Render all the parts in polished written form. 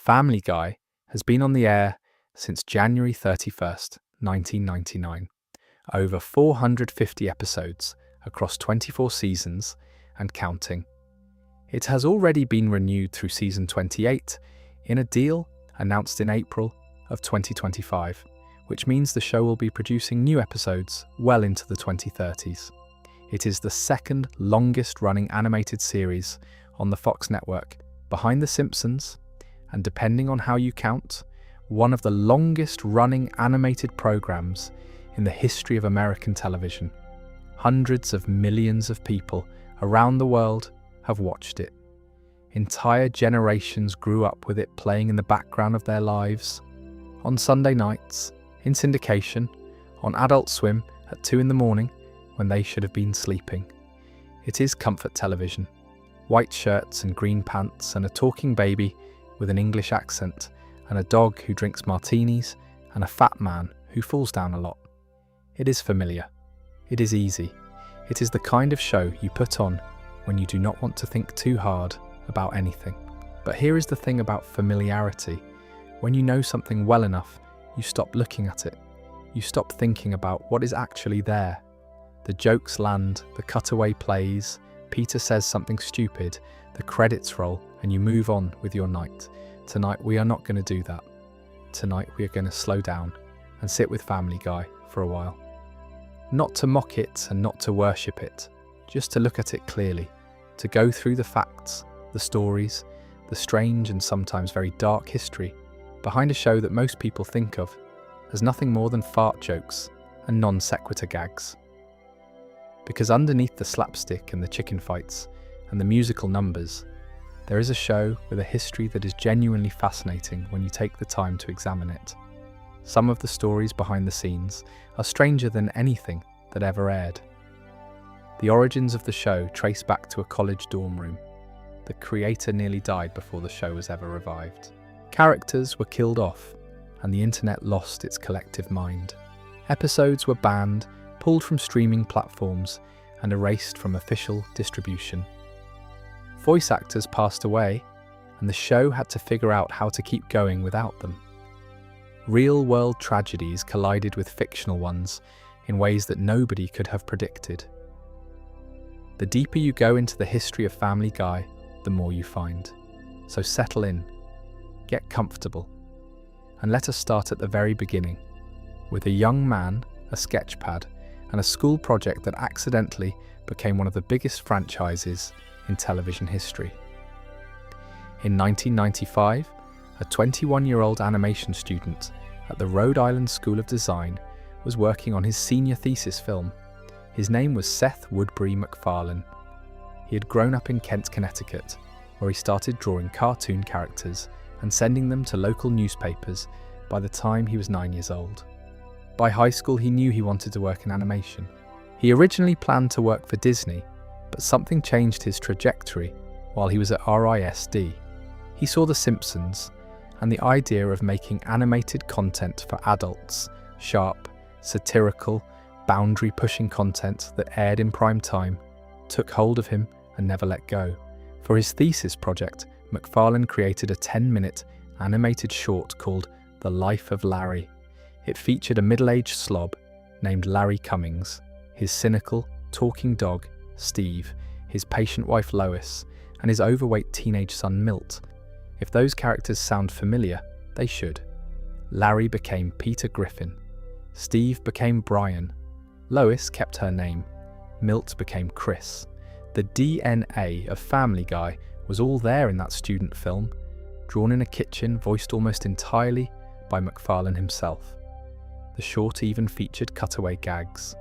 Family Guy has been on the air since January 31st, 1999. Over 450 episodes across 24 seasons and counting. It has already been renewed through season 28 in a deal announced in April of 2025, which means the show will be producing new episodes well into the 2030s. It is the second longest running animated series on the Fox network, behind The Simpsons, and depending on how you count, one of the longest running animated programs in the history of American television. Hundreds of millions of people around the world have watched it. Entire generations grew up with it playing in the background of their lives, on Sunday nights, in syndication, on Adult Swim at 2 a.m. when they should have been sleeping. It is comfort television. White shirts and green pants and a talking baby with an English accent and a dog who drinks martinis and a fat man who falls down a lot. It is familiar. It is easy. It is the kind of show you put on when you do not want to think too hard about anything. But here is the thing about familiarity. When you know something well enough, you stop looking at it. You stop thinking about what is actually there. The jokes land, the cutaway plays, Peter says something stupid, the credits roll, and you move on with your night. Tonight we are not going to do that. Tonight we are going to slow down and sit with Family Guy for a while. Not to mock it and not to worship it, just to look at it clearly, to go through the facts, the stories, the strange and sometimes very dark history behind a show that most people think of as nothing more than fart jokes and non sequitur gags. Because underneath the slapstick and the chicken fights and the musical numbers, there is a show with a history that is genuinely fascinating when you take the time to examine it. Some of the stories behind the scenes are stranger than anything that ever aired. The origins of the show trace back to a college dorm room. The creator nearly died before the show was ever revived. Characters were killed off, and the internet lost its collective mind. Episodes were banned, pulled from streaming platforms, and erased from official distribution. Voice actors passed away, and the show had to figure out how to keep going without them. Real-world tragedies collided with fictional ones in ways that nobody could have predicted. The deeper you go into the history of Family Guy, the more you find. So settle in, get comfortable, and let us start at the very beginning, with a young man, a sketchpad, and a school project that accidentally became one of the biggest franchises in television history. In 1995, a 21-year-old animation student at the Rhode Island School of Design was working on his senior thesis film. His name was Seth Woodbury MacFarlane. He had grown up in Kent, Connecticut, where he started drawing cartoon characters and sending them to local newspapers by the time he was 9 years old. By high school, he knew he wanted to work in animation. He originally planned to work for Disney, but something changed his trajectory while he was at RISD. He saw The Simpsons, and the idea of making animated content for adults, sharp, satirical, boundary-pushing content that aired in prime time, took hold of him and never let go. For his thesis project, MacFarlane created a 10-minute animated short called The Life of Larry. It featured a middle-aged slob named Larry Cummings, his cynical, talking dog, Steve, his patient wife Lois, and his overweight teenage son Milt. If those characters sound familiar, they should. Larry became Peter Griffin. Steve became Brian. Lois kept her name. Milt became Chris. The DNA of Family Guy was all there in that student film, drawn in a kitchen voiced almost entirely by MacFarlane himself. The short even featured cutaway gags.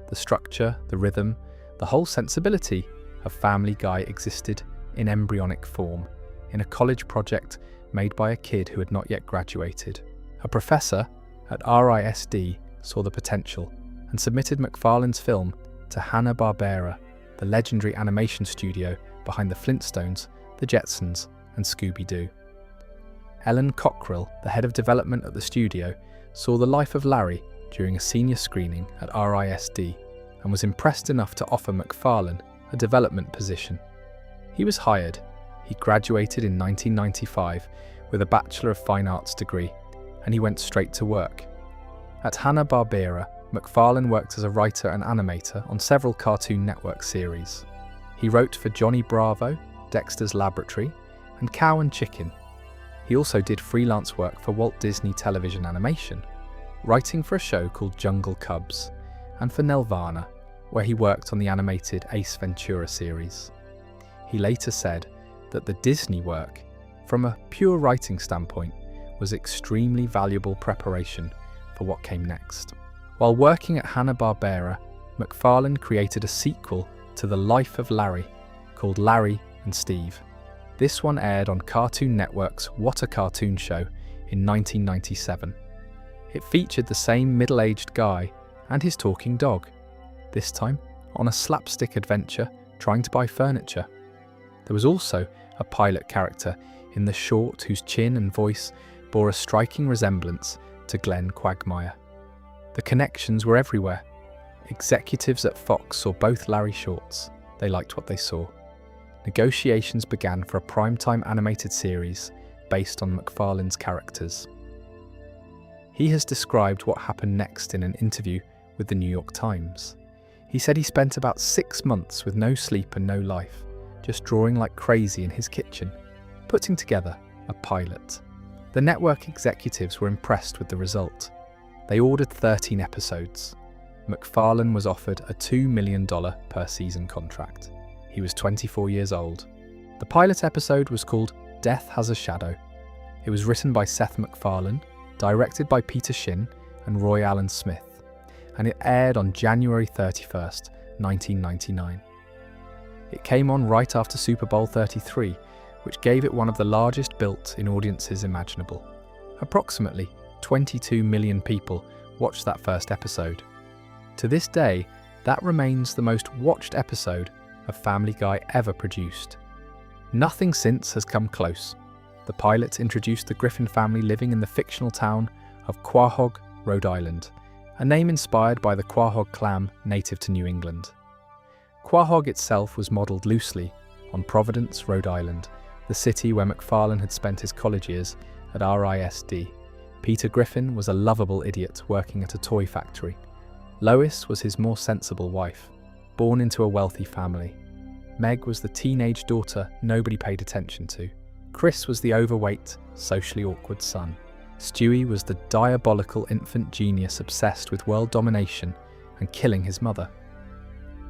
The structure, the rhythm, the whole sensibility of Family Guy existed in embryonic form, in a college project made by a kid who had not yet graduated. A professor at RISD saw the potential and submitted MacFarlane's film to Hanna-Barbera, the legendary animation studio behind the Flintstones, the Jetsons, and Scooby-Doo. Ellen Cockrell, the head of development at the studio, saw The Life of Larry during a senior screening at RISD and was impressed enough to offer MacFarlane a development position. He was hired. He graduated in 1995 with a Bachelor of Fine Arts degree, and he went straight to work. At Hanna-Barbera, MacFarlane worked as a writer and animator on several Cartoon Network series. He wrote for Johnny Bravo, Dexter's Laboratory, and Cow and Chicken. He also did freelance work for Walt Disney Television Animation, writing for a show called Jungle Cubs, and for Nelvana, where he worked on the animated Ace Ventura series. He later said that the Disney work, from a pure writing standpoint, was extremely valuable preparation for what came next. While working at Hanna-Barbera, MacFarlane created a sequel to The Life of Larry, called Larry and Steve. This one aired on Cartoon Network's What a Cartoon Show in 1997. It featured the same middle-aged guy and his talking dog, this time on a slapstick adventure trying to buy furniture. There was also a pilot character in the short whose chin and voice bore a striking resemblance to Glenn Quagmire. The connections were everywhere. Executives at Fox saw both Larry shorts. They liked what they saw. Negotiations began for a primetime animated series based on MacFarlane's characters. He has described what happened next in an interview with the New York Times. He said he spent about 6 months with no sleep and no life, just drawing like crazy in his kitchen, putting together a pilot. The network executives were impressed with the result. They ordered 13 episodes. MacFarlane was offered a $2 million per season contract. He was 24 years old. The pilot episode was called Death Has a Shadow. It was written by Seth MacFarlane, directed by Peter Shin and Roy Allen Smith, and it aired on January 31st, 1999. It came on right after Super Bowl 33, which gave it one of the largest built-in audiences imaginable. Approximately 22 million people watched that first episode. To this day, that remains the most watched episode of Family Guy ever produced. Nothing since has come close. The pilot introduced the Griffin family living in the fictional town of Quahog, Rhode Island, a name inspired by the quahog clam native to New England. Quahog itself was modelled loosely on Providence, Rhode Island, the city where MacFarlane had spent his college years at RISD. Peter Griffin was a lovable idiot working at a toy factory. Lois was his more sensible wife, born into a wealthy family. Meg was the teenage daughter nobody paid attention to. Chris was the overweight, socially awkward son. Stewie was the diabolical infant genius obsessed with world domination and killing his mother.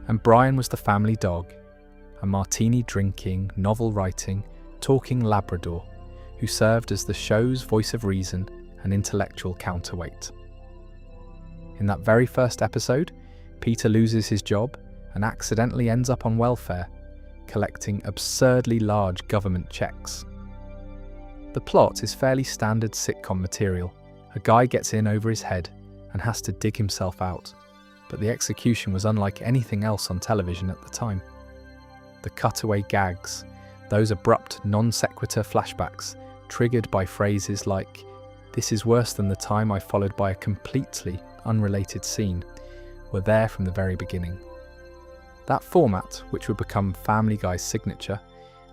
And Brian was the family dog, a martini-drinking, novel-writing, talking Labrador who served as the show's voice of reason and intellectual counterweight. In that very first episode, Peter loses his job and accidentally ends up on welfare, collecting absurdly large government checks. The plot is fairly standard sitcom material. A guy gets in over his head and has to dig himself out, but the execution was unlike anything else on television at the time. The cutaway gags, those abrupt non sequitur flashbacks triggered by phrases like, "This is worse than the time I followed by a completely unrelated scene," were there from the very beginning. That format, which would become Family Guy's signature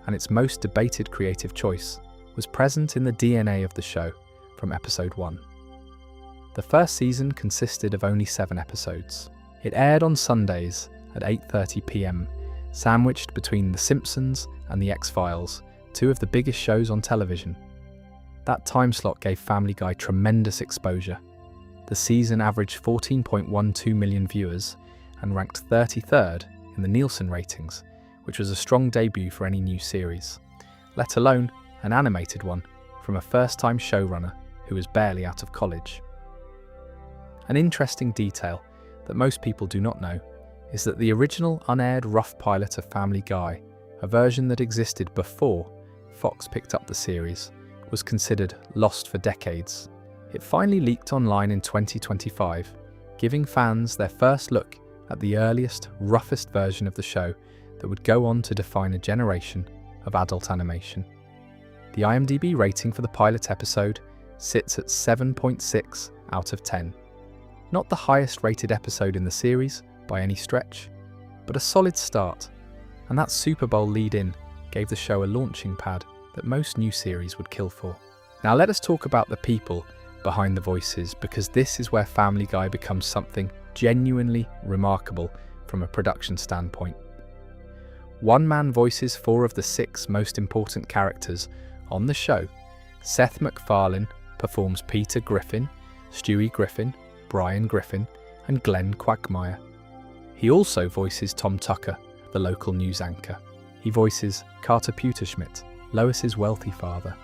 and its most debated creative choice, was present in the DNA of the show from episode 1. The first season consisted of only 7 episodes. It aired on Sundays at 8:30 p.m, sandwiched between The Simpsons and The X-Files, 2 of the biggest shows on television. That time slot gave Family Guy tremendous exposure. The season averaged 14.12 million viewers and ranked 33rd in the Nielsen ratings, which was a strong debut for any new series, let alone an animated one from a first-time showrunner who was barely out of college. An interesting detail that most people do not know is that the original unaired rough pilot of Family Guy, a version that existed before Fox picked up the series, was considered lost for decades. It finally leaked online in 2025, giving fans their first look at the earliest, roughest version of the show that would go on to define a generation of adult animation. The IMDb rating for the pilot episode sits at 7.6 out of 10. Not the highest rated episode in the series by any stretch, but a solid start, and that Super Bowl lead-in gave the show a launching pad that most new series would kill for. Now let us talk about the people behind the voices, because this is where Family Guy becomes something genuinely remarkable from a production standpoint. One man voices 4 of the 6 most important characters on the show. Seth MacFarlane performs Peter Griffin, Stewie Griffin, Brian Griffin, and Glenn Quagmire. He also voices Tom Tucker, the local news anchor. He voices Carter Pewterschmidt, Lois's wealthy father.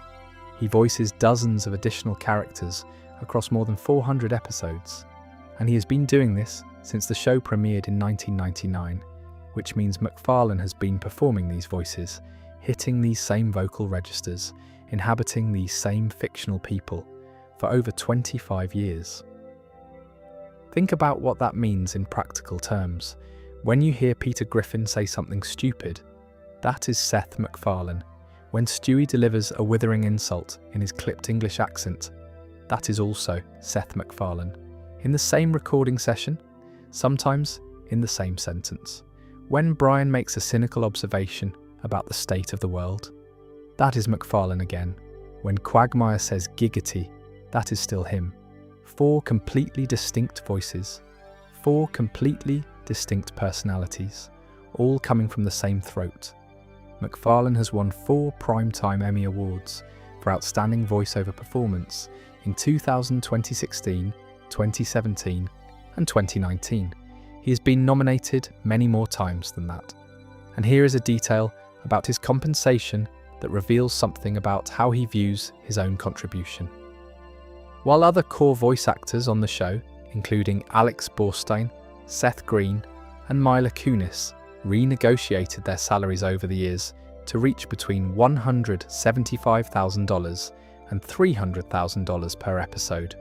He voices dozens of additional characters across more than 400 episodes, and he has been doing this since the show premiered in 1999, which means MacFarlane has been performing these voices, hitting these same vocal registers, inhabiting these same fictional people for over 25 years. Think about what that means in practical terms. When you hear Peter Griffin say something stupid, that is Seth MacFarlane. When Stewie delivers a withering insult in his clipped English accent, that is also Seth MacFarlane. In the same recording session, sometimes in the same sentence. When Brian makes a cynical observation about the state of the world, that is MacFarlane again. When Quagmire says giggity, that is still him. 4 completely distinct voices, 4 completely distinct personalities, all coming from the same throat. MacFarlane has won 4 Primetime Emmy Awards for Outstanding Voiceover Performance in 2000, 2016, 2017, and 2019. He has been nominated many more times than that. And here is a detail about his compensation that reveals something about how he views his own contribution. While other core voice actors on the show, including Alex Borstein, Seth Green, and Mila Kunis, renegotiated their salaries over the years to reach between $175,000 and $300,000 per episode,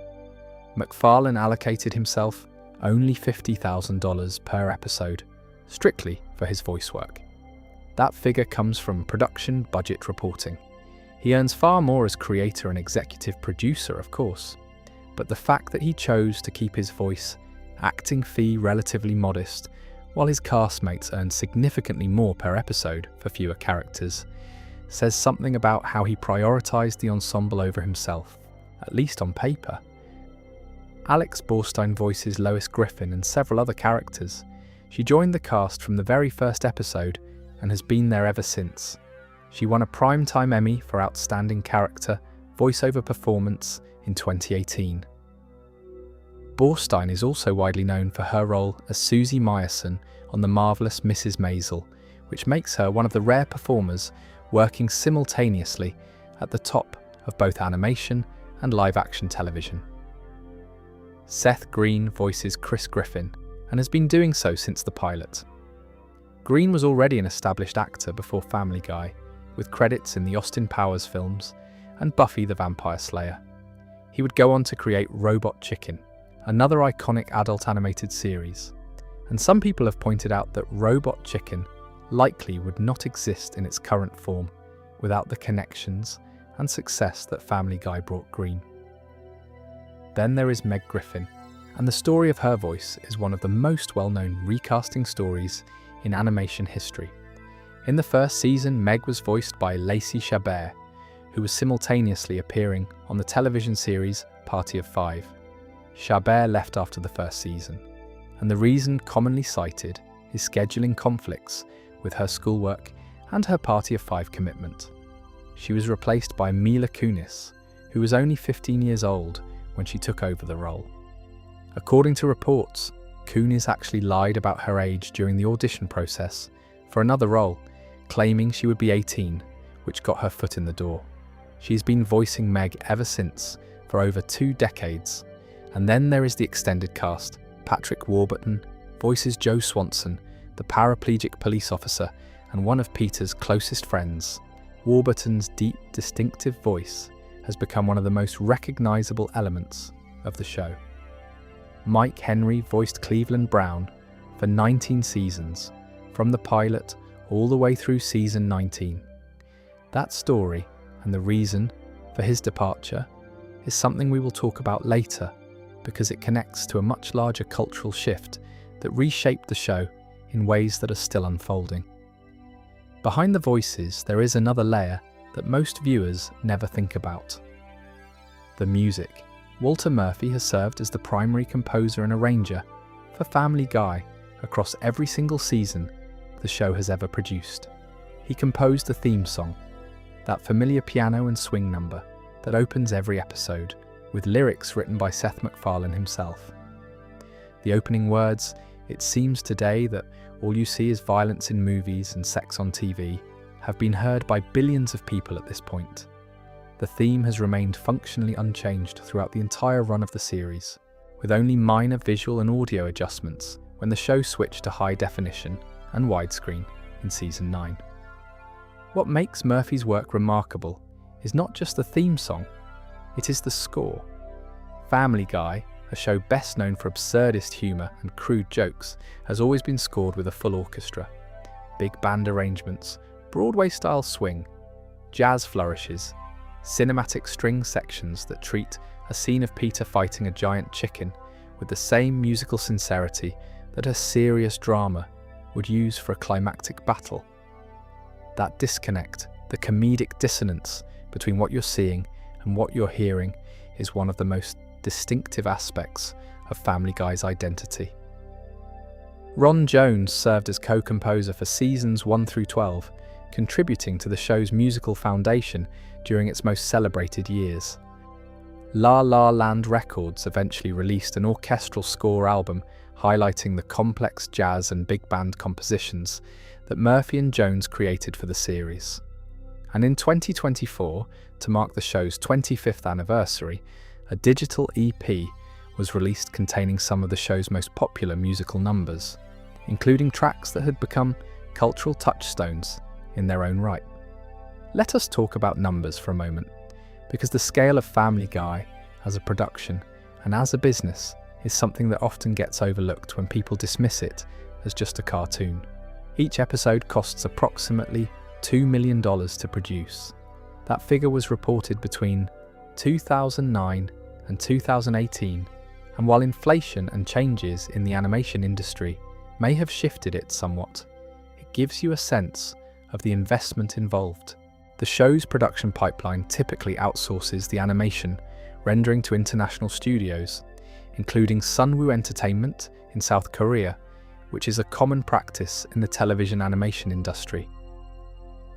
MacFarlane allocated himself only $50,000 per episode, strictly for his voice work. That figure comes from production budget reporting. He earns far more as creator and executive producer, of course, but the fact that he chose to keep his voice acting fee relatively modest, while his castmates earn significantly more per episode for fewer characters, says something about how he prioritised the ensemble over himself, at least on paper. Alex Borstein voices Lois Griffin and several other characters. She joined the cast from the very first episode and has been there ever since. She won a Primetime Emmy for Outstanding Character Voiceover Performance in 2018. Borstein is also widely known for her role as Susie Meyerson on The Marvelous Mrs. Maisel, which makes her one of the rare performers working simultaneously at the top of both animation and live-action television. Seth Green voices Chris Griffin and has been doing so since the pilot. Green was already an established actor before Family Guy, with credits in the Austin Powers films and Buffy the Vampire Slayer. He would go on to create Robot Chicken, another iconic adult animated series, and some people have pointed out that Robot Chicken likely would not exist in its current form without the connections and success that Family Guy brought Green. Then there is Meg Griffin, and the story of her voice is one of the most well-known recasting stories in animation history. In the first season, Meg was voiced by Lacey Chabert, who was simultaneously appearing on the television series Party of Five. Chabert left after the first season, and the reason commonly cited is scheduling conflicts with her schoolwork and her Party of Five commitment. She was replaced by Mila Kunis, who was only 15 years old when she took over the role. According to reports, Kunis actually lied about her age during the audition process for another role, claiming she would be 18, which got her foot in the door. She's been voicing Meg ever since, for over 2 decades. And then there is the extended cast. Patrick Warburton voices Joe Swanson, the paraplegic police officer and one of Peter's closest friends. Warburton's deep, distinctive voice has become one of the most recognisable elements of the show. Mike Henry voiced Cleveland Brown for 19 seasons, from the pilot all the way through season 19. That story and the reason for his departure is something we will talk about later, because it connects to a much larger cultural shift that reshaped the show in ways that are still unfolding. Behind the voices, there is another layer that most viewers never think about. The music. Walter Murphy has served as the primary composer and arranger for Family Guy across every single season the show has ever produced. He composed the theme song, that familiar piano and swing number that opens every episode, with lyrics written by Seth MacFarlane himself. The opening words, "It seems today that all you see is violence in movies and sex on TV," have been heard by billions of people at this point. The theme has remained functionally unchanged throughout the entire run of the series, with only minor visual and audio adjustments when the show switched to high definition and widescreen in Season 9. What makes Murphy's work remarkable is not just the theme song, it is the score. Family Guy, a show best known for absurdist humour and crude jokes, has always been scored with a full orchestra. Big band arrangements, Broadway-style swing, jazz flourishes, cinematic string sections that treat a scene of Peter fighting a giant chicken with the same musical sincerity that a serious drama would use for a climactic battle. That disconnect, the comedic dissonance between what you're seeing and what you're hearing, is one of the most distinctive aspects of Family Guy's identity. Ron Jones served as co-composer for seasons 1 through 12, contributing to the show's musical foundation during its most celebrated years. La La Land Records eventually released an orchestral score album highlighting the complex jazz and big band compositions that Murphy and Jones created for the series. And in 2024, to mark the show's 25th anniversary, a digital EP was released containing some of the show's most popular musical numbers, including tracks that had become cultural touchstones in their own right. Let us talk about numbers for a moment, because the scale of Family Guy as a production and as a business is something that often gets overlooked when people dismiss it as just a cartoon. Each episode costs approximately $2 million to produce. That figure was reported between 2009 and 2018, and while inflation and changes in the animation industry may have shifted it somewhat, it gives you a sense of the investment involved. The show's production pipeline typically outsources the animation rendering to international studios, including Sunwoo Entertainment in South Korea, which is a common practice in the television animation industry.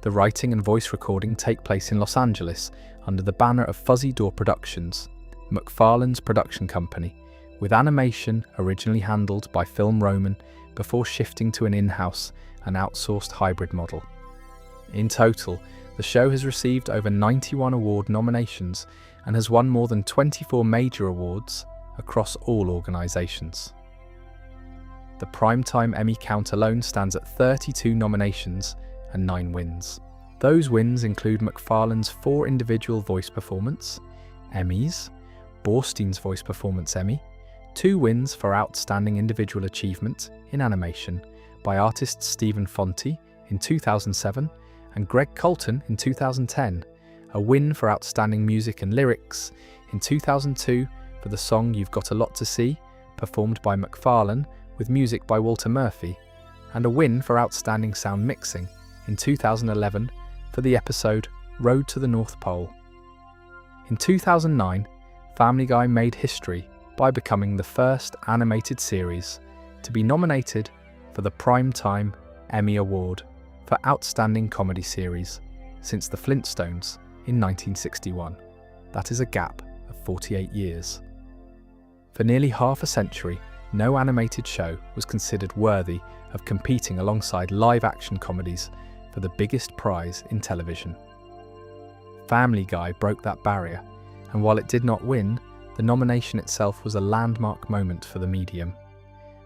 The writing and voice recording take place in Los Angeles under the banner of Fuzzy Door Productions, MacFarlane's production company, with animation originally handled by Film Roman before shifting to an in-house and outsourced hybrid model. In total, the show has received over 91 award nominations and has won more than 24 major awards across all organisations. The Primetime Emmy count alone stands at 32 nominations and 9 wins. Those wins include MacFarlane's 4 individual voice performance Emmys, Borstein's voice performance Emmy, 2 wins for Outstanding Individual Achievement in Animation by artist Stephen Fonte in 2007 and Greg Colton in 2010, a win for Outstanding Music and Lyrics in 2002 for the song You've Got a Lot to See, performed by MacFarlane with music by Walter Murphy, and a win for Outstanding Sound Mixing in 2011 for the episode Road to the North Pole. In 2009, Family Guy made history by becoming the first animated series to be nominated for the Primetime Emmy Award for Outstanding Comedy Series since The Flintstones in 1961. That is a gap of 48 years. For nearly half a century, no animated show was considered worthy of competing alongside live-action comedies for the biggest prize in television. Family Guy broke that barrier, and while it did not win, the nomination itself was a landmark moment for the medium.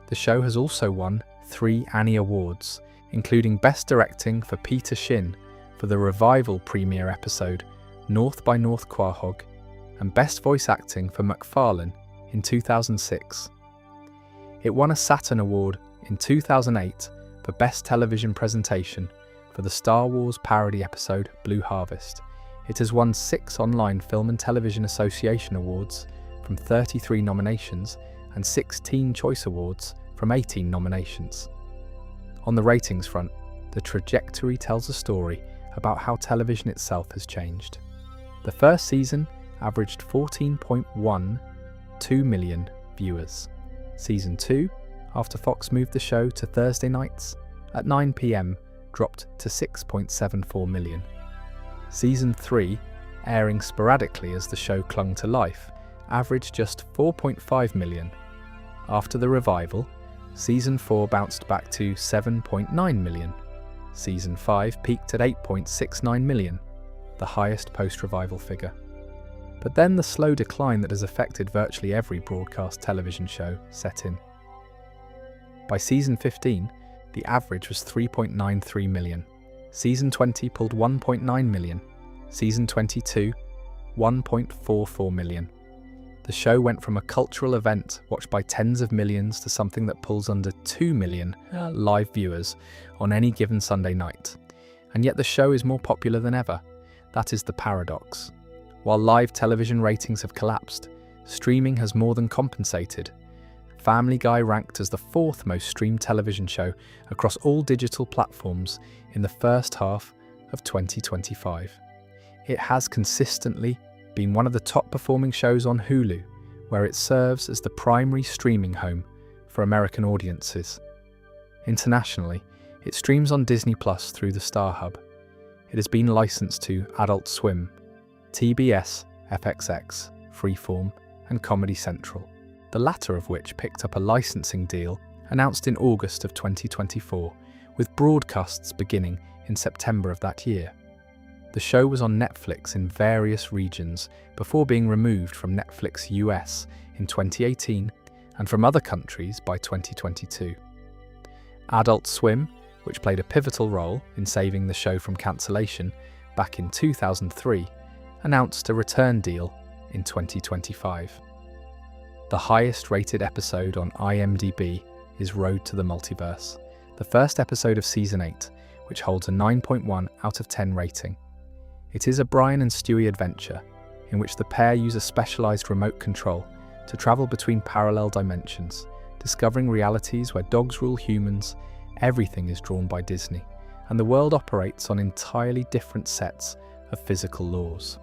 The show has also won 3 Annie Awards, including Best Directing for Peter Shin for the revival premiere episode North by North Quahog, and Best Voice Acting for MacFarlane in 2006. It won a Saturn Award in 2008 for Best Television Presentation for the Star Wars parody episode Blue Harvest. It has won 6 Online Film and Television Association Awards from 33 nominations and 16 Choice Awards from 18 nominations. On the ratings front, the trajectory tells a story about how television itself has changed. The first season averaged 14.12 million viewers. Season 2, after Fox moved the show to Thursday nights at 9 p.m, dropped to 6.74 million. Season 3, airing sporadically as the show clung to life, averaged just 4.5 million. After the revival, Season 4 bounced back to 7.9 million. Season 5 peaked at 8.69 million, the highest post-revival figure. But then the slow decline that has affected virtually every broadcast television show set in. By Season 15, the average was 3.93 million. Season 20 pulled 1.9 million. Season 22, 1.44 million. The show went from a cultural event watched by tens of millions to something that pulls under 2 million live viewers on any given Sunday night. And yet the show is more popular than ever. That is the paradox. While live television ratings have collapsed, streaming has more than compensated. Family Guy ranked as the 4th most streamed television show across all digital platforms in the first half of 2025. It has consistently been one of the top performing shows on Hulu, where it serves as the primary streaming home for American audiences. Internationally, it streams on Disney Plus through the Star Hub. It has been licensed to Adult Swim, TBS, FXX, Freeform, and Comedy Central, the latter of which picked up a licensing deal announced in August of 2024, with broadcasts beginning in September of that year. The show was on Netflix in various regions before being removed from Netflix US in 2018 and from other countries by 2022. Adult Swim, which played a pivotal role in saving the show from cancellation back in 2003, announced a return deal in 2025. The highest rated episode on IMDb is Road to the Multiverse, the first episode of Season 8, which holds a 9.1 out of 10 rating. It is a Brian and Stewie adventure in which the pair use a specialised remote control to travel between parallel dimensions, discovering realities where dogs rule humans, everything is drawn by Disney, and the world operates on entirely different sets of physical laws.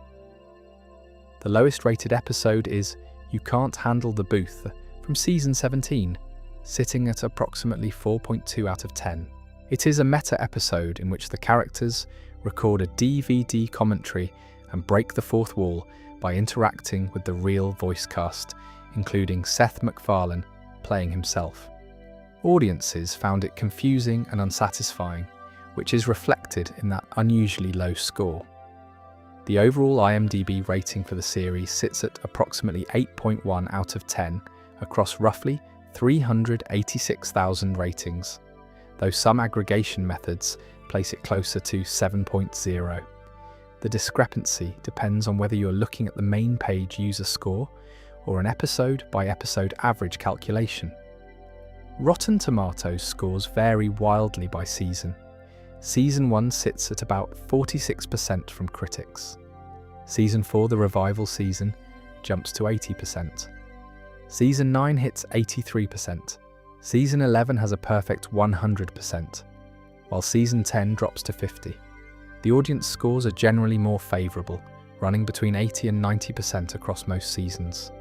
The lowest rated episode is You Can't Handle the Booth from Season 17, sitting at approximately 4.2 out of 10. It is a meta episode in which the characters record a DVD commentary and break the fourth wall by interacting with the real voice cast, including Seth MacFarlane playing himself. Audiences found it confusing and unsatisfying, which is reflected in that unusually low score. The overall IMDb rating for the series sits at approximately 8.1 out of 10 across roughly 386,000 ratings, though some aggregation methods place it closer to 7.0. The discrepancy depends on whether you're looking at the main page user score or an episode-by-episode average calculation. Rotten Tomatoes scores vary wildly by season. Season 1 sits at about 46% from critics. Season 4, the revival season, jumps to 80%. Season 9 hits 83%. Season 11 has a perfect 100%. While Season 10 drops to 50. The audience scores are generally more favourable, running between 80 and 90% across most seasons.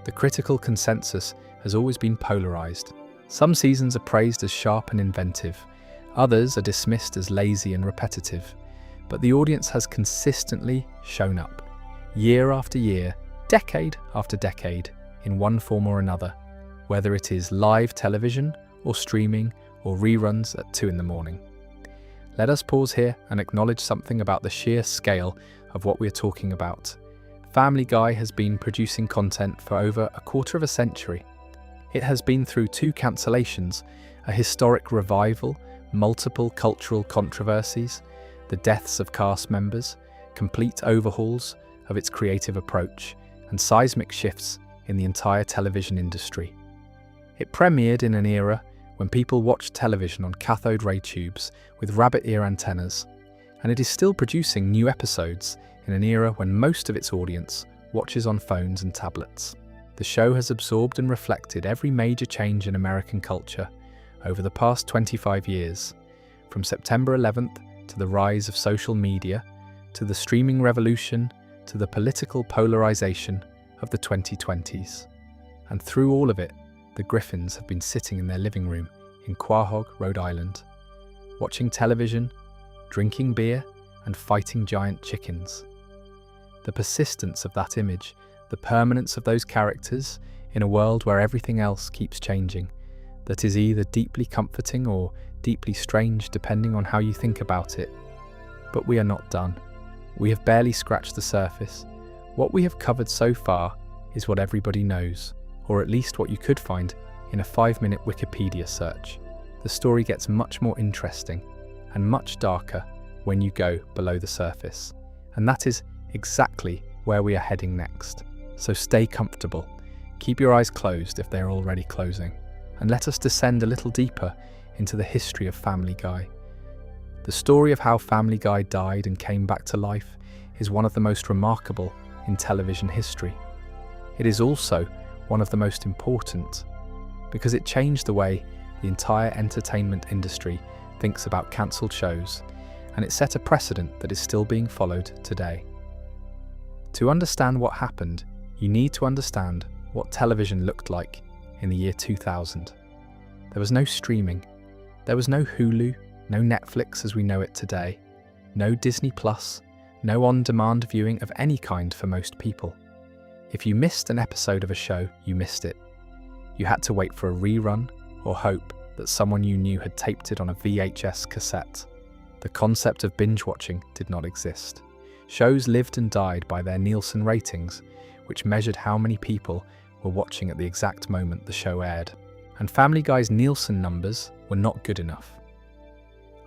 The critical consensus has always been polarised. Some seasons are praised as sharp and inventive, others are dismissed as lazy and repetitive, but the audience has consistently shown up, year after year, decade after decade, in one form or another, whether it is live television or streaming or reruns at 2 in the morning. Let us pause here and acknowledge something about the sheer scale of what we're talking about. Family Guy has been producing content for over a quarter of a century. It has been through 2 cancellations, a historic revival, multiple cultural controversies, the deaths of cast members, complete overhauls of its creative approach, and seismic shifts in the entire television industry. It premiered in an era when people watched television on cathode ray tubes with rabbit ear antennas, and it is still producing new episodes in an era when most of its audience watches on phones and tablets. The show has absorbed and reflected every major change in American culture over the past 25 years, from September 11th to the rise of social media, to the streaming revolution, to the political polarization of the 2020s. And through all of it, the Griffins have been sitting in their living room in Quahog, Rhode Island, watching television, drinking beer, and fighting giant chickens. The persistence of that image, the permanence of those characters in a world where everything else keeps changing, that is either deeply comforting or deeply strange depending on how you think about it. But we are not done. We have barely scratched the surface. What we have covered so far is what everybody knows, or at least what you could find in a 5-minute Wikipedia search. The story gets much more interesting and much darker when you go below the surface. And that is exactly where we are heading next. So stay comfortable. Keep your eyes closed if they're already closing. And let us descend a little deeper into the history of Family Guy. The story of how Family Guy died and came back to life is one of the most remarkable in television history. It is also one of the most important because it changed the way the entire entertainment industry thinks about cancelled shows, and it set a precedent that is still being followed today. To understand what happened, you need to understand what television looked like in the year 2000. There was no streaming. There was no Hulu, no Netflix as we know it today, no Disney Plus, no on-demand viewing of any kind for most people. If you missed an episode of a show, you missed it. You had to wait for a rerun or hope that someone you knew had taped it on a VHS cassette. The concept of binge-watching did not exist. Shows lived and died by their Nielsen ratings, which measured how many people were watching at the exact moment the show aired. And Family Guy's Nielsen numbers were not good enough.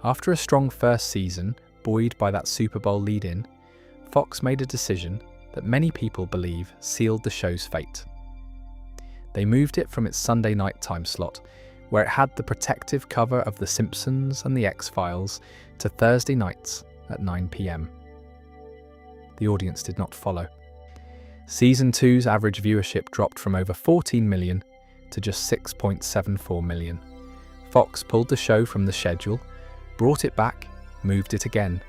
After a strong first season, buoyed by that Super Bowl lead-in, Fox made a decision that many people believe sealed the show's fate. They moved it from its Sunday night time slot, where it had the protective cover of The Simpsons and The X-Files, to Thursday nights at 9 p.m. The audience did not follow. Season 2's average viewership dropped from over 14 million to just 6.74 million. Fox pulled the show from the schedule, brought it back, moved it again,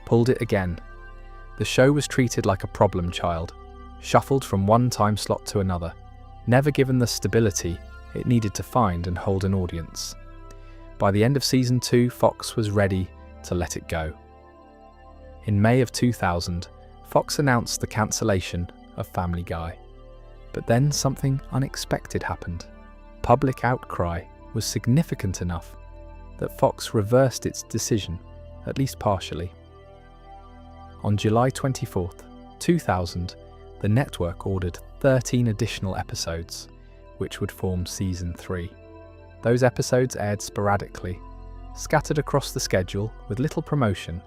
pulled it again. The show was treated like a problem child, shuffled from one time slot to another, never given the stability it needed to find and hold an audience. By the end of Season 2, Fox was ready to let it go. In May of 2000, Fox announced the cancellation of Family Guy. But then something unexpected happened. Public outcry was significant enough that Fox reversed its decision, at least partially. On July 24th, 2000, the network ordered 13 additional episodes, which would form Season 3. Those episodes aired sporadically, scattered across the schedule with little promotion,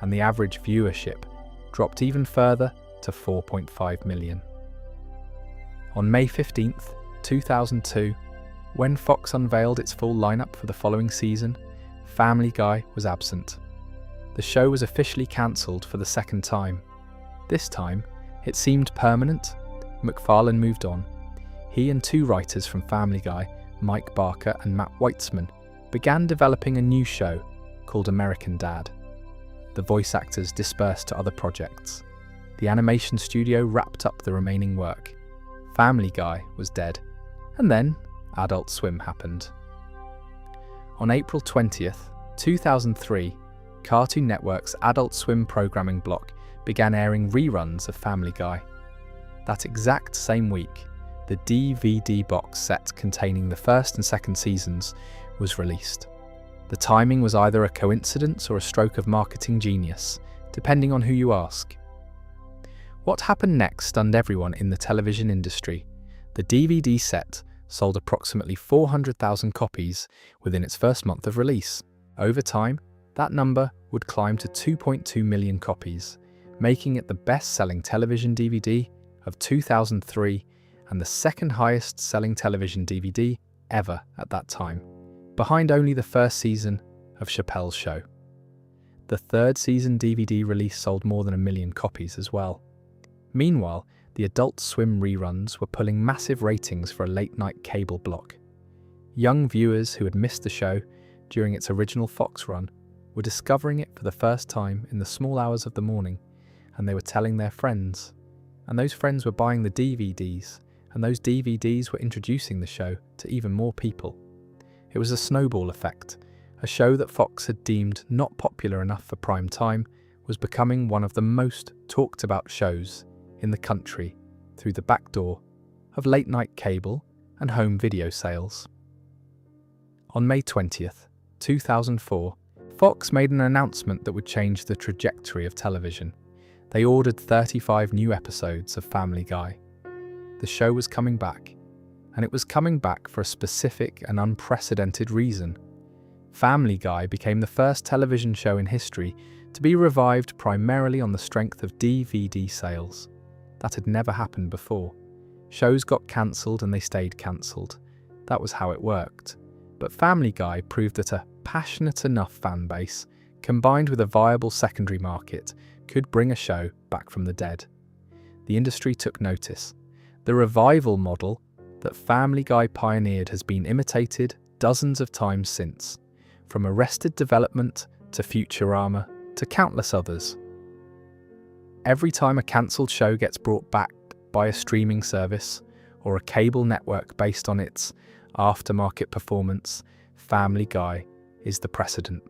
and the average viewership dropped even further to 4.5 million. On May 15th, 2002, when Fox unveiled its full lineup for the following season, Family Guy was absent. The show was officially cancelled for the second time. This time, it seemed permanent. MacFarlane moved on. He and 2 writers from Family Guy, Mike Barker and Matt Weitzman, began developing a new show called American Dad. The voice actors dispersed to other projects. The animation studio wrapped up the remaining work. Family Guy was dead. And then Adult Swim happened. On April 20th, 2003, Cartoon Network's Adult Swim programming block began airing reruns of Family Guy. That exact same week, the DVD box set containing the first and second seasons was released. The timing was either a coincidence or a stroke of marketing genius, depending on who you ask. What happened next stunned everyone in the television industry. The DVD set sold approximately 400,000 copies within its first month of release. Over time, that number would climb to 2.2 million copies, making it the best-selling television DVD of 2003 and the second highest-selling television DVD ever at that time, behind only the first season of Chappelle's Show. The third season DVD release sold more than 1 million copies as well. Meanwhile, the Adult Swim reruns were pulling massive ratings for a late-night cable block. Young viewers who had missed the show during its original Fox run were discovering it for the first time in the small hours of the morning, and they were telling their friends. And those friends were buying the DVDs, and those DVDs were introducing the show to even more people. It was a snowball effect. A show that Fox had deemed not popular enough for prime time was becoming one of the most talked about shows in the country through the back door of late-night cable and home video sales. On May 20th, 2004, Fox made an announcement that would change the trajectory of television. They ordered 35 new episodes of Family Guy. The show was coming back, and it was coming back for a specific and unprecedented reason. Family Guy became the first television show in history to be revived primarily on the strength of DVD sales. That had never happened before. Shows got cancelled and they stayed cancelled. That was how it worked. But Family Guy proved that a passionate enough fan base, combined with a viable secondary market, could bring a show back from the dead. The industry took notice. The revival model that Family Guy pioneered has been imitated dozens of times since, from Arrested Development to Futurama to countless others. Every time a cancelled show gets brought back by a streaming service or a cable network based on its aftermarket performance, Family Guy is the precedent.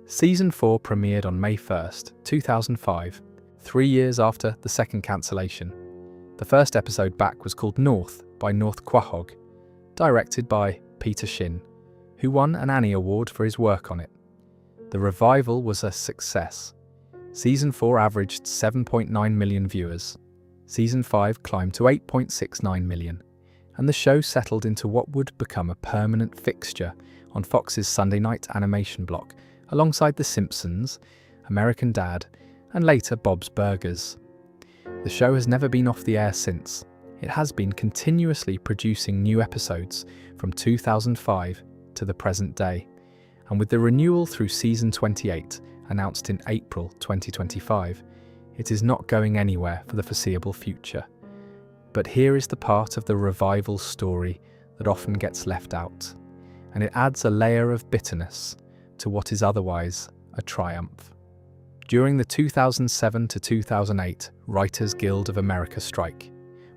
Season 4 premiered on May 1st, 2005, 3 years after the second cancellation. The first episode back was called North by North Quahog, directed by Peter Shin, who won an Annie Award for his work on it. The revival was a success. Season 4 averaged 7.9 million viewers. Season 5 climbed to 8.69 million, and the show settled into what would become a permanent fixture on Fox's Sunday night animation block, alongside The Simpsons, American Dad, and later Bob's Burgers. The show has never been off the air since. It has been continuously producing new episodes from 2005 to the present day, and with the renewal through season 28 announced in April 2025, it is not going anywhere for the foreseeable future. But here is the part of the revival story that often gets left out, and it adds a layer of bitterness to what is otherwise a triumph. During the 2007 to 2008 Writers Guild of America strike,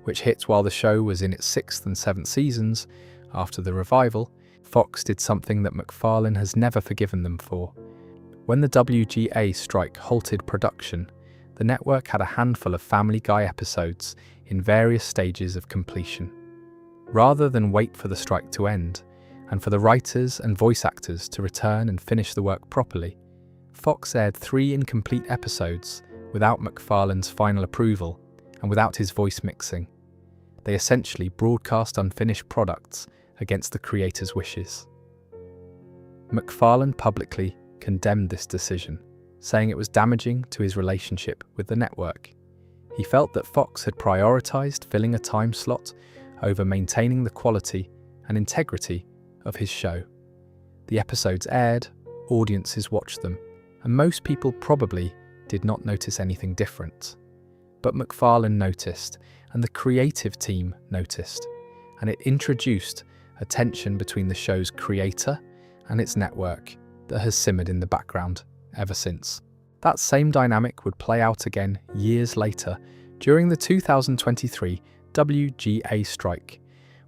which hit while the show was in its 6th and 7th seasons after the revival, Fox did something that MacFarlane has never forgiven them for. When the WGA strike halted production, the network had a handful of Family Guy episodes in various stages of completion. Rather than wait for the strike to end, and for the writers and voice actors to return and finish the work properly, Fox aired 3 incomplete episodes without MacFarlane's final approval and without his voice mixing. They essentially broadcast unfinished products against the creator's wishes. MacFarlane publicly condemned this decision, saying it was damaging to his relationship with the network. He felt that Fox had prioritized filling a time slot over maintaining the quality and integrity of his show. The episodes aired, audiences watched them, and most people probably did not notice anything different. But MacFarlane noticed, and the creative team noticed, and it introduced a tension between the show's creator and its network that has simmered in the background ever since. That same dynamic would play out again years later during the 2023 WGA strike,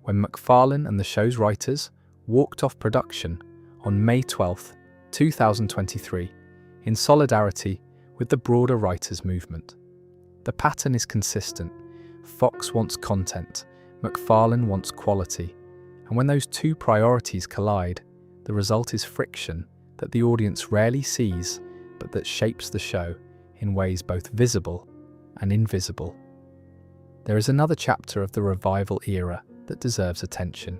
when MacFarlane and the show's writers walked off production on May 12, 2023, in solidarity with the broader writers' movement. The pattern is consistent. Fox wants content, MacFarlane wants quality, and when those two priorities collide, the result is friction that the audience rarely sees, but that shapes the show in ways both visible and invisible. There is another chapter of the revival era that deserves attention,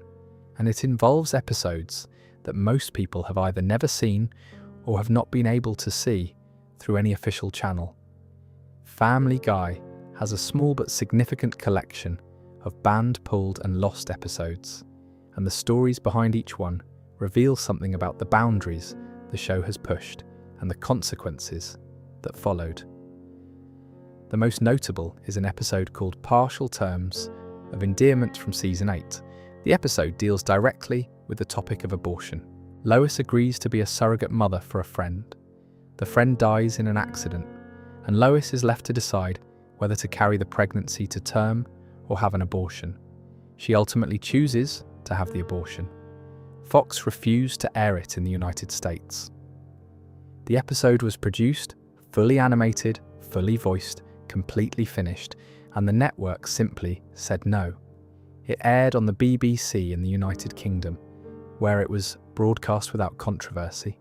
and it involves episodes that most people have either never seen or have not been able to see through any official channel. Family Guy has a small but significant collection of banned, pulled and lost episodes, and the stories behind each one reveal something about the boundaries the show has pushed and the consequences that followed. The most notable is an episode called Partial Terms of Endearment from Season 8. The episode deals directly with the topic of abortion. Lois agrees to be a surrogate mother for a friend. The friend dies in an accident, and Lois is left to decide whether to carry the pregnancy to term or have an abortion. She ultimately chooses to have the abortion. Fox refused to air it in the United States. The episode was produced, fully animated, fully voiced, completely finished, and the network simply said no. It aired on the BBC in the United Kingdom, where it was broadcast without controversy.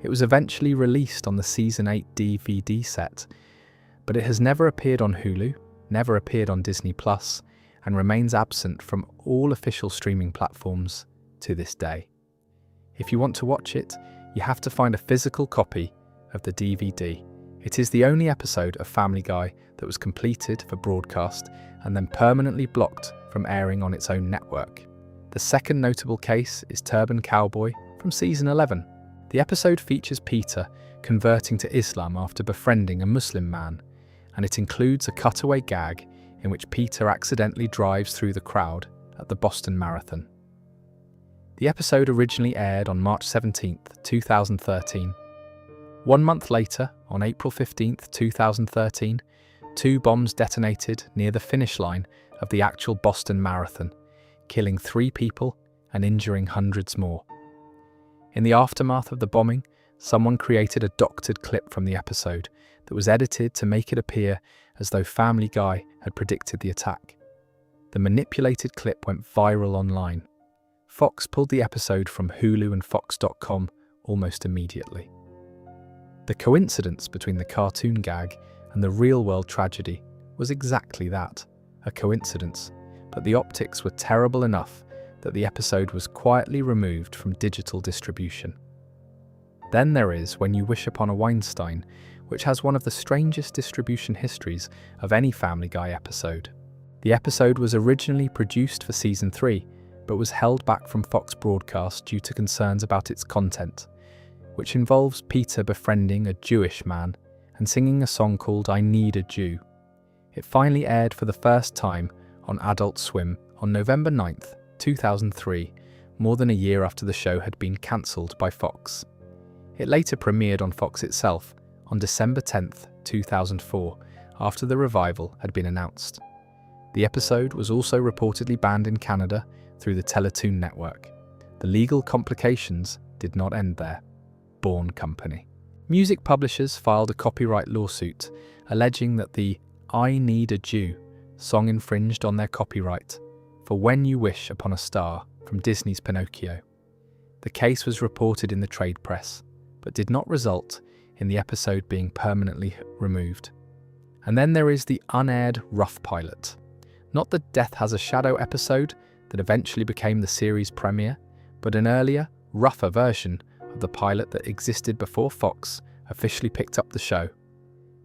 It was eventually released on the Season 8 DVD set, but it has never appeared on Hulu, never appeared on Disney+, and remains absent from all official streaming platforms to this day. If you want to watch it, you have to find a physical copy of the DVD. It is the only episode of Family Guy that was completed for broadcast and then permanently blocked from airing on its own network. The second notable case is Turban Cowboy from Season 11. The episode features Peter converting to Islam after befriending a Muslim man, and it includes a cutaway gag in which Peter accidentally drives through the crowd at the Boston Marathon. The episode originally aired on March 17, 2013. 1 month later, on April 15, 2013, 2 bombs detonated near the finish line of the actual Boston Marathon, killing 3 people and injuring hundreds more. In the aftermath of the bombing, someone created a doctored clip from the episode that was edited to make it appear as though Family Guy had predicted the attack. The manipulated clip went viral online. Fox pulled the episode from Hulu and Fox.com almost immediately. The coincidence between the cartoon gag and the real-world tragedy was exactly that, a coincidence, but the optics were terrible enough that the episode was quietly removed from digital distribution. Then there is When You Wish Upon a Weinstein, which has one of the strangest distribution histories of any Family Guy episode. The episode was originally produced for Season 3, but was held back from Fox broadcast due to concerns about its content, which involves Peter befriending a Jewish man and singing a song called I Need a Jew. It finally aired for the first time on Adult Swim on November 9th, 2003, more than a year after the show had been cancelled by Fox. It later premiered on Fox itself on December 10th, 2004, after the revival had been announced. The episode was also reportedly banned in Canada through the Teletoon network. The legal complications did not end there. Born Company. Music publishers filed a copyright lawsuit alleging that the I Need a Jew song infringed on their copyright for When You Wish Upon a Star from Disney's Pinocchio. The case was reported in the trade press, but did not result in the episode being permanently removed. And then there is the unaired Rough pilot. Not the Death Has a Shadow episode that eventually became the series premiere, but an earlier, rougher version of the pilot that existed before Fox officially picked up the show.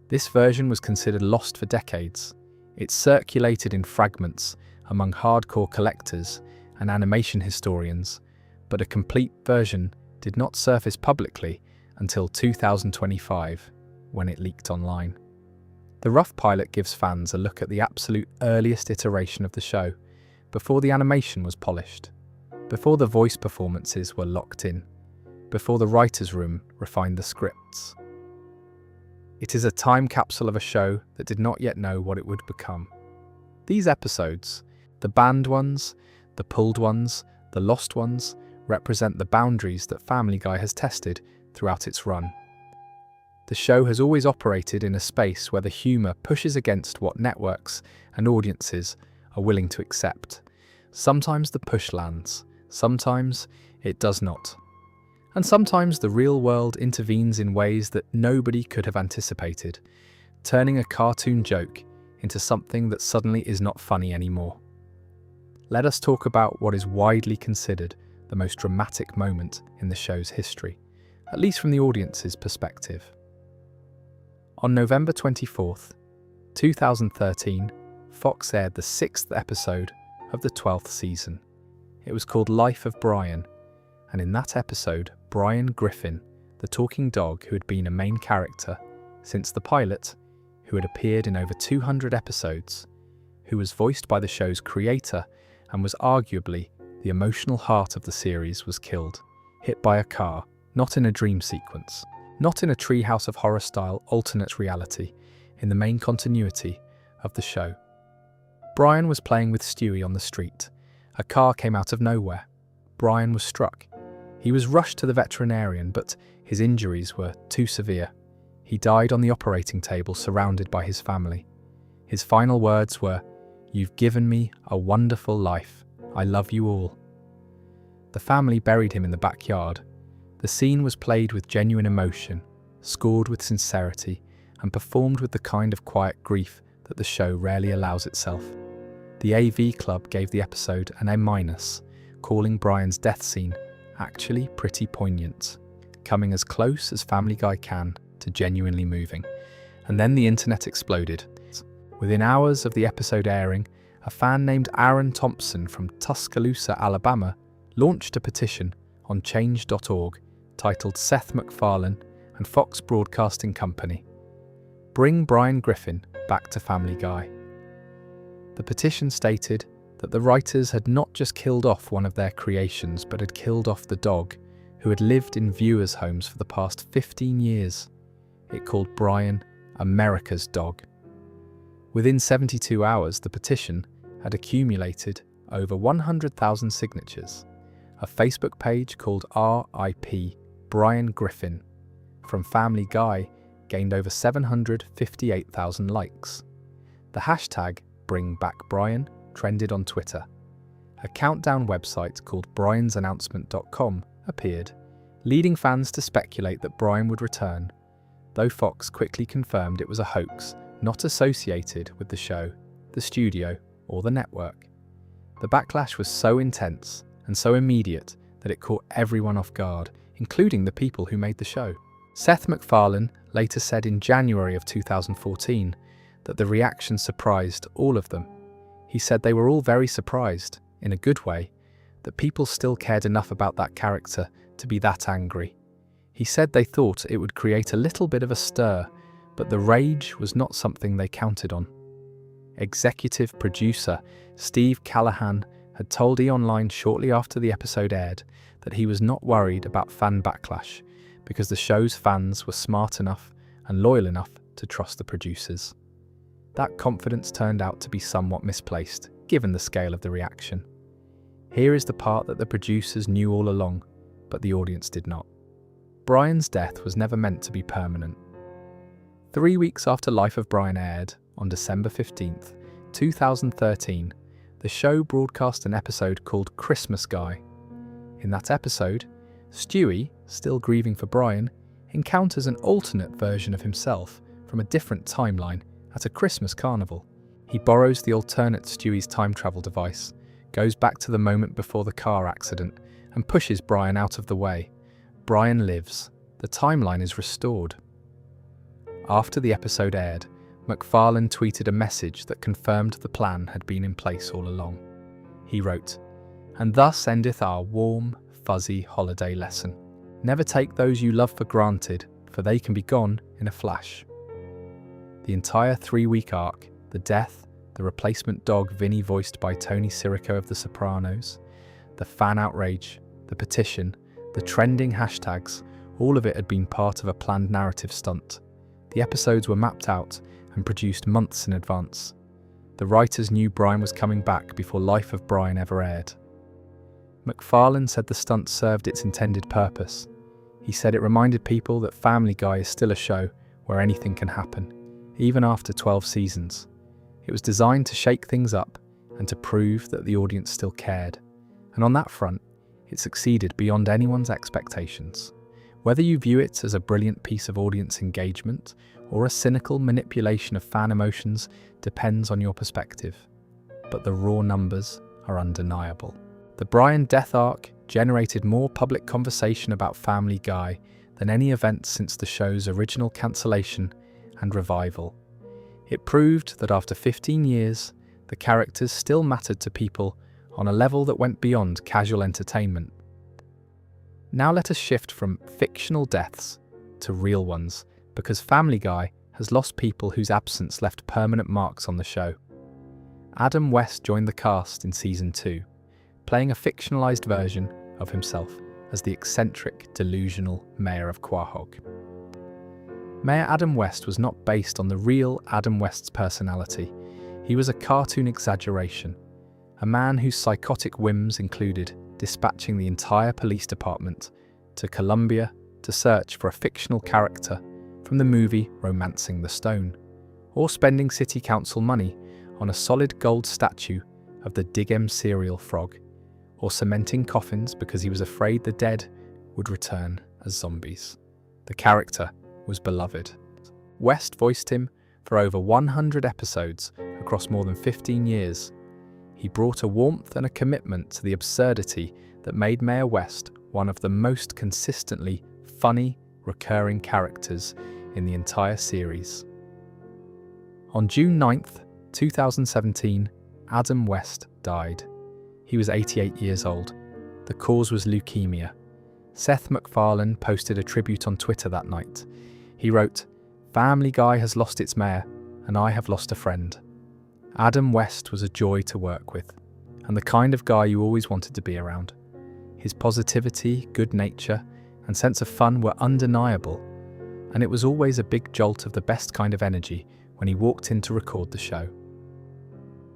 This version was considered lost for decades. It circulated in fragments among hardcore collectors and animation historians, but a complete version did not surface publicly until 2025, when it leaked online. The Rough pilot gives fans a look at the absolute earliest iteration of the show, before the animation was polished, before the voice performances were locked in, before the writer's room refined the scripts. It is a time capsule of a show that did not yet know what it would become. These episodes, the banned ones, the pulled ones, the lost ones, represent the boundaries that Family Guy has tested throughout its run. The show has always operated in a space where the humour pushes against what networks and audiences are willing to accept. Sometimes the push lands, sometimes it does not. And sometimes the real world intervenes in ways that nobody could have anticipated, turning a cartoon joke into something that suddenly is not funny anymore. Let us talk about what is widely considered the most dramatic moment in the show's history, at least from the audience's perspective. On November 24th, 2013, Fox aired the 6th episode of the 12th season. It was called Life of Brian, and in that episode, Brian Griffin, the talking dog who had been a main character since the pilot, who had appeared in over 200 episodes, who was voiced by the show's creator and was arguably the emotional heart of the series, was killed, hit by a car, not in a dream sequence, not in a Treehouse of Horror-style alternate reality. in the main continuity of the show. Brian was playing with Stewie on the street. A car came out of nowhere. Brian was struck. He was rushed to the veterinarian, but his injuries were too severe. He died on the operating table, surrounded by his family. His final words were, "You've given me a wonderful life. I love you all." The family buried him in the backyard. The scene was played with genuine emotion, scored with sincerity, and performed with the kind of quiet grief that the show rarely allows itself. The AV Club gave the episode an A-, calling Brian's death scene actually pretty poignant, coming as close as Family Guy can to genuinely moving. And then the internet exploded. Within hours of the episode airing, a fan named Aaron Thompson from Tuscaloosa, Alabama, launched a petition on change.org titled Seth MacFarlane and Fox Broadcasting Company. Bring Brian Griffin back to Family Guy. The petition stated that the writers had not just killed off one of their creations, but had killed off the dog, who had lived in viewers' homes for the past 15 years. It called Brian America's dog. Within 72 hours, the petition had accumulated over 100,000 signatures. A Facebook page called RIP Brian Griffin from Family Guy gained over 758,000 likes. The hashtag #BringBackBrian trended on Twitter. A countdown website called briansannouncement.com appeared, leading fans to speculate that Brian would return, though Fox quickly confirmed it was a hoax not associated with the show, the studio, or the network. The backlash was so intense and so immediate that it caught everyone off guard, including the people who made the show. Seth MacFarlane later said in January of 2014 that the reaction surprised all of them. He said they were all very surprised, in a good way, that people still cared enough about that character to be that angry. He said they thought it would create a little bit of a stir, but the rage was not something they counted on. Executive producer Steve Callahan had told E! shortly after the episode aired that he was not worried about fan backlash because the show's fans were smart enough and loyal enough to trust the producers. That confidence turned out to be somewhat misplaced, given the scale of the reaction. Here is the part that the producers knew all along, but the audience did not. Brian's death was never meant to be permanent. 3 weeks after Life of Brian aired, on December 15th, 2013, the show broadcast an episode called Christmas Guy. In that episode, Stewie, still grieving for Brian, encounters an alternate version of himself from a different timeline at a Christmas carnival. He borrows the alternate Stewie's time travel device, goes back to the moment before the car accident, and pushes Brian out of the way. Brian lives. The timeline is restored. After the episode aired, MacFarlane tweeted a message that confirmed the plan had been in place all along. He wrote, "And thus endeth our warm, fuzzy holiday lesson. Never take those you love for granted, for they can be gone in a flash." The entire 3-week arc, the death, the replacement dog Vinny voiced by Tony Sirico of The Sopranos, the fan outrage, the petition, the trending hashtags, all of it had been part of a planned narrative stunt. The episodes were mapped out and produced months in advance. The writers knew Brian was coming back before Life of Brian ever aired. MacFarlane said the stunt served its intended purpose. He said it reminded people that Family Guy is still a show where anything can happen, even after 12 seasons. It was designed to shake things up and to prove that the audience still cared. And on that front, it succeeded beyond anyone's expectations. Whether you view it as a brilliant piece of audience engagement or a cynical manipulation of fan emotions depends on your perspective. But the raw numbers are undeniable. The Brian death arc generated more public conversation about Family Guy than any event since the show's original cancellation and revival. It proved that after 15 years, the characters still mattered to people on a level that went beyond casual entertainment. Now let us shift from fictional deaths to real ones, because Family Guy has lost people whose absence left permanent marks on the show. Adam West joined the cast in Season 2, playing a fictionalized version of himself as the eccentric, delusional mayor of Quahog. Mayor Adam West was not based on the real Adam West's personality. He was a cartoon exaggeration, a man whose psychotic whims included dispatching the entire police department to Colombia to search for a fictional character from the movie Romancing the Stone, or spending city council money on a solid gold statue of the Digem cereal frog, or cementing coffins because he was afraid the dead would return as zombies. The character was beloved. West voiced him for over 100 episodes across more than 15 years. He brought a warmth and a commitment to the absurdity that made Mayor West one of the most consistently funny, recurring characters in the entire series. On June 9th, 2017, Adam West died. He was 88 years old. The cause was leukemia. Seth MacFarlane posted a tribute on Twitter that night. He wrote, "Family Guy has lost its mayor, and I have lost a friend. Adam West was a joy to work with, and the kind of guy you always wanted to be around. His positivity, good nature, and sense of fun were undeniable, and it was always a big jolt of the best kind of energy when he walked in to record the show."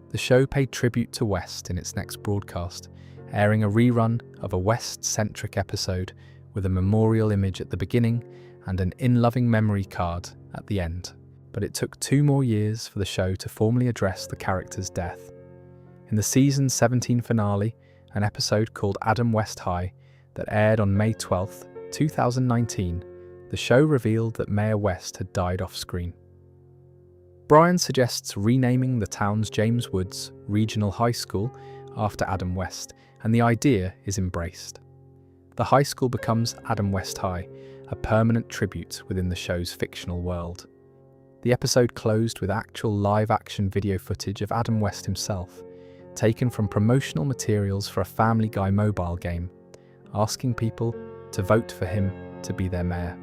The show paid tribute to West in its next broadcast, airing a rerun of a West-centric episode with a memorial image at the beginning and an in-loving memory card at the end. But it took 2 more years for the show to formally address the character's death. In the season 17 finale, an episode called Adam West High that aired on May 12, 2019, the show revealed that Mayor West had died off-screen. Brian suggests renaming the town's James Woods Regional High School after Adam West, and the idea is embraced. The high school becomes Adam West High, a permanent tribute within the show's fictional world. The episode closed with actual live-action video footage of Adam West himself, taken from promotional materials for a Family Guy mobile game, asking people to vote for him to be their mayor.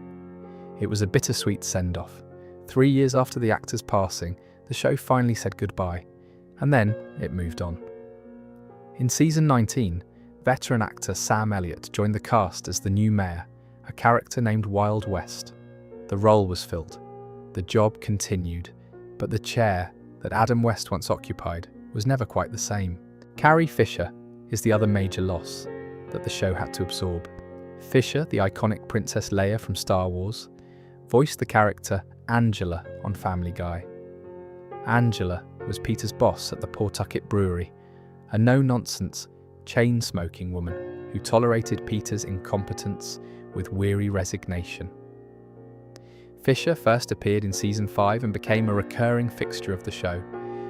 It was a bittersweet send-off. 3 years after the actor's passing, the show finally said goodbye, and then it moved on. In season 19, veteran actor Sam Elliott joined the cast as the new mayor, a character named Wild West. The role was filled. The job continued, but the chair that Adam West once occupied was never quite the same. Carrie Fisher is the other major loss that the show had to absorb. Fisher, the iconic Princess Leia from Star Wars, voiced the character Angela on Family Guy. Angela was Peter's boss at the Pawtucket Brewery, a no-nonsense, chain-smoking woman who tolerated Peter's incompetence with weary resignation. Fisher first appeared in season 5 and became a recurring fixture of the show.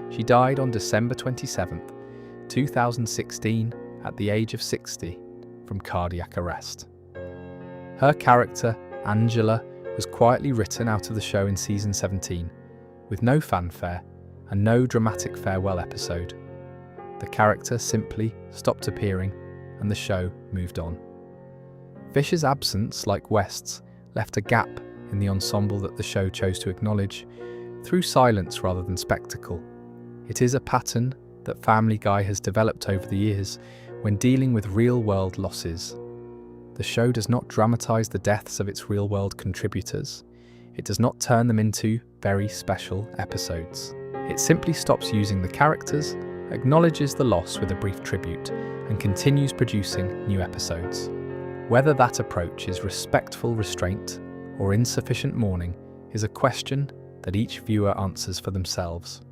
She died on December 27, 2016, at the age of 60, from cardiac arrest. Her character, Angela, was quietly written out of the show in season 17, with no fanfare and no dramatic farewell episode. The character simply stopped appearing, and the show moved on. Fisher's absence, like West's, left a gap in the ensemble that the show chose to acknowledge, through silence rather than spectacle. It is a pattern that Family Guy has developed over the years when dealing with real-world losses. The show does not dramatize the deaths of its real-world contributors. It does not turn them into very special episodes. It simply stops using the characters, acknowledges the loss with a brief tribute, and continues producing new episodes. Whether that approach is respectful restraint or insufficient mourning is a question that each viewer answers for themselves.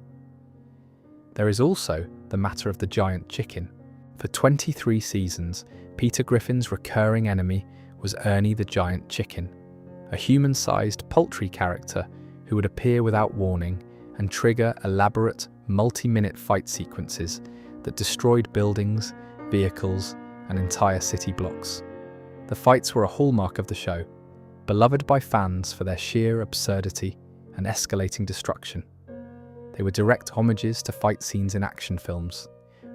There is also the matter of the giant chicken. For 23 seasons, Peter Griffin's recurring enemy was Ernie the Giant Chicken, a human-sized poultry character who would appear without warning and trigger elaborate, multi-minute fight sequences that destroyed buildings, vehicles, and entire city blocks. The fights were a hallmark of the show, beloved by fans for their sheer absurdity and escalating destruction. They were direct homages to fight scenes in action films,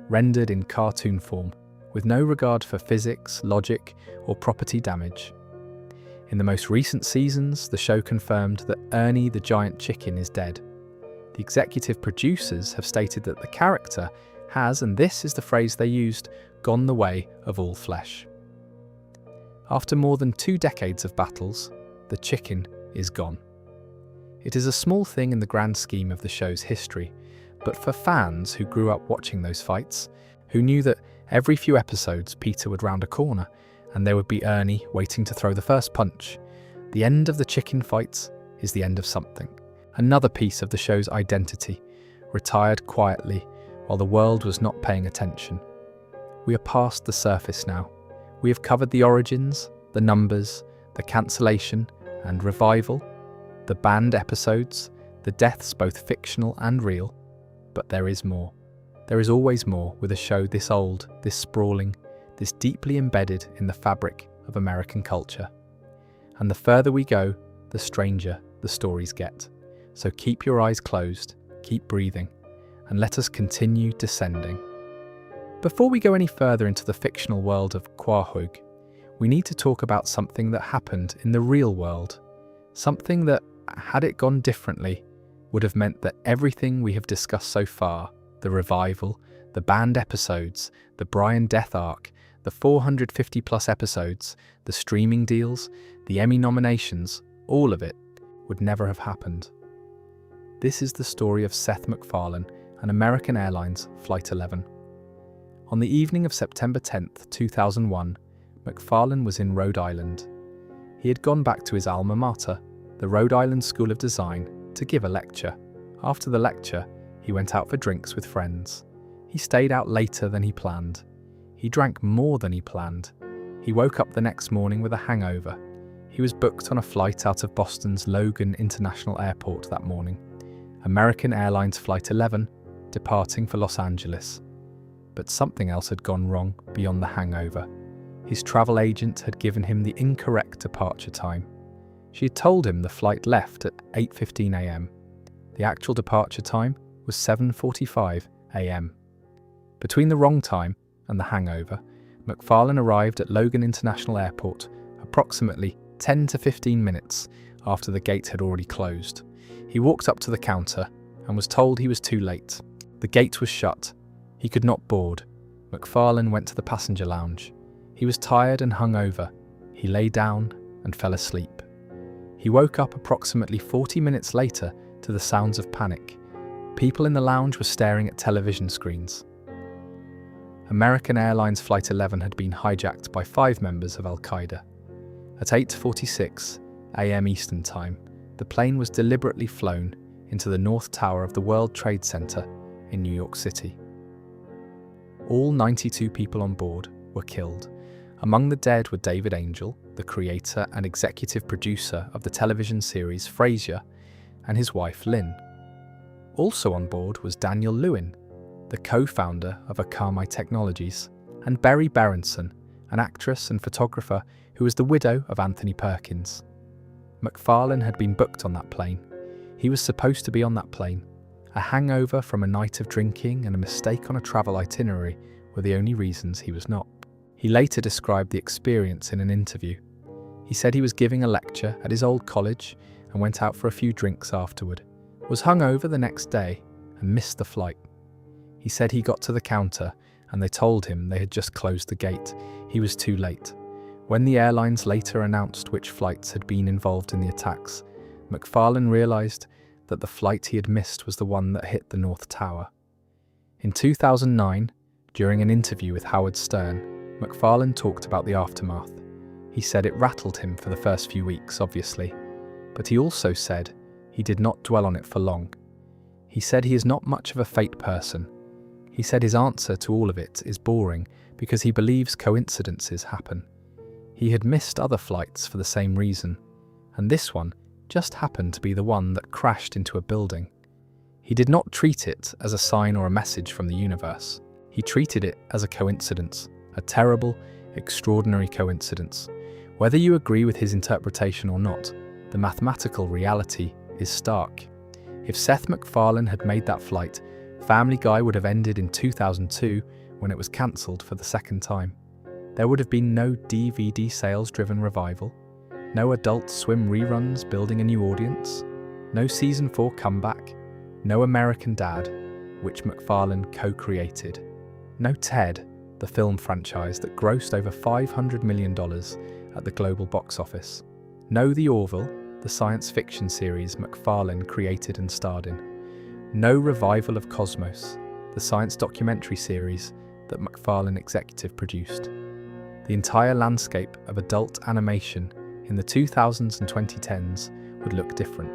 rendered in cartoon form, with no regard for physics, logic, or property damage. In the most recent seasons, the show confirmed that Ernie the Giant Chicken is dead. The executive producers have stated that the character has, and this is the phrase they used, gone the way of all flesh. After more than 2 decades of battles, the chicken is gone. It is a small thing in the grand scheme of the show's history, but for fans who grew up watching those fights, who knew that every few episodes Peter would round a corner and there would be Ernie waiting to throw the first punch, the end of the chicken fights is the end of something. Another piece of the show's identity, retired quietly while the world was not paying attention. We are past the surface now. We have covered the origins, the numbers, the cancellation and revival, the banned episodes, the deaths both fictional and real. But there is more. There is always more with a show this old, this sprawling, this deeply embedded in the fabric of American culture. And the further we go, the stranger the stories get. So keep your eyes closed, keep breathing, and let us continue descending. Before we go any further into the fictional world of Quahog, we need to talk about something that happened in the real world. Something that, had it gone differently, would have meant that everything we have discussed so far, the revival, the banned episodes, the Brian death arc, the 450 plus episodes, the streaming deals, the Emmy nominations, all of it would never have happened. This is the story of Seth MacFarlane and American Airlines Flight 11. On the evening of September 10th, 2001, MacFarlane was in Rhode Island. He had gone back to his alma mater, the Rhode Island School of Design, to give a lecture. After the lecture, he went out for drinks with friends. He stayed out later than he planned. He drank more than he planned. He woke up the next morning with a hangover. He was booked on a flight out of Boston's Logan International Airport that morning, American Airlines Flight 11, departing for Los Angeles. But something else had gone wrong beyond the hangover. His travel agent had given him the incorrect departure time. She had told him the flight left at 8:15 a.m. The actual departure time was 7:45 a.m. Between the wrong time and the hangover, MacFarlane arrived at Logan International Airport approximately 10 to 15 minutes after the gate had already closed. He walked up to the counter and was told he was too late. The gate was shut. He could not board. MacFarlane went to the passenger lounge. He was tired and hungover. He lay down and fell asleep. He woke up approximately 40 minutes later to the sounds of panic. People in the lounge were staring at television screens. American Airlines Flight 11 had been hijacked by 5 members of Al-Qaeda. At 8:46 a.m. Eastern Time, the plane was deliberately flown into the North Tower of the World Trade Center in New York City. All 92 people on board were killed. Among the dead were David Angel, the creator and executive producer of the television series Frasier, and his wife Lynn. Also on board was Daniel Lewin, the co-founder of Akamai Technologies, and Berry Berenson, an actress and photographer who was the widow of Anthony Perkins. MacFarlane had been booked on that plane. He was supposed to be on that plane. A hangover from a night of drinking and a mistake on a travel itinerary were the only reasons he was not. He later described the experience in an interview. He said he was giving a lecture at his old college and went out for a few drinks afterward, was hungover the next day and missed the flight. He said he got to the counter and they told him they had just closed the gate. He was too late. When the airlines later announced which flights had been involved in the attacks, MacFarlane realized that the flight he had missed was the one that hit the North Tower. In 2009, during an interview with Howard Stern, MacFarlane talked about the aftermath. He said it rattled him for the first few weeks, obviously, but he also said he did not dwell on it for long. He said he is not much of a fate person. He said his answer to all of it is boring because he believes coincidences happen. He had missed other flights for the same reason, and this one just happened to be the one that crashed into a building. He did not treat it as a sign or a message from the universe. He treated it as a coincidence, a terrible, extraordinary coincidence. Whether you agree with his interpretation or not, the mathematical reality is stark. If Seth MacFarlane had made that flight, Family Guy would have ended in 2002 when it was cancelled for the second time. There would have been no DVD sales-driven revival, no Adult Swim reruns building a new audience, no Season 4 comeback, no American Dad, which MacFarlane co-created, no Ted, the film franchise that grossed over $500 million at the global box office, no The Orville, the science fiction series MacLeod created and starred in. No revival of Cosmos, the science documentary series that MacLeod executive produced. The entire landscape of adult animation in the 2000s and 2010s would look different.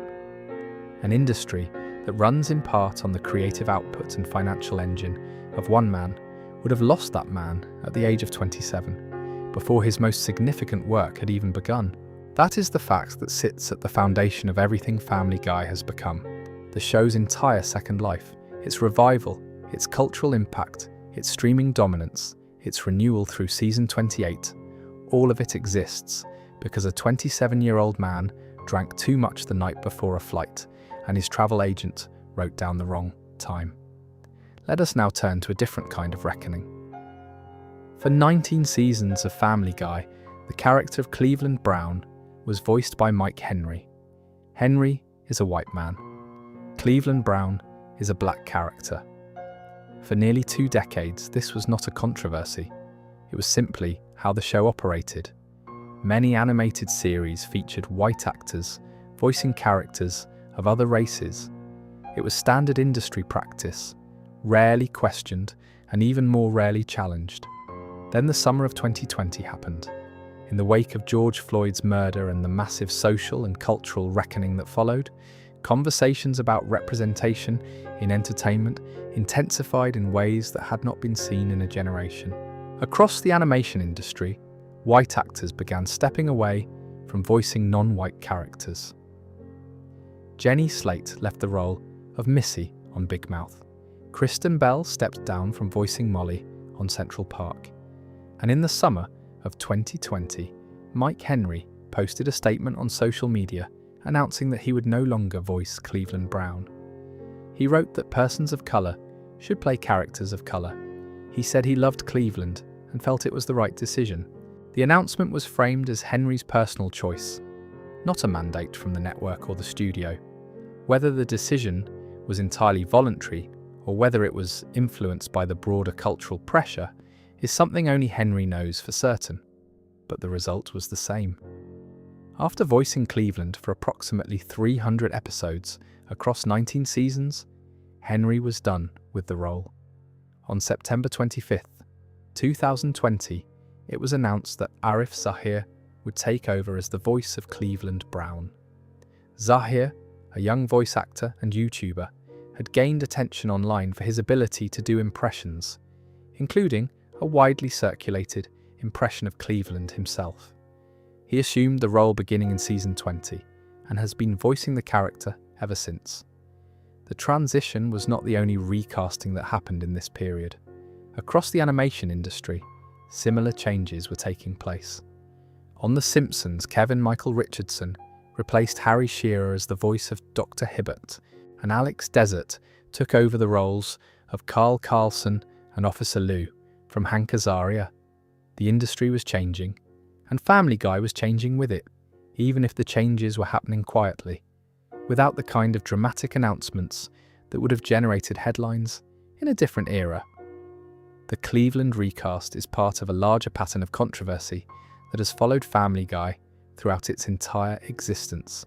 An industry that runs in part on the creative output and financial engine of one man would have lost that man at the age of 27, before his most significant work had even begun. That is the fact that sits at the foundation of everything Family Guy has become. The show's entire second life, its revival, its cultural impact, its streaming dominance, its renewal through season 28, all of it exists because a 27-year-old man drank too much the night before a flight and his travel agent wrote down the wrong time. Let us now turn to a different kind of reckoning. For 19 seasons of Family Guy, the character of Cleveland Brown was voiced by Mike Henry. Henry is a white man. Cleveland Brown is a black character. For nearly 2 decades, this was not a controversy. It was simply how the show operated. Many animated series featured white actors voicing characters of other races. It was standard industry practice, rarely questioned and even more rarely challenged. Then the summer of 2020 happened. In the wake of George Floyd's murder and the massive social and cultural reckoning that followed, conversations about representation in entertainment intensified in ways that had not been seen in a generation. Across the animation industry, white actors began stepping away from voicing non-white characters. Jenny Slate left the role of Missy on Big Mouth. Kristen Bell stepped down from voicing Molly on Central Park. And in the summer of 2020, Mike Henry posted a statement on social media announcing that he would no longer voice Cleveland Brown. He wrote that persons of colour should play characters of colour. He said he loved Cleveland and felt it was the right decision. The announcement was framed as Henry's personal choice, not a mandate from the network or the studio. Whether the decision was entirely voluntary or whether it was influenced by the broader cultural pressure is something only Henry knows for certain. But the result was the same. After voicing Cleveland for approximately 300 episodes across 19 seasons, Henry was done with the role. On September 25th, 2020, it was announced that Arif Zahir would take over as the voice of Cleveland Brown. Zahir, a young voice actor and YouTuber, had gained attention online for his ability to do impressions, including a widely circulated impression of Cleveland himself. He assumed the role beginning in season 20 and has been voicing the character ever since. The transition was not the only recasting that happened in this period. Across the animation industry, similar changes were taking place. On The Simpsons, Kevin Michael Richardson replaced Harry Shearer as the voice of Dr. Hibbert, and Alex Desert took over the roles of Carl Carlson and Officer Lou from Hank Azaria. The industry was changing, and Family Guy was changing with it, even if the changes were happening quietly, without the kind of dramatic announcements that would have generated headlines in a different era. The Cleveland recast is part of a larger pattern of controversy that has followed Family Guy throughout its entire existence.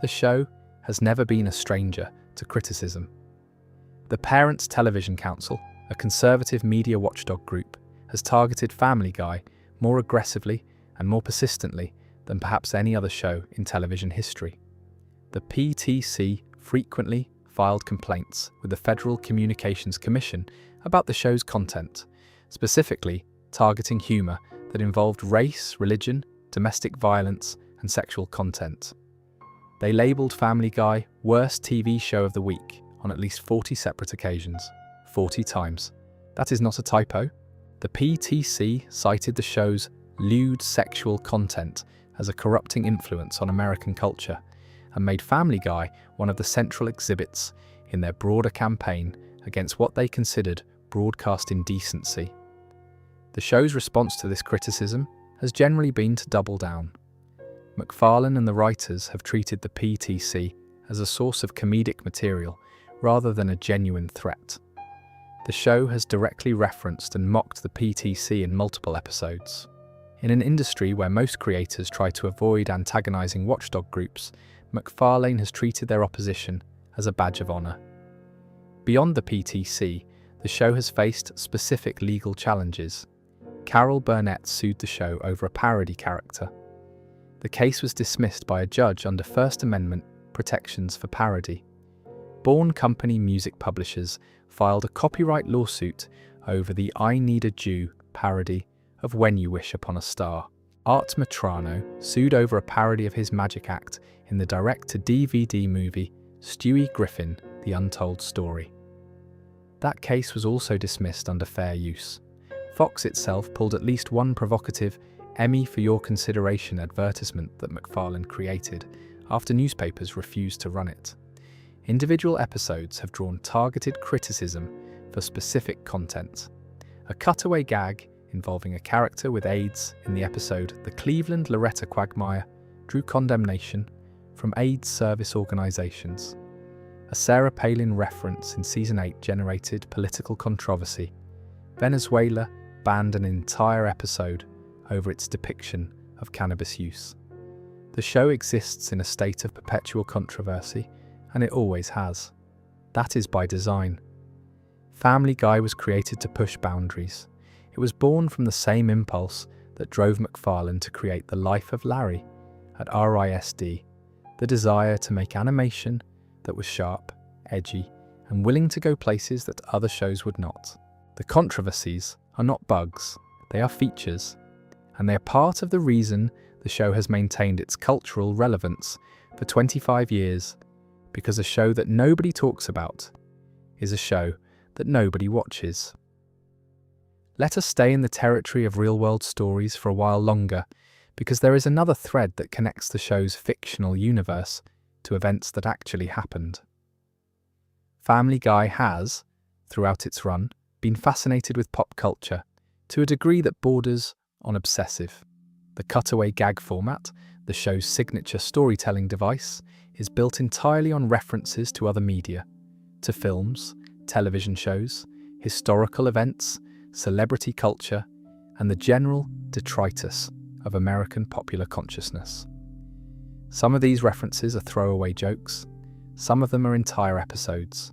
The show has never been a stranger to criticism. The Parents Television Council, a conservative media watchdog group, has targeted Family Guy more aggressively and more persistently than perhaps any other show in television history. The PTC frequently filed complaints with the Federal Communications Commission about the show's content, specifically targeting humour that involved race, religion, domestic violence, and sexual content. They labelled Family Guy Worst TV Show of the Week on at least 40 separate occasions, 40 times. That is not a typo. The PTC cited the show's lewd sexual content as a corrupting influence on American culture and made Family Guy one of the central exhibits in their broader campaign against what they considered broadcast indecency. The show's response to this criticism has generally been to double down. MacFarlane and the writers have treated the PTC as a source of comedic material rather than a genuine threat. The show has directly referenced and mocked the PTC in multiple episodes. In an industry where most creators try to avoid antagonizing watchdog groups, MacFarlane has treated their opposition as a badge of honour. Beyond the PTC, the show has faced specific legal challenges. Carol Burnett sued the show over a parody character. The case was dismissed by a judge under First Amendment protections for parody. Bourne Company music publishers filed a copyright lawsuit over the I Need a Jew parody of When You Wish Upon a Star. Art Matrano sued over a parody of his magic act in the direct-to-DVD movie Stewie Griffin, The Untold Story. That case was also dismissed under fair use. Fox itself pulled at least one provocative Emmy for Your Consideration advertisement that MacFarlane created after newspapers refused to run it. Individual episodes have drawn targeted criticism for specific content. A cutaway gag involving a character with AIDS in the episode The Cleveland Loretta Quagmire drew condemnation from AIDS service organisations. A Sarah Palin reference in Season 8 generated political controversy. Venezuela banned an entire episode over its depiction of cannabis use. The show exists in a state of perpetual controversy, and it always has. That is by design. Family Guy was created to push boundaries. It was born from the same impulse that drove MacFarlane to create The Life of Larry at RISD, the desire to make animation that was sharp, edgy, and willing to go places that other shows would not. The controversies are not bugs, they are features, and they are part of the reason the show has maintained its cultural relevance for 25 years, because a show that nobody talks about is a show that nobody watches. Let us stay in the territory of real-world stories for a while longer, because there is another thread that connects the show's fictional universe to events that actually happened. Family Guy has, throughout its run, been fascinated with pop culture, to a degree that borders on obsessive. The cutaway gag format, the show's signature storytelling device, is built entirely on references to other media, to films, television shows, historical events, celebrity culture, and the general detritus of American popular consciousness. Some of these references are throwaway jokes, some of them are entire episodes.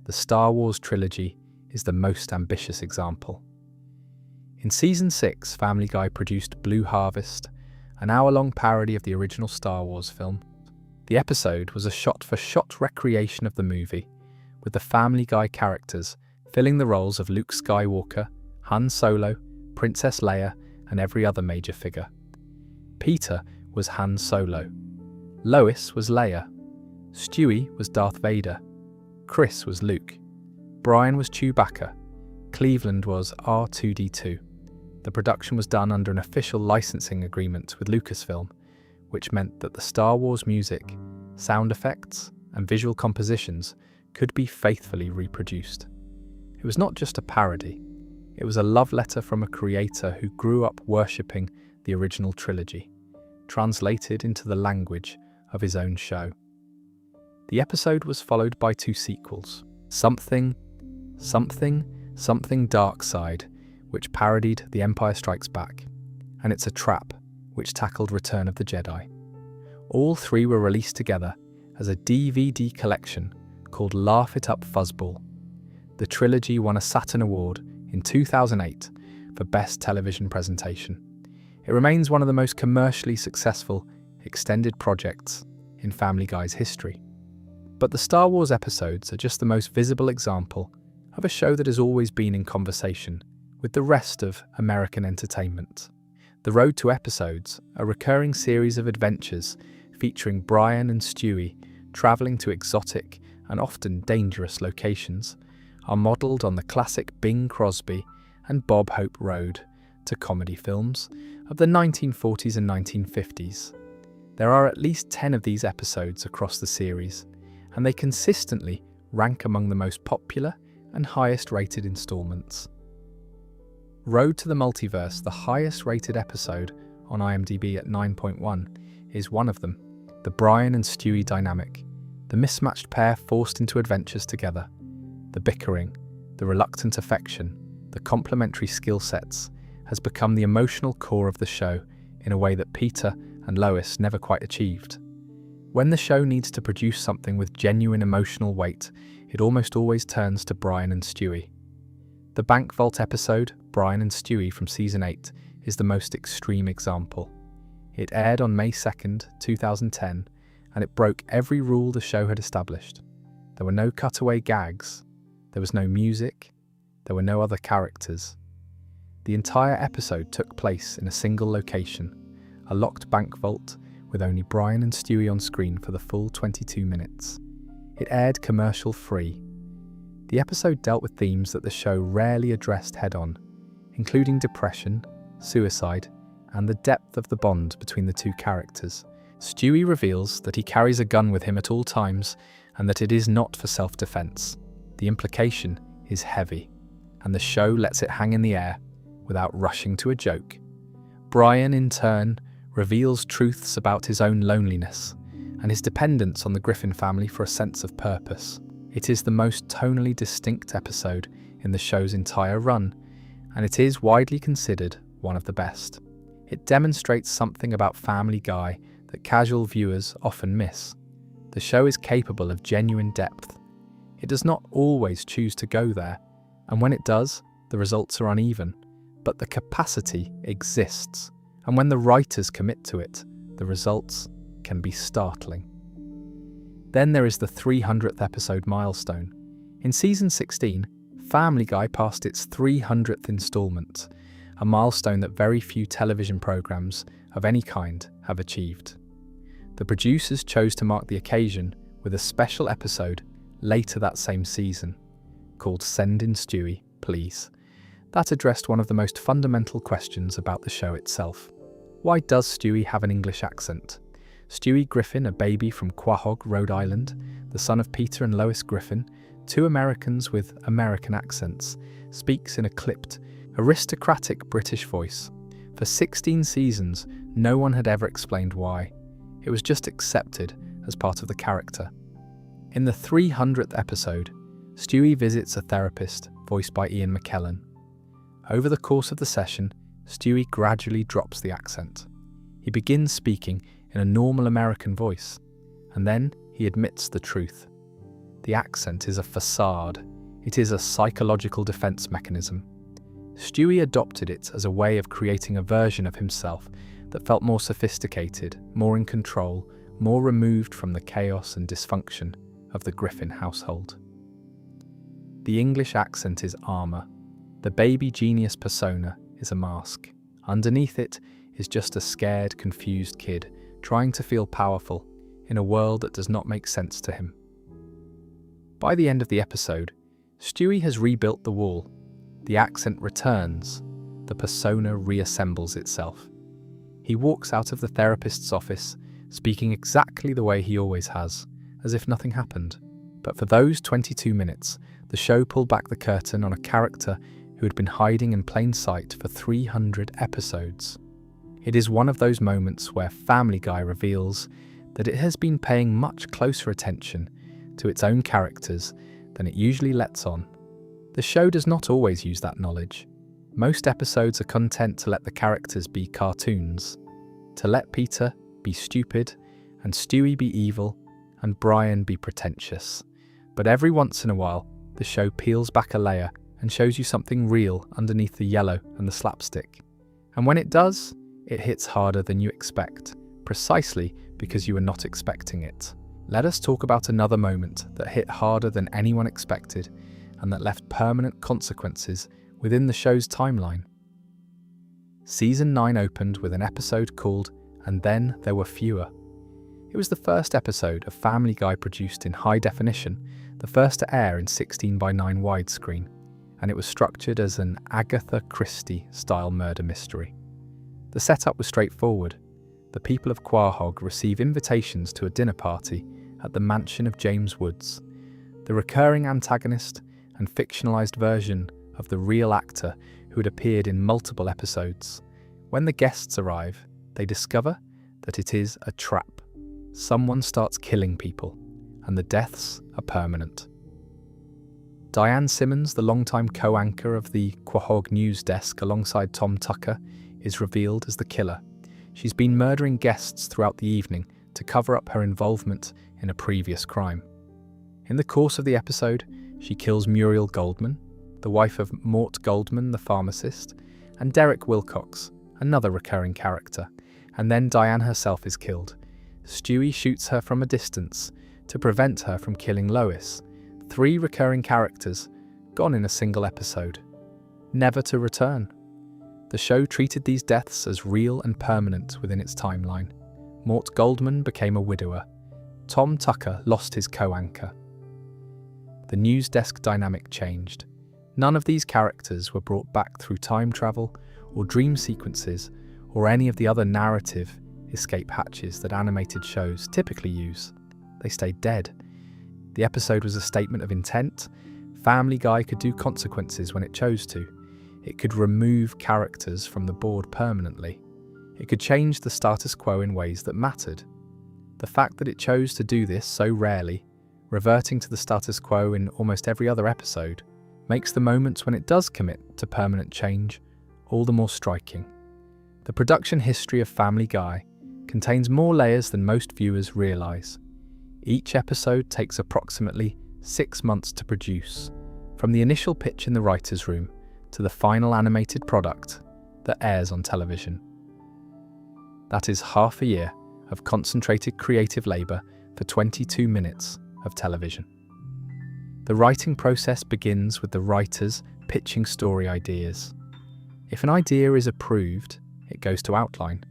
The Star Wars trilogy is the most ambitious example. In Season 6, Family Guy produced Blue Harvest, an hour-long parody of the original Star Wars film. The episode was a shot-for-shot recreation of the movie, with the Family Guy characters filling the roles of Luke Skywalker, Han Solo, Princess Leia, and every other major figure. Peter was Han Solo. Lois was Leia. Stewie was Darth Vader. Chris was Luke. Brian was Chewbacca. Cleveland was R2-D2. The production was done under an official licensing agreement with Lucasfilm, which meant that the Star Wars music, sound effects, and visual compositions could be faithfully reproduced. It was not just a parody, it was a love letter from a creator who grew up worshipping the original trilogy, translated into the language of his own show. The episode was followed by 2 sequels, Something Dark Side, which parodied The Empire Strikes Back, and It's a Trap, which tackled Return of the Jedi. All 3 were released together as a DVD collection called Laugh It Up Fuzzball. The trilogy won a Saturn Award in 2008 for Best Television Presentation. It remains one of the most commercially successful extended projects in Family Guy's history. But the Star Wars episodes are just the most visible example of a show that has always been in conversation with the rest of American entertainment. The Road to Episodes, a recurring series of adventures featuring Brian and Stewie travelling to exotic and often dangerous locations, are modelled on the classic Bing Crosby and Bob Hope Road to comedy films of the 1940s and 1950s. There are at least 10 of these episodes across the series, and they consistently rank among the most popular and highest rated installments. Road to the Multiverse, the highest rated episode on IMDb at 9.1, is one of them. The Brian and Stewie dynamic, the mismatched pair forced into adventures together, the bickering, the reluctant affection, the complementary skill sets, has become the emotional core of the show in a way that Peter and Lois never quite achieved. When the show needs to produce something with genuine emotional weight, it almost always turns to Brian and Stewie. The Bank Vault episode, Brian and Stewie from Season 8, is the most extreme example. It aired on May 2nd, 2010, and it broke every rule the show had established. There were no cutaway gags, there was no music, there were no other characters. The entire episode took place in a single location, a locked bank vault with only Brian and Stewie on screen for the full 22 minutes. It aired commercial-free. The episode dealt with themes that the show rarely addressed head-on, including depression, suicide, and the depth of the bond between the two characters. Stewie reveals that he carries a gun with him at all times and that it is not for self-defense. The implication is heavy, and the show lets it hang in the air without rushing to a joke. Brian, in turn, reveals truths about his own loneliness and his dependence on the Griffin family for a sense of purpose. It is the most tonally distinct episode in the show's entire run, and it is widely considered one of the best. It demonstrates something about Family Guy that casual viewers often miss. The show is capable of genuine depth. It does not always choose to go there, and when it does, the results are uneven. But the capacity exists, and when the writers commit to it, the results can be startling. Then there is the 300th episode milestone. In Season 16, Family Guy passed its 300th installment, a milestone that very few television programs of any kind have achieved. The producers chose to mark the occasion with a special episode later that same season, called Send in Stewie, Please. That addressed one of the most fundamental questions about the show itself. Why does Stewie have an English accent? Stewie Griffin, a baby from Quahog, Rhode Island, the son of Peter and Lois Griffin, two Americans with American accents, speaks in a clipped, aristocratic British voice. For 16 seasons, no one had ever explained why. It was just accepted as part of the character. In the 300th episode, Stewie visits a therapist, voiced by Ian McKellen. Over the course of the session, Stewie gradually drops the accent. He begins speaking in a normal American voice, and then he admits the truth. The accent is a facade. It is a psychological defense mechanism. Stewie adopted it as a way of creating a version of himself that felt more sophisticated, more in control, more removed from the chaos and dysfunction of the Griffin household. The English accent is armor. The baby genius persona is a mask. Underneath it is just a scared, confused kid trying to feel powerful in a world that does not make sense to him. By the end of the episode, Stewie has rebuilt the wall. The accent returns. The persona reassembles itself. He walks out of the therapist's office, speaking exactly the way he always has, as if nothing happened. But for those 22 minutes, the show pulled back the curtain on a character who had been hiding in plain sight for 300 episodes. It is one of those moments where Family Guy reveals that it has been paying much closer attention to its own characters than it usually lets on. The show does not always use that knowledge. Most episodes are content to let the characters be cartoons, to let Peter be stupid, and Stewie be evil, and Brian be pretentious. But every once in a while, the show peels back a layer and shows you something real underneath the yellow and the slapstick. And when it does, it hits harder than you expect, precisely because you were not expecting it. Let us talk about another moment that hit harder than anyone expected and that left permanent consequences within the show's timeline. Season 9 opened with an episode called And Then There Were Fewer. It was the first episode of Family Guy produced in high definition, the first to air in 16:9 widescreen, and it was structured as an Agatha Christie-style murder mystery. The setup was straightforward. The people of Quahog receive invitations to a dinner party at the mansion of James Woods. The recurring antagonist and fictionalized version of the real actor who had appeared in multiple episodes. When the guests arrive, they discover that it is a trap. Someone starts killing people, and the deaths are permanent. Diane Simmons, the longtime co-anchor of the Quahog news desk alongside Tom Tucker, is revealed as the killer. She's been murdering guests throughout the evening to cover up her involvement in a previous crime. In the course of the episode, she kills Muriel Goldman, the wife of Mort Goldman, the pharmacist, and Derek Wilcox, another recurring character, and then Diane herself is killed. Stewie shoots her from a distance to prevent her from killing Lois. 3 recurring characters, gone in a single episode, never to return. The show treated these deaths as real and permanent within its timeline. Mort Goldman became a widower. Tom Tucker lost his co-anchor. The news desk dynamic changed. None of these characters were brought back through time travel or dream sequences or any of the other narrative escape hatches that animated shows typically use. They stayed dead. The episode was a statement of intent. Family Guy could do consequences when it chose to. It could remove characters from the board permanently. It could change the status quo in ways that mattered. The fact that it chose to do this so rarely, reverting to the status quo in almost every other episode, makes the moments when it does commit to permanent change all the more striking. The production history of Family Guy contains more layers than most viewers realise. Each episode takes approximately 6 months to produce, from the initial pitch in the writer's room to the final animated product that airs on television. That is half a year of concentrated creative labour for 22 minutes of television. The writing process begins with the writers pitching story ideas. If an idea is approved, it goes to outline,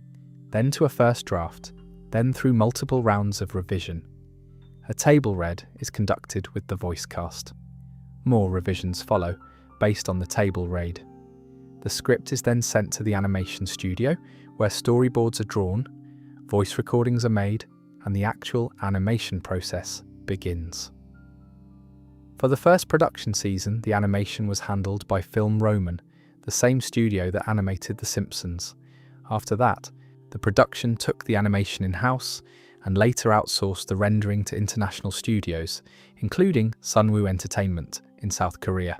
then to a first draft, then through multiple rounds of revision. A table read is conducted with the voice cast. More revisions follow, based on the table read. The script is then sent to the animation studio, where storyboards are drawn, voice recordings are made, and the actual animation process begins. For the first production season, the animation was handled by Film Roman, the same studio that animated The Simpsons. After that, the production took the animation in-house and later outsourced the rendering to international studios, including Sunwoo Entertainment in South Korea.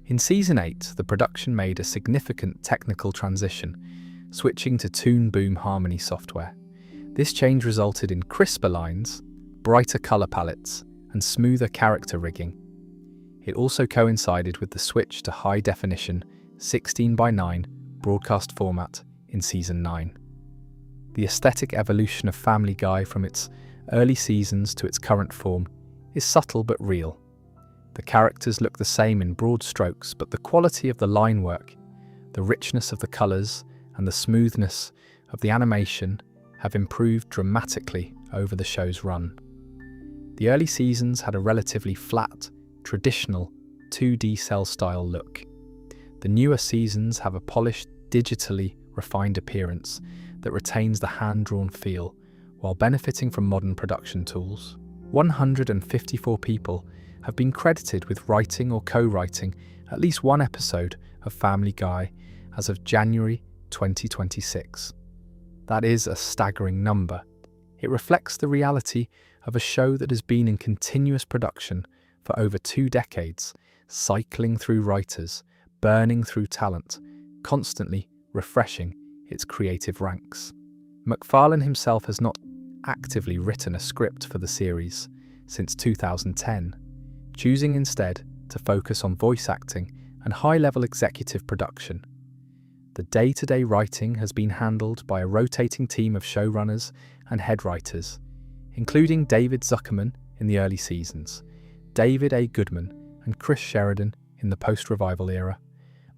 In Season 8, the production made a significant technical transition, switching to Toon Boom Harmony software. This change resulted in crisper lines, brighter colour palettes, and smoother character rigging. It also coincided with the switch to high-definition 16:9 broadcast format in Season 9. The aesthetic evolution of Family Guy from its early seasons to its current form is subtle but real. The characters look the same in broad strokes, but the quality of the line work, the richness of the colours, and the smoothness of the animation have improved dramatically over the show's run. The early seasons had a relatively flat, traditional 2D cell-style look. The newer seasons have a polished, digitally refined appearance that retains the hand-drawn feel while benefiting from modern production tools. 154 people have been credited with writing or co-writing at least one episode of Family Guy as of January 2026. That is a staggering number. It reflects the reality of a show that has been in continuous production for over 2 decades, cycling through writers, burning through talent, constantly refreshing its creative ranks. MacFarlane himself has not actively written a script for the series since 2010, choosing instead to focus on voice acting and high-level executive production. The day-to-day writing has been handled by a rotating team of showrunners and head writers, including David Zuckerman in the early seasons, David A. Goodman and Chris Sheridan in the post-revival era,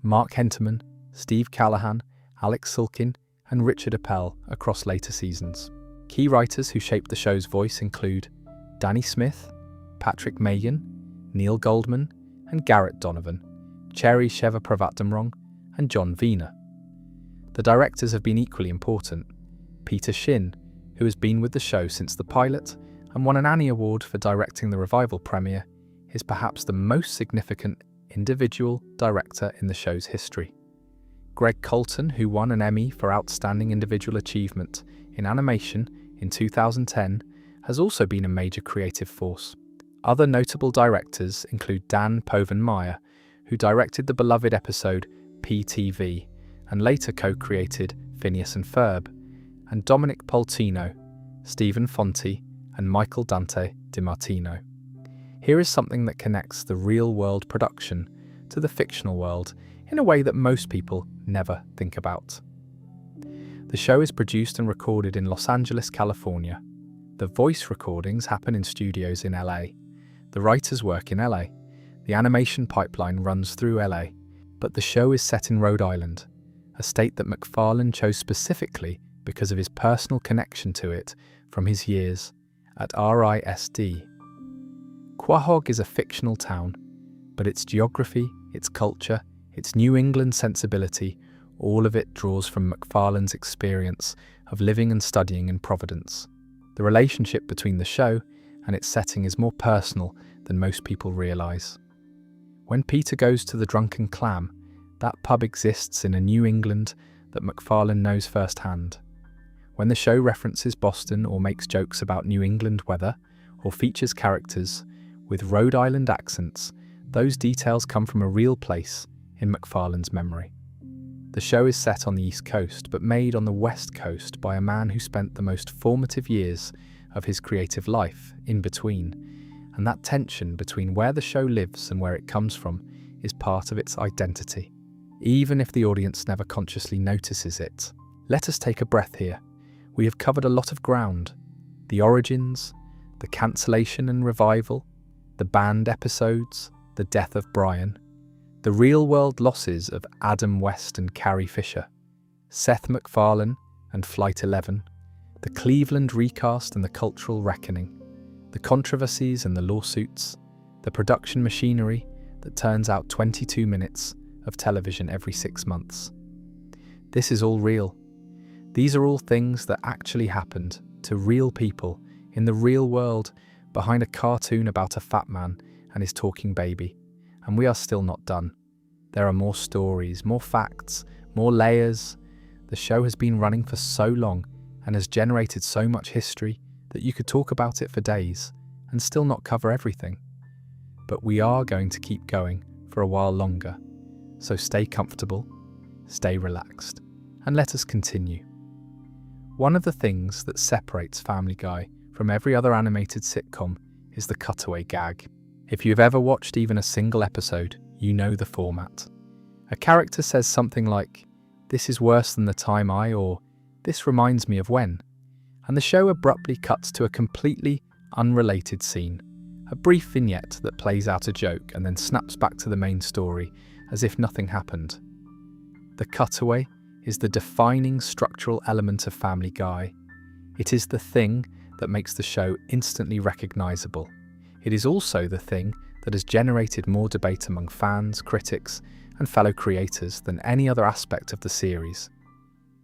Mark Henterman, Steve Callahan, Alex Sulkin, and Richard Appel across later seasons. Key writers who shaped the show's voice include Danny Smith, Patrick Megan, Neil Goldman, and Garrett Donovan, Cherry Sheva Pravatdamrong, and John Vina. The directors have been equally important. Peter Shin, who has been with the show since the pilot and won an Annie Award for directing the revival premiere, is perhaps the most significant individual director in the show's history. Greg Colton, who won an Emmy for Outstanding Individual Achievement in Animation in 2010, has also been a major creative force. Other notable directors include Dan Povenmire, who directed the beloved episode PTV and later co-created Phineas and Ferb, and Dominic Poltino, Stephen Fonte, and Michael Dante DiMartino. Here is something that connects the real-world production to the fictional world in a way that most people never think about. The show is produced and recorded in Los Angeles, California. The voice recordings happen in studios in LA. The writers work in LA. The animation pipeline runs through LA. But the show is set in Rhode Island, a state that MacFarlane chose specifically because of his personal connection to it from his years at RISD. Quahog is a fictional town, but its geography, its culture, its New England sensibility, all of it draws from MacFarlane's experience of living and studying in Providence. The relationship between the show and its setting is more personal than most people realise. When Peter goes to the Drunken Clam, that pub exists in a New England that MacFarlane knows firsthand. When the show references Boston or makes jokes about New England weather or features characters with Rhode Island accents, those details come from a real place in MacFarlane's memory. The show is set on the East Coast, but made on the West Coast by a man who spent the most formative years of his creative life in between, and that tension between where the show lives and where it comes from is part of its identity, even if the audience never consciously notices it. Let us take a breath here. We have covered a lot of ground. The origins, the cancellation and revival, the banned episodes, the death of Brian, the real-world losses of Adam West and Carrie Fisher, Seth MacFarlane and Flight 11, the Cleveland recast and the cultural reckoning, the controversies and the lawsuits, the production machinery that turns out 22 minutes of television every 6 months. This is all real. These are all things that actually happened to real people in the real world behind a cartoon about a fat man and his talking baby. And we are still not done. There are more stories, more facts, more layers. The show has been running for so long and has generated so much history that you could talk about it for days and still not cover everything. But we are going to keep going for a while longer. So stay comfortable, stay relaxed, and let us continue. One of the things that separates Family Guy from every other animated sitcom is the cutaway gag. If you've ever watched even a single episode, you know the format. A character says something like, "This is worse than the time I," or "This reminds me of when," and the show abruptly cuts to a completely unrelated scene, a brief vignette that plays out a joke and then snaps back to the main story as if nothing happened. The cutaway is the defining structural element of Family Guy. It is the thing that makes the show instantly recognisable. It is also the thing that has generated more debate among fans, critics, and fellow creators than any other aspect of the series.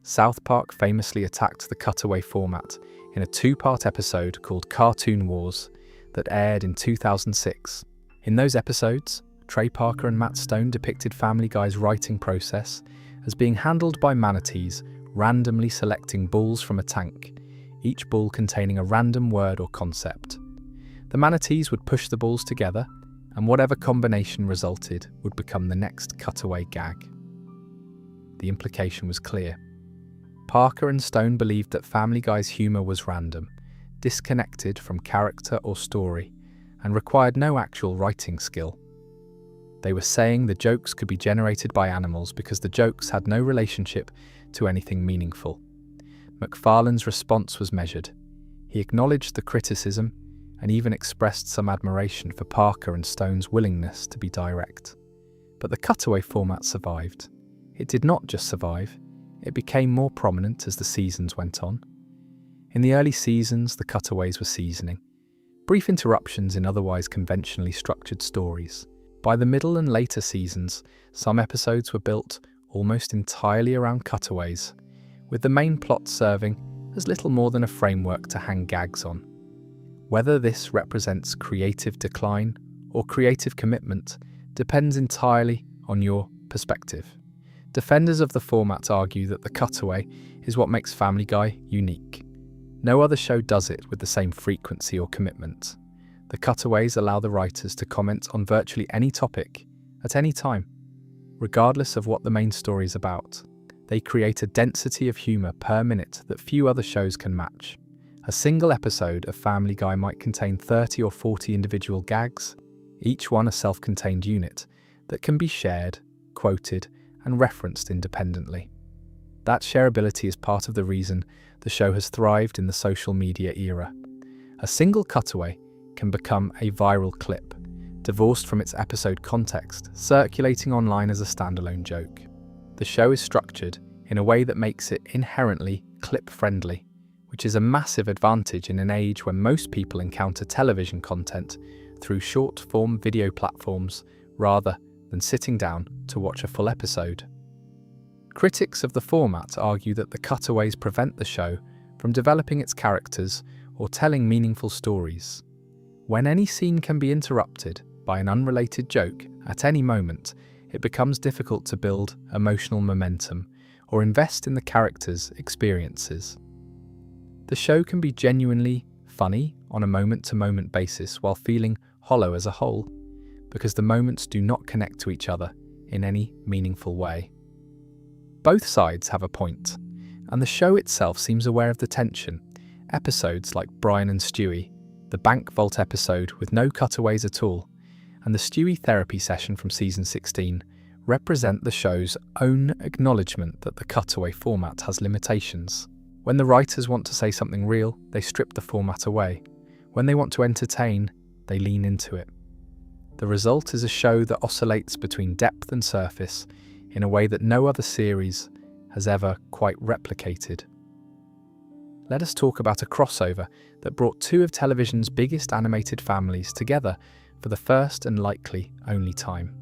South Park famously attacked the cutaway format in a 2-part episode called Cartoon Wars that aired in 2006. In those episodes, Trey Parker and Matt Stone depicted Family Guy's writing process as being handled by manatees randomly selecting balls from a tank, each ball containing a random word or concept. The manatees would push the balls together, and whatever combination resulted would become the next cutaway gag. The implication was clear. Parker and Stone believed that Family Guy's humour was random, disconnected from character or story, and required no actual writing skill. They were saying the jokes could be generated by animals because the jokes had no relationship to anything meaningful. MacFarlane's response was measured. He acknowledged the criticism and even expressed some admiration for Parker and Stone's willingness to be direct. But the cutaway format survived. It did not just survive, it became more prominent as the seasons went on. In the early seasons, the cutaways were seasoning, brief interruptions in otherwise conventionally structured stories. By the middle and later seasons, some episodes were built almost entirely around cutaways, with the main plot serving as little more than a framework to hang gags on. Whether this represents creative decline or creative commitment depends entirely on your perspective. Defenders of the format argue that the cutaway is what makes Family Guy unique. No other show does it with the same frequency or commitment. The cutaways allow the writers to comment on virtually any topic at any time, regardless of what the main story is about. They create a density of humour per minute that few other shows can match. A single episode of Family Guy might contain 30 or 40 individual gags, each one a self-contained unit that can be shared, quoted, and referenced independently. That shareability is part of the reason the show has thrived in the social media era. A single cutaway can become a viral clip, divorced from its episode context, circulating online as a standalone joke. The show is structured in a way that makes it inherently clip-friendly, which is a massive advantage in an age when most people encounter television content through short-form video platforms rather than sitting down to watch a full episode. Critics of the format argue that the cutaways prevent the show from developing its characters or telling meaningful stories. When any scene can be interrupted by an unrelated joke at any moment, it becomes difficult to build emotional momentum or invest in the characters' experiences. The show can be genuinely funny on a moment-to-moment basis while feeling hollow as a whole, because the moments do not connect to each other in any meaningful way. Both sides have a point, and the show itself seems aware of the tension. Episodes like Brian and Stewie, the bank vault episode with no cutaways at all, and the Stewie therapy session from season 16 represent the show's own acknowledgement that the cutaway format has limitations. When the writers want to say something real, they strip the format away. When they want to entertain, they lean into it. The result is a show that oscillates between depth and surface in a way that no other series has ever quite replicated. Let us talk about a crossover that brought two of television's biggest animated families together for the first and likely only time.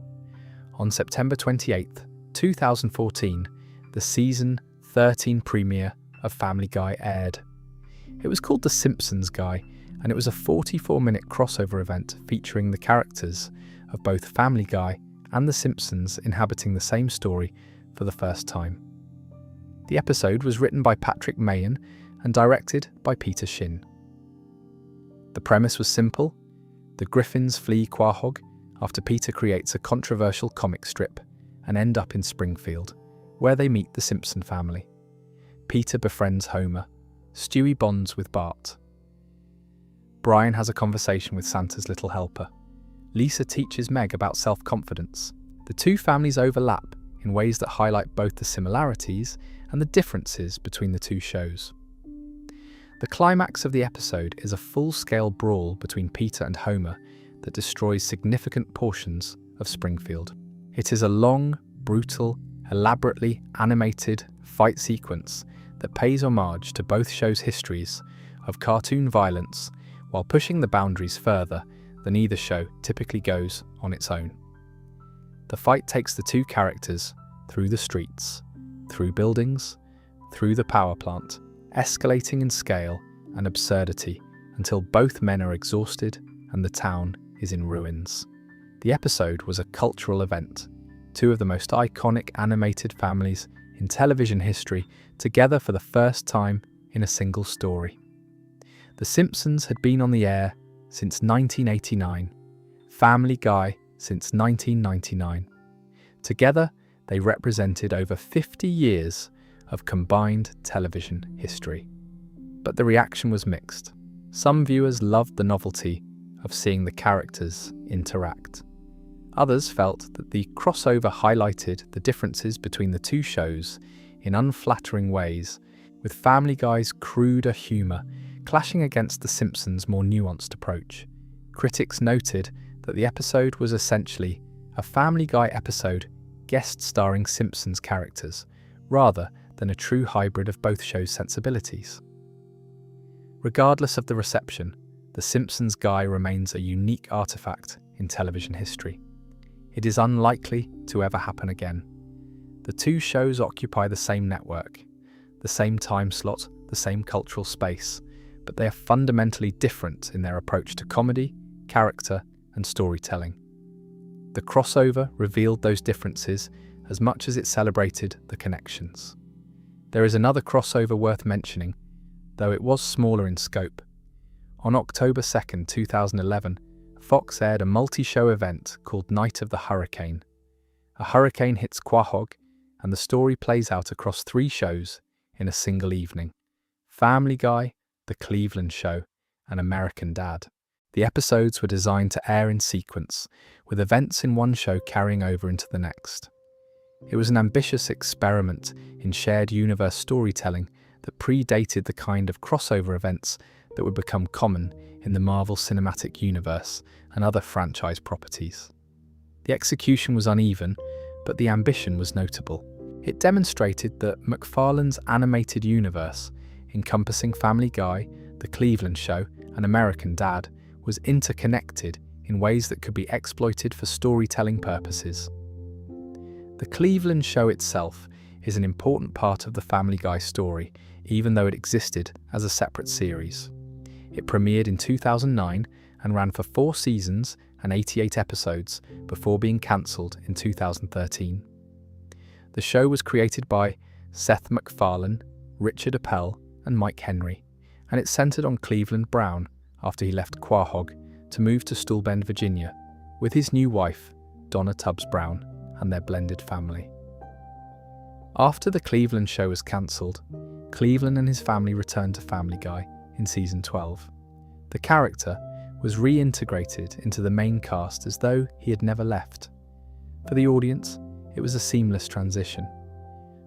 On September 28, 2014, the season 13 premiere of Family Guy aired. It was called The Simpsons Guy, and it was a 44-minute crossover event featuring the characters of both Family Guy and The Simpsons inhabiting the same story for the first time. The episode was written by Patrick Mahan and directed by Peter Shin. The premise was simple. The Griffins flee Quahog after Peter creates a controversial comic strip and end up in Springfield, where they meet the Simpson family. Peter befriends Homer. Stewie bonds with Bart. Brian has a conversation with Santa's little helper. Lisa teaches Meg about self-confidence. The two families overlap in ways that highlight both the similarities and the differences between the two shows. The climax of the episode is a full-scale brawl between Peter and Homer that destroys significant portions of Springfield. It is a long, brutal, elaborately animated fight sequence that pays homage to both shows' histories of cartoon violence while pushing the boundaries further than either show typically goes on its own. The fight takes the two characters through the streets, through buildings, through the power plant, escalating in scale and absurdity until both men are exhausted and the town is in ruins. The episode was a cultural event, two of the most iconic animated families in television history together for the first time in a single story. The Simpsons had been on the air since 1989, Family Guy since 1999. Together, they represented over 50 years of combined television history. But the reaction was mixed. Some viewers loved the novelty of seeing the characters interact. Others felt that the crossover highlighted the differences between the two shows in unflattering ways, with Family Guy's cruder humour clashing against The Simpsons' more nuanced approach. Critics noted that the episode was essentially a Family Guy episode guest-starring Simpsons characters, rather than a true hybrid of both shows' sensibilities. Regardless of the reception, The Simpsons Guy remains a unique artifact in television history. It is unlikely to ever happen again. The two shows occupy the same network, the same time slot, the same cultural space, but they are fundamentally different in their approach to comedy, character, and storytelling. The crossover revealed those differences as much as it celebrated the connections. There is another crossover worth mentioning, though it was smaller in scope. On October 2, 2011, Fox aired a multi-show event called Night of the Hurricane. A hurricane hits Quahog, and the story plays out across 3 shows in a single evening. Family Guy The Cleveland Show, and American Dad. The episodes were designed to air in sequence, with events in one show carrying over into the next. It was an ambitious experiment in shared universe storytelling that predated the kind of crossover events that would become common in the Marvel Cinematic Universe and other franchise properties. The execution was uneven, but the ambition was notable. It demonstrated that McFarlane's animated universe, encompassing Family Guy, The Cleveland Show, and American Dad, was interconnected in ways that could be exploited for storytelling purposes. The Cleveland Show itself is an important part of the Family Guy story, even though it existed as a separate series. It premiered in 2009 and ran for 4 seasons and 88 episodes before being cancelled in 2013. The show was created by Seth MacFarlane, Richard Appel, and Mike Henry, and it centered on Cleveland Brown after he left Quahog to move to Steubenville, Virginia, with his new wife, Donna Tubbs Brown, and their blended family. After the Cleveland Show was cancelled, Cleveland and his family returned to Family Guy in season 12. The character was reintegrated into the main cast as though he had never left. For the audience, it was a seamless transition.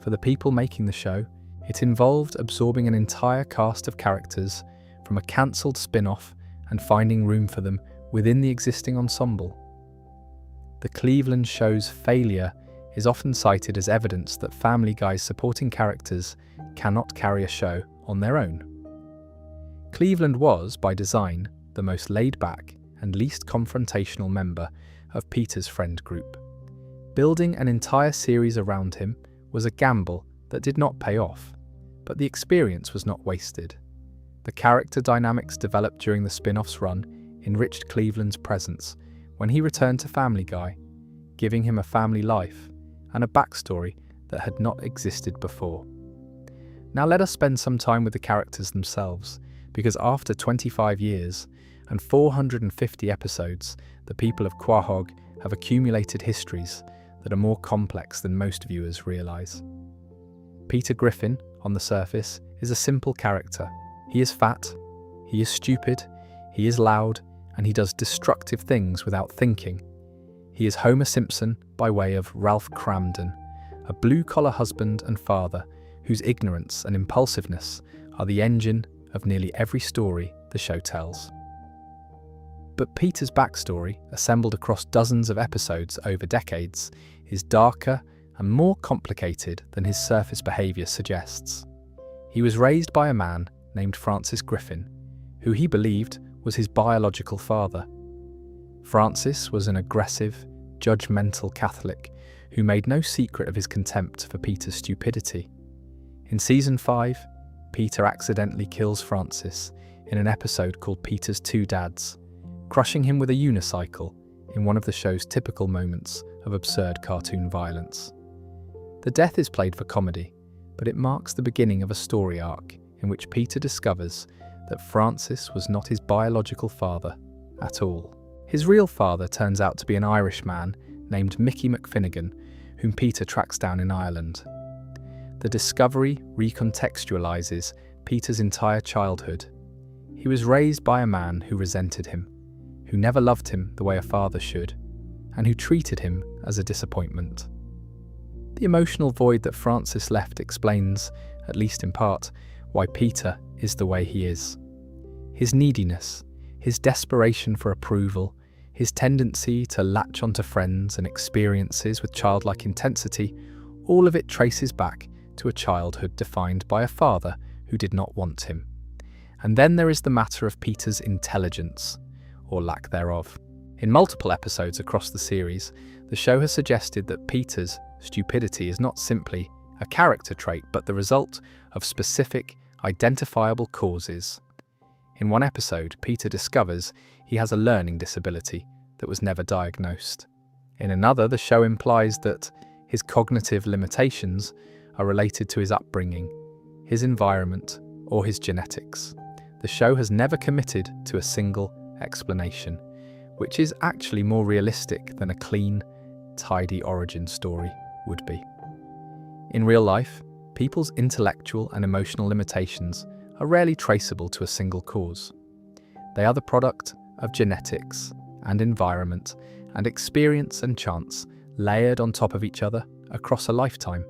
For the people making the show, it involved absorbing an entire cast of characters from a cancelled spin-off and finding room for them within the existing ensemble. The Cleveland Show's failure is often cited as evidence that Family Guy's supporting characters cannot carry a show on their own. Cleveland was, by design, the most laid-back and least confrontational member of Peter's friend group. Building an entire series around him was a gamble that did not pay off, but the experience was not wasted. The character dynamics developed during the spin-off's run enriched Cleveland's presence when he returned to Family Guy, giving him a family life and a backstory that had not existed before. Now let us spend some time with the characters themselves, because after 25 years and 450 episodes, the people of Quahog have accumulated histories that are more complex than most viewers realise. Peter Griffin, on the surface, is a simple character. He is fat, he is stupid, he is loud, and he does destructive things without thinking. He is Homer Simpson by way of Ralph Cramden, a blue-collar husband and father whose ignorance and impulsiveness are the engine of nearly every story the show tells. But Peter's backstory, assembled across dozens of episodes over decades, is darker and more complicated than his surface behaviour suggests. He was raised by a man named Francis Griffin, who he believed was his biological father. Francis was an aggressive, judgmental Catholic who made no secret of his contempt for Peter's stupidity. In season 5, Peter accidentally kills Francis in an episode called Peter's Two Dads, crushing him with a unicycle in one of the show's typical moments of absurd cartoon violence. The death is played for comedy, but it marks the beginning of a story arc in which Peter discovers that Francis was not his biological father at all. His real father turns out to be an Irish man named Mickey McFinnigan, whom Peter tracks down in Ireland. The discovery recontextualizes Peter's entire childhood. He was raised by a man who resented him, who never loved him the way a father should, and who treated him as a disappointment. The emotional void that Francis left explains, at least in part, why Peter is the way he is. His neediness, his desperation for approval, his tendency to latch onto friends and experiences with childlike intensity, all of it traces back to a childhood defined by a father who did not want him. And then there is the matter of Peter's intelligence, or lack thereof. In multiple episodes across the series, the show has suggested that Peter's stupidity is not simply a character trait, but the result of specific, identifiable causes. In one episode, Peter discovers he has a learning disability that was never diagnosed. In another, the show implies that his cognitive limitations are related to his upbringing, his environment, or his genetics. The show has never committed to a single explanation, which is actually more realistic than a clean, tidy origin story would be. In real life, people's intellectual and emotional limitations are rarely traceable to a single cause. They are the product of genetics and environment and experience and chance layered on top of each other across a lifetime.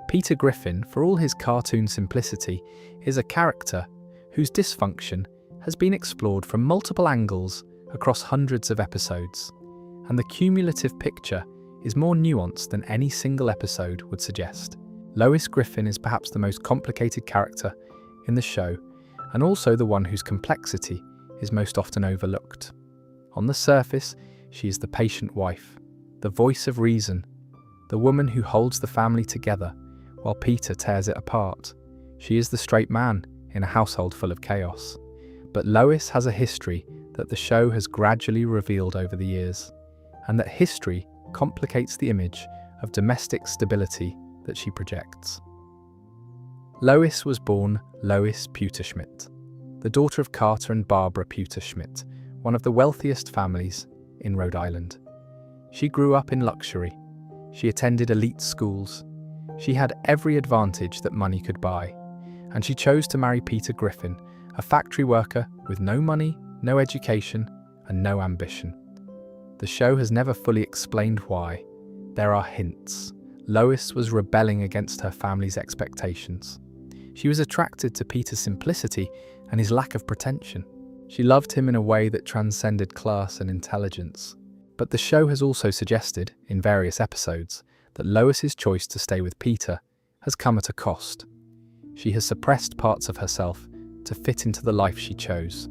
Peter Griffin, for all his cartoon simplicity, is a character whose dysfunction has been explored from multiple angles across hundreds of episodes, and the cumulative picture is more nuanced than any single episode would suggest. Lois Griffin is perhaps the most complicated character in the show, and also the one whose complexity is most often overlooked. On the surface, she is the patient wife, the voice of reason, the woman who holds the family together while Peter tears it apart. She is the straight man in a household full of chaos. But Lois has a history that the show has gradually revealed over the years, and that history complicates the image of domestic stability that she projects. Lois was born Lois Pewterschmidt, the daughter of Carter and Barbara Pewterschmidt, one of the wealthiest families in Rhode Island. She grew up in luxury. She attended elite schools. She had every advantage that money could buy, and she chose to marry Peter Griffin, a factory worker with no money, no education, and no ambition. The show has never fully explained why. There are hints. Lois was rebelling against her family's expectations. She was attracted to Peter's simplicity and his lack of pretension. She loved him in a way that transcended class and intelligence. But the show has also suggested, in various episodes, that Lois's choice to stay with Peter has come at a cost. She has suppressed parts of herself to fit into the life she chose.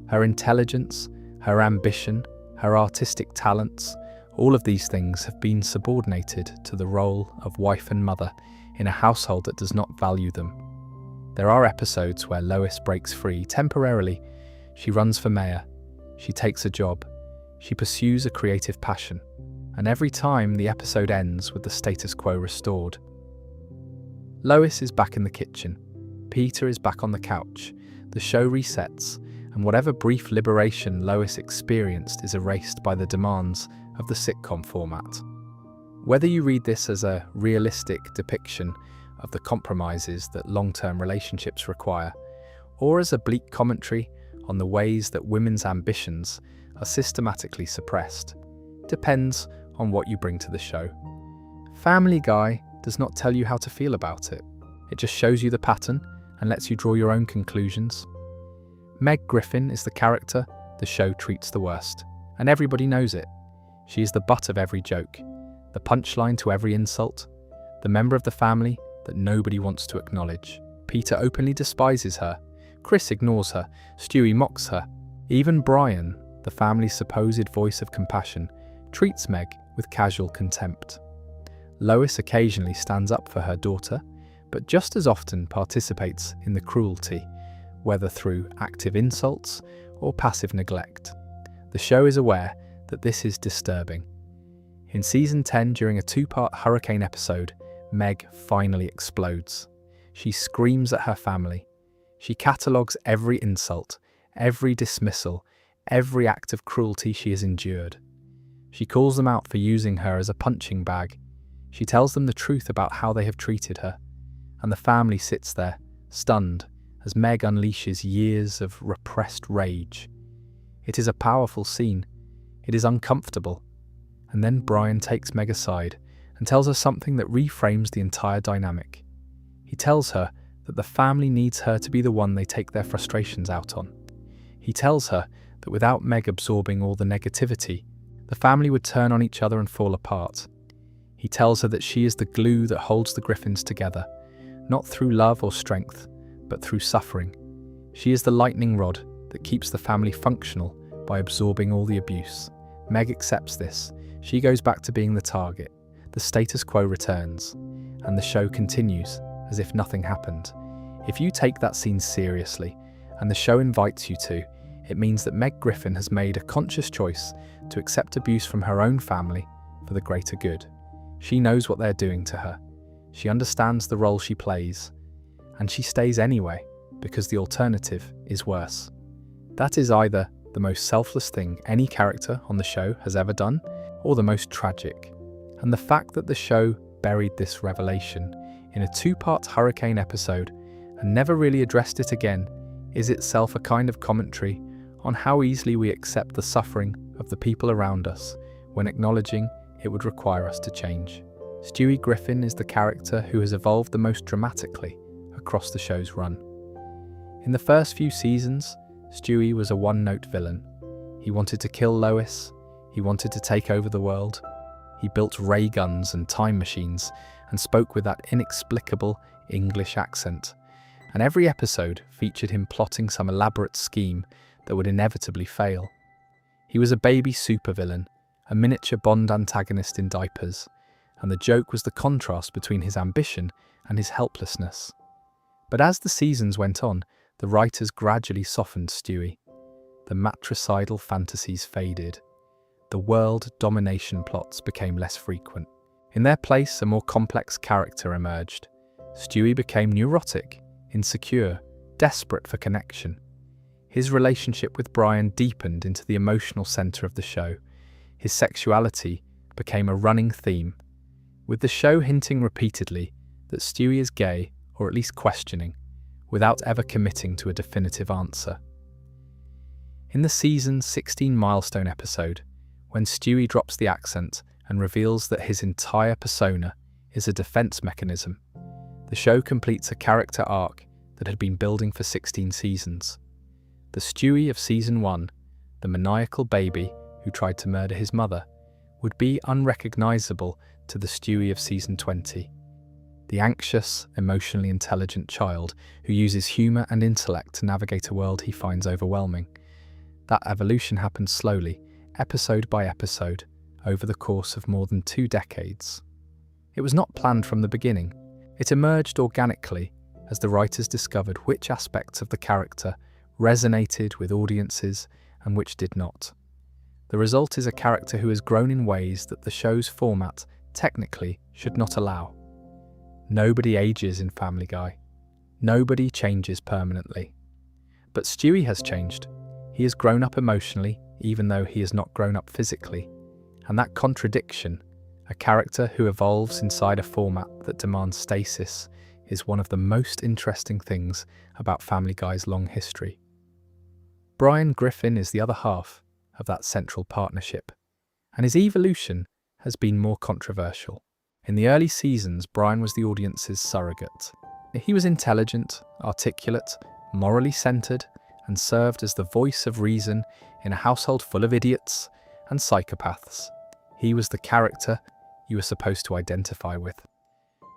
Her intelligence, her ambition, her artistic talents, all of these things have been subordinated to the role of wife and mother in a household that does not value them. There are episodes where Lois breaks free temporarily. She runs for mayor, she takes a job, she pursues a creative passion, and every time the episode ends with the status quo restored. Lois is back in the kitchen, Peter is back on the couch, the show resets, and whatever brief liberation Lois experienced is erased by the demands of the sitcom format. Whether you read this as a realistic depiction of the compromises that long-term relationships require, or as a bleak commentary on the ways that women's ambitions are systematically suppressed, depends on what you bring to the show. Family Guy does not tell you how to feel about it. It just shows you the pattern and lets you draw your own conclusions. Meg Griffin is the character the show treats the worst, and everybody knows it. She is the butt of every joke, the punchline to every insult, the member of the family that nobody wants to acknowledge. Peter openly despises her, Chris ignores her, Stewie mocks her. Even Brian, the family's supposed voice of compassion, treats Meg with casual contempt. Lois occasionally stands up for her daughter, but just as often participates in the cruelty, whether through active insults or passive neglect. The show is aware that this is disturbing. In season 10, during a 2-part hurricane episode, Meg finally explodes. She screams at her family. She catalogues every insult, every dismissal, every act of cruelty she has endured. She calls them out for using her as a punching bag. She tells them the truth about how they have treated her, and the family sits there, stunned, as Meg unleashes years of repressed rage. It is a powerful scene. It is uncomfortable. And then Brian takes Meg aside and tells her something that reframes the entire dynamic. He tells her that the family needs her to be the one they take their frustrations out on. He tells her that without Meg absorbing all the negativity, the family would turn on each other and fall apart. He tells her that she is the glue that holds the Griffins together, not through love or strength, but through suffering. She is the lightning rod that keeps the family functional by absorbing all the abuse. Meg accepts this. She goes back to being the target. The status quo returns, and the show continues as if nothing happened. If you take that scene seriously, and the show invites you to, it means that Meg Griffin has made a conscious choice to accept abuse from her own family for the greater good. She knows what they're doing to her. She understands the role she plays, and she stays anyway because the alternative is worse. That is either the most selfless thing any character on the show has ever done, or the most tragic. And the fact that the show buried this revelation in a 2-part hurricane episode and never really addressed it again, is itself a kind of commentary on how easily we accept the suffering of the people around us when acknowledging it would require us to change. Stewie Griffin is the character who has evolved the most dramatically across the show's run. In the first few seasons, Stewie was a one-note villain. He wanted to kill Lois, he wanted to take over the world, he built ray guns and time machines and spoke with that inexplicable English accent. And every episode featured him plotting some elaborate scheme that would inevitably fail. He was a baby supervillain, a miniature Bond antagonist in diapers, and the joke was the contrast between his ambition and his helplessness. But as the seasons went on, the writers gradually softened Stewie. The matricidal fantasies faded. The world domination plots became less frequent. In their place, a more complex character emerged. Stewie became neurotic, insecure, desperate for connection. His relationship with Brian deepened into the emotional centre of the show. His sexuality became a running theme, with the show hinting repeatedly that Stewie is gay, or at least questioning, without ever committing to a definitive answer. In the season's 16 milestone episode, when Stewie drops the accent and reveals that his entire persona is a defense mechanism, the show completes a character arc that had been building for 16 seasons. The Stewie of season 1, the maniacal baby who tried to murder his mother, would be unrecognizable to the Stewie of season 20, the anxious, emotionally intelligent child who uses humor and intellect to navigate a world he finds overwhelming. That evolution happened slowly, episode by episode, over the course of more than 2 decades. It was not planned from the beginning. It emerged organically as the writers discovered which aspects of the character resonated with audiences and which did not. The result is a character who has grown in ways that the show's format technically should not allow. Nobody ages in Family Guy. Nobody changes permanently. But Stewie has changed. He has grown up emotionally, even though he has not grown up physically. And that contradiction, a character who evolves inside a format that demands stasis, is one of the most interesting things about Family Guy's long history. Brian Griffin is the other half of that central partnership, and his evolution has been more controversial. In the early seasons, Brian was the audience's surrogate. He was intelligent, articulate, morally centered, and served as the voice of reason in a household full of idiots and psychopaths. He was the character you were supposed to identify with.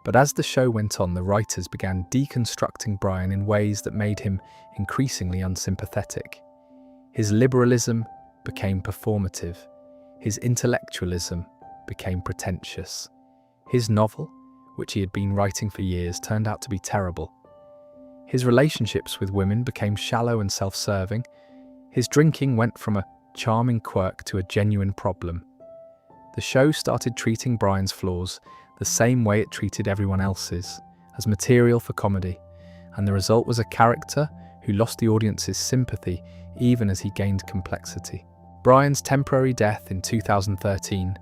But as the show went on, the writers began deconstructing Brian in ways that made him increasingly unsympathetic. His liberalism became performative. His intellectualism became pretentious. His novel, which he had been writing for years, turned out to be terrible. His relationships with women became shallow and self-serving. His drinking went from a charming quirk to a genuine problem. The show started treating Brian's flaws the same way it treated everyone else's, as material for comedy, and the result was a character who lost the audience's sympathy even as he gained complexity. Brian's temporary death in 2013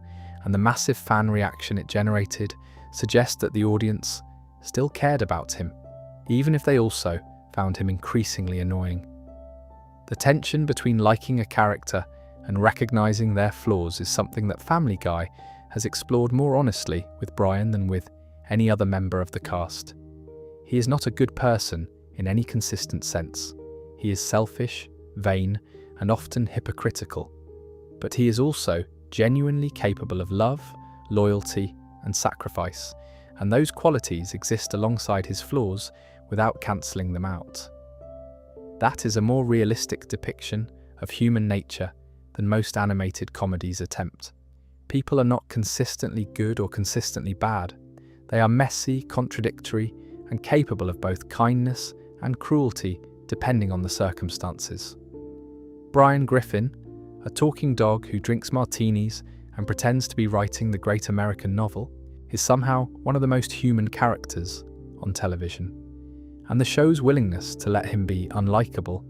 and the massive fan reaction it generated suggest that the audience still cared about him, even if they also found him increasingly annoying. The tension between liking a character and recognizing their flaws is something that Family Guy has explored more honestly with Brian than with any other member of the cast. He is not a good person in any consistent sense. He is selfish, vain, and often hypocritical. But he is also genuinely capable of love, loyalty, and sacrifice, and those qualities exist alongside his flaws without cancelling them out. That is a more realistic depiction of human nature than most animated comedies attempt. People are not consistently good or consistently bad. They are messy, contradictory, and capable of both kindness and cruelty depending on the circumstances. Brian Griffin, a talking dog who drinks martinis and pretends to be writing the great American novel, is somehow one of the most human characters on television. And the show's willingness to let him be unlikable,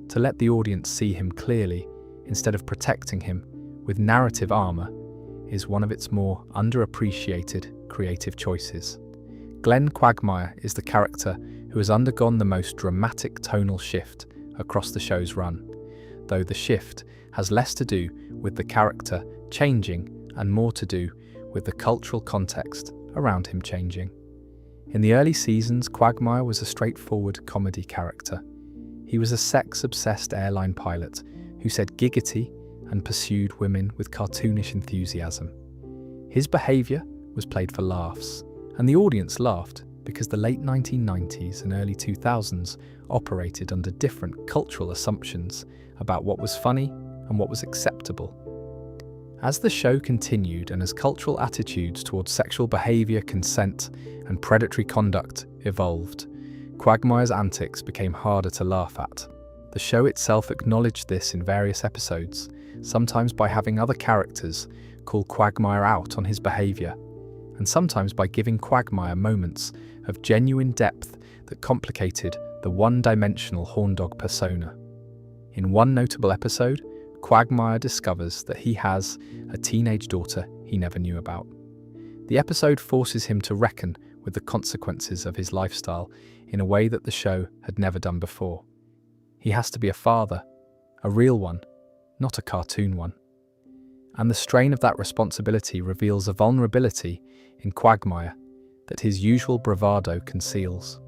to let the audience see him clearly instead of protecting him with narrative armor, is one of its more underappreciated creative choices. Glenn Quagmire is the character who has undergone the most dramatic tonal shift across the show's run, though the shift has less to do with the character changing and more to do with the cultural context around him changing. In the early seasons, Quagmire was a straightforward comedy character. He was a sex-obsessed airline pilot who said giggity and pursued women with cartoonish enthusiasm. His behaviour was played for laughs, and the audience laughed because the late 1990s and early 2000s operated under different cultural assumptions about what was funny and what was acceptable. As the show continued and as cultural attitudes towards sexual behaviour, consent, and predatory conduct evolved, Quagmire's antics became harder to laugh at. The show itself acknowledged this in various episodes, sometimes by having other characters call Quagmire out on his behaviour, and sometimes by giving Quagmire moments of genuine depth that complicated the one-dimensional horndog persona. In one notable episode, Quagmire discovers that he has a teenage daughter he never knew about. The episode forces him to reckon with the consequences of his lifestyle in a way that the show had never done before. He has to be a father, a real one, not a cartoon one. And the strain of that responsibility reveals a vulnerability in Quagmire that his usual bravado conceals.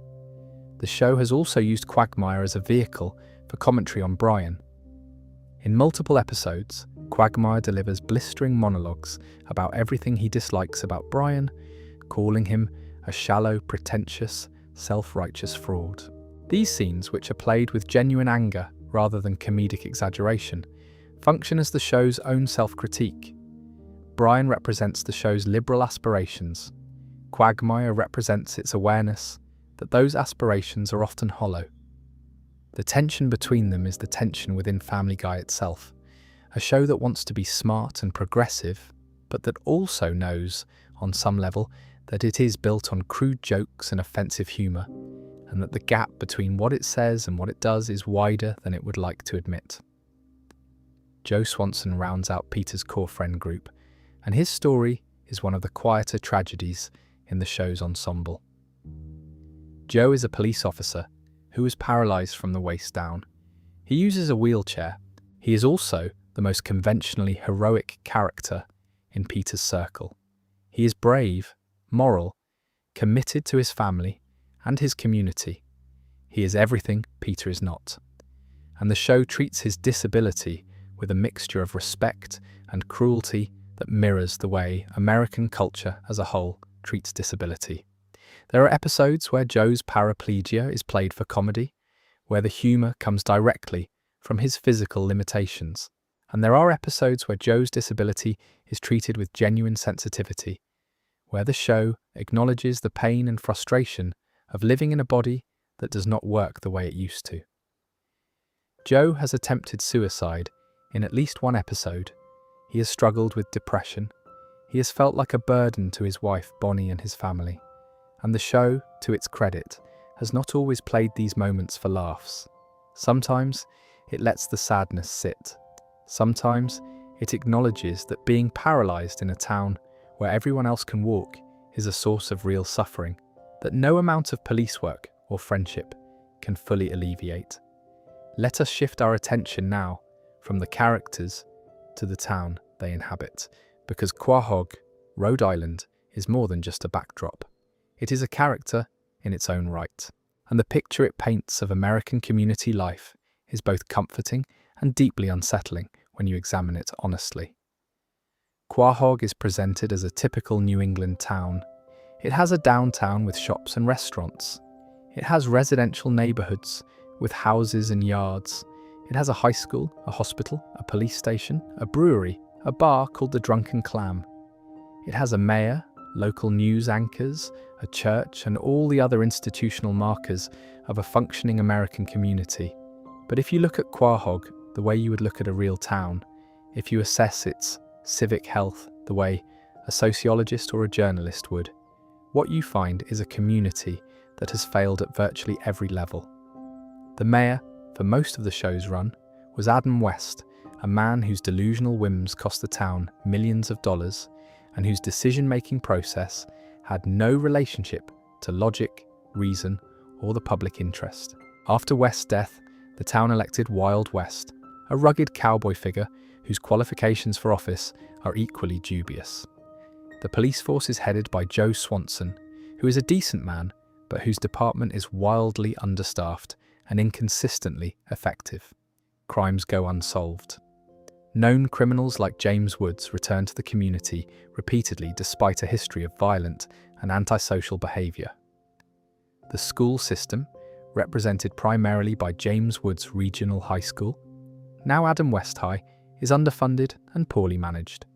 The show has also used Quagmire as a vehicle for commentary on Brian. In multiple episodes, Quagmire delivers blistering monologues about everything he dislikes about Brian, calling him a shallow, pretentious, self-righteous fraud. These scenes, which are played with genuine anger rather than comedic exaggeration, function as the show's own self-critique. Brian represents the show's liberal aspirations. Quagmire represents its awareness that those aspirations are often hollow. The tension between them is the tension within Family Guy itself, a show that wants to be smart and progressive, but that also knows, on some level, that it is built on crude jokes and offensive humour, and that the gap between what it says and what it does is wider than it would like to admit. Joe Swanson rounds out Peter's core friend group, and his story is one of the quieter tragedies in the show's ensemble. Joe is a police officer who is paralysed from the waist down. He uses a wheelchair. He is also the most conventionally heroic character in Peter's circle. He is brave, moral, committed to his family and his community. He is everything Peter is not. And the show treats his disability with a mixture of respect and cruelty that mirrors the way American culture as a whole treats disability. There are episodes where Joe's paraplegia is played for comedy, where the humour comes directly from his physical limitations. And there are episodes where Joe's disability is treated with genuine sensitivity, where the show acknowledges the pain and frustration of living in a body that does not work the way it used to. Joe has attempted suicide in at least one episode. He has struggled with depression. He has felt like a burden to his wife Bonnie and his family. And the show, to its credit, has not always played these moments for laughs. Sometimes it lets the sadness sit. Sometimes it acknowledges that being paralysed in a town where everyone else can walk is a source of real suffering that no amount of police work or friendship can fully alleviate. Let us shift our attention now from the characters to the town they inhabit, because Quahog, Rhode Island, is more than just a backdrop. It is a character in its own right, and the picture it paints of American community life is both comforting and deeply unsettling when you examine it honestly. Quahog is presented as a typical New England town. It has a downtown with shops and restaurants. It has residential neighborhoods with houses and yards. It has a high school, a hospital, a police station, a brewery, a bar called the Drunken Clam. It has a mayor, local news anchors, a church, and all the other institutional markers of a functioning American community. But if you look at Quahog the way you would look at a real town, if you assess its civic health the way a sociologist or a journalist would, what you find is a community that has failed at virtually every level. The mayor, for most of the show's run, was Adam West, a man whose delusional whims cost the town millions of dollars and whose decision-making process had no relationship to logic, reason, or the public interest. After West's death, the town elected Wild West, a rugged cowboy figure whose qualifications for office are equally dubious. The police force is headed by Joe Swanson, who is a decent man, but whose department is wildly understaffed and inconsistently effective. Crimes go unsolved. Known criminals like James Woods return to the community repeatedly despite a history of violent and antisocial behaviour. The school system, represented primarily by James Woods Regional High School, now Adam West High, is underfunded and poorly managed.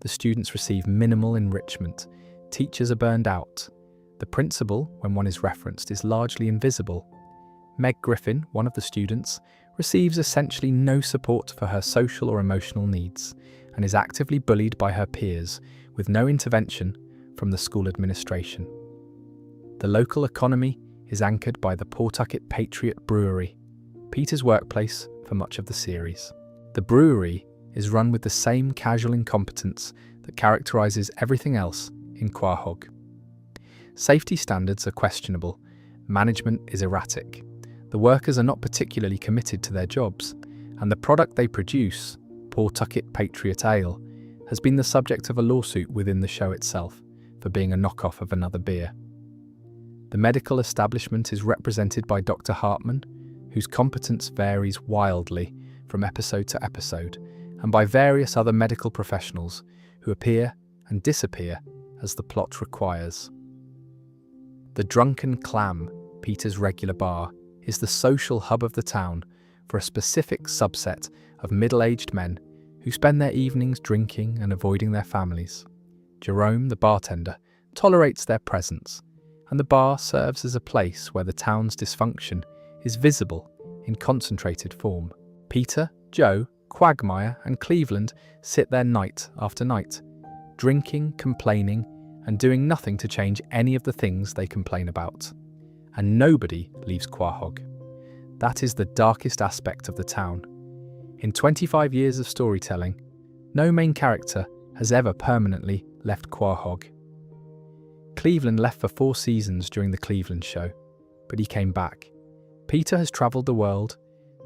The students receive minimal enrichment, teachers are burned out. The principal, when one is referenced, is largely invisible. Meg Griffin, one of the students, receives essentially no support for her social or emotional needs and is actively bullied by her peers with no intervention from the school administration. The local economy is anchored by the Pawtucket Patriot Brewery, Peter's workplace for much of the series. The brewery is run with the same casual incompetence that characterises everything else in Quahog. Safety standards are questionable, management is erratic, the workers are not particularly committed to their jobs, and the product they produce, Pawtucket Patriot Ale, has been the subject of a lawsuit within the show itself for being a knockoff of another beer. The medical establishment is represented by Dr. Hartman, whose competence varies wildly from episode to episode, and by various other medical professionals who appear and disappear as the plot requires. The Drunken Clam, Peter's regular bar, is the social hub of the town for a specific subset of middle-aged men who spend their evenings drinking and avoiding their families. Jerome, the bartender, tolerates their presence, and the bar serves as a place where the town's dysfunction is visible in concentrated form. Peter, Joe, Quagmire, and Cleveland sit there night after night, drinking, complaining, and doing nothing to change any of the things they complain about. And nobody leaves Quahog. That is the darkest aspect of the town. In 25 years of storytelling, no main character has ever permanently left Quahog. Cleveland left for 4 seasons during the Cleveland show, but he came back. Peter has travelled the world,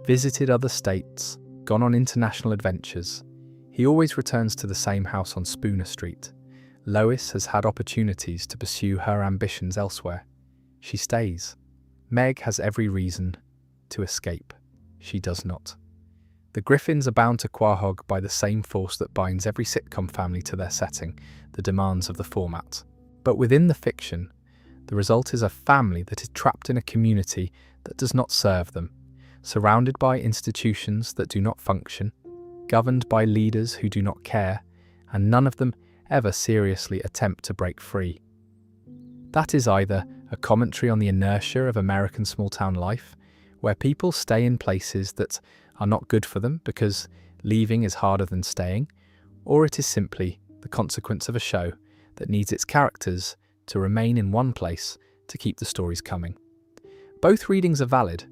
visited other states, gone on international adventures. He always returns to the same house on Spooner Street. Lois has had opportunities to pursue her ambitions elsewhere. She stays. Meg has every reason to escape. She does not. The Griffins are bound to Quahog by the same force that binds every sitcom family to their setting, the demands of the format. But within the fiction, the result is a family that is trapped in a community that does not serve them, surrounded by institutions that do not function, governed by leaders who do not care, and none of them ever seriously attempt to break free. That is either a commentary on the inertia of American small-town life, where people stay in places that are not good for them because leaving is harder than staying, or it is simply the consequence of a show that needs its characters to remain in one place to keep the stories coming. Both readings are valid,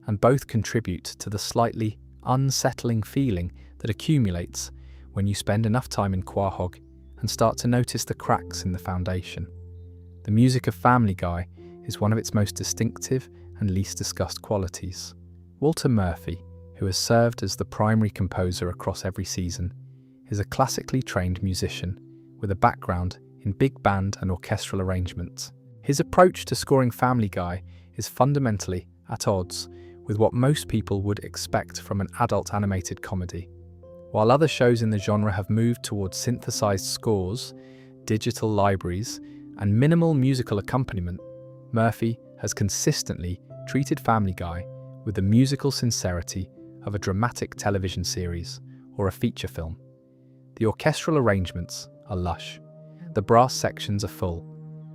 and both contribute to the slightly unsettling feeling that accumulates when you spend enough time in Quahog and start to notice the cracks in the foundation. The music of Family Guy is one of its most distinctive and least discussed qualities. Walter Murphy, who has served as the primary composer across every season, is a classically trained musician with a background in big band and orchestral arrangements. His approach to scoring Family Guy is fundamentally at odds with what most people would expect from an adult animated comedy. While other shows in the genre have moved towards synthesized scores, digital libraries, and minimal musical accompaniment, Murphy has consistently treated Family Guy with the musical sincerity of a dramatic television series or a feature film. The orchestral arrangements are lush. The brass sections are full.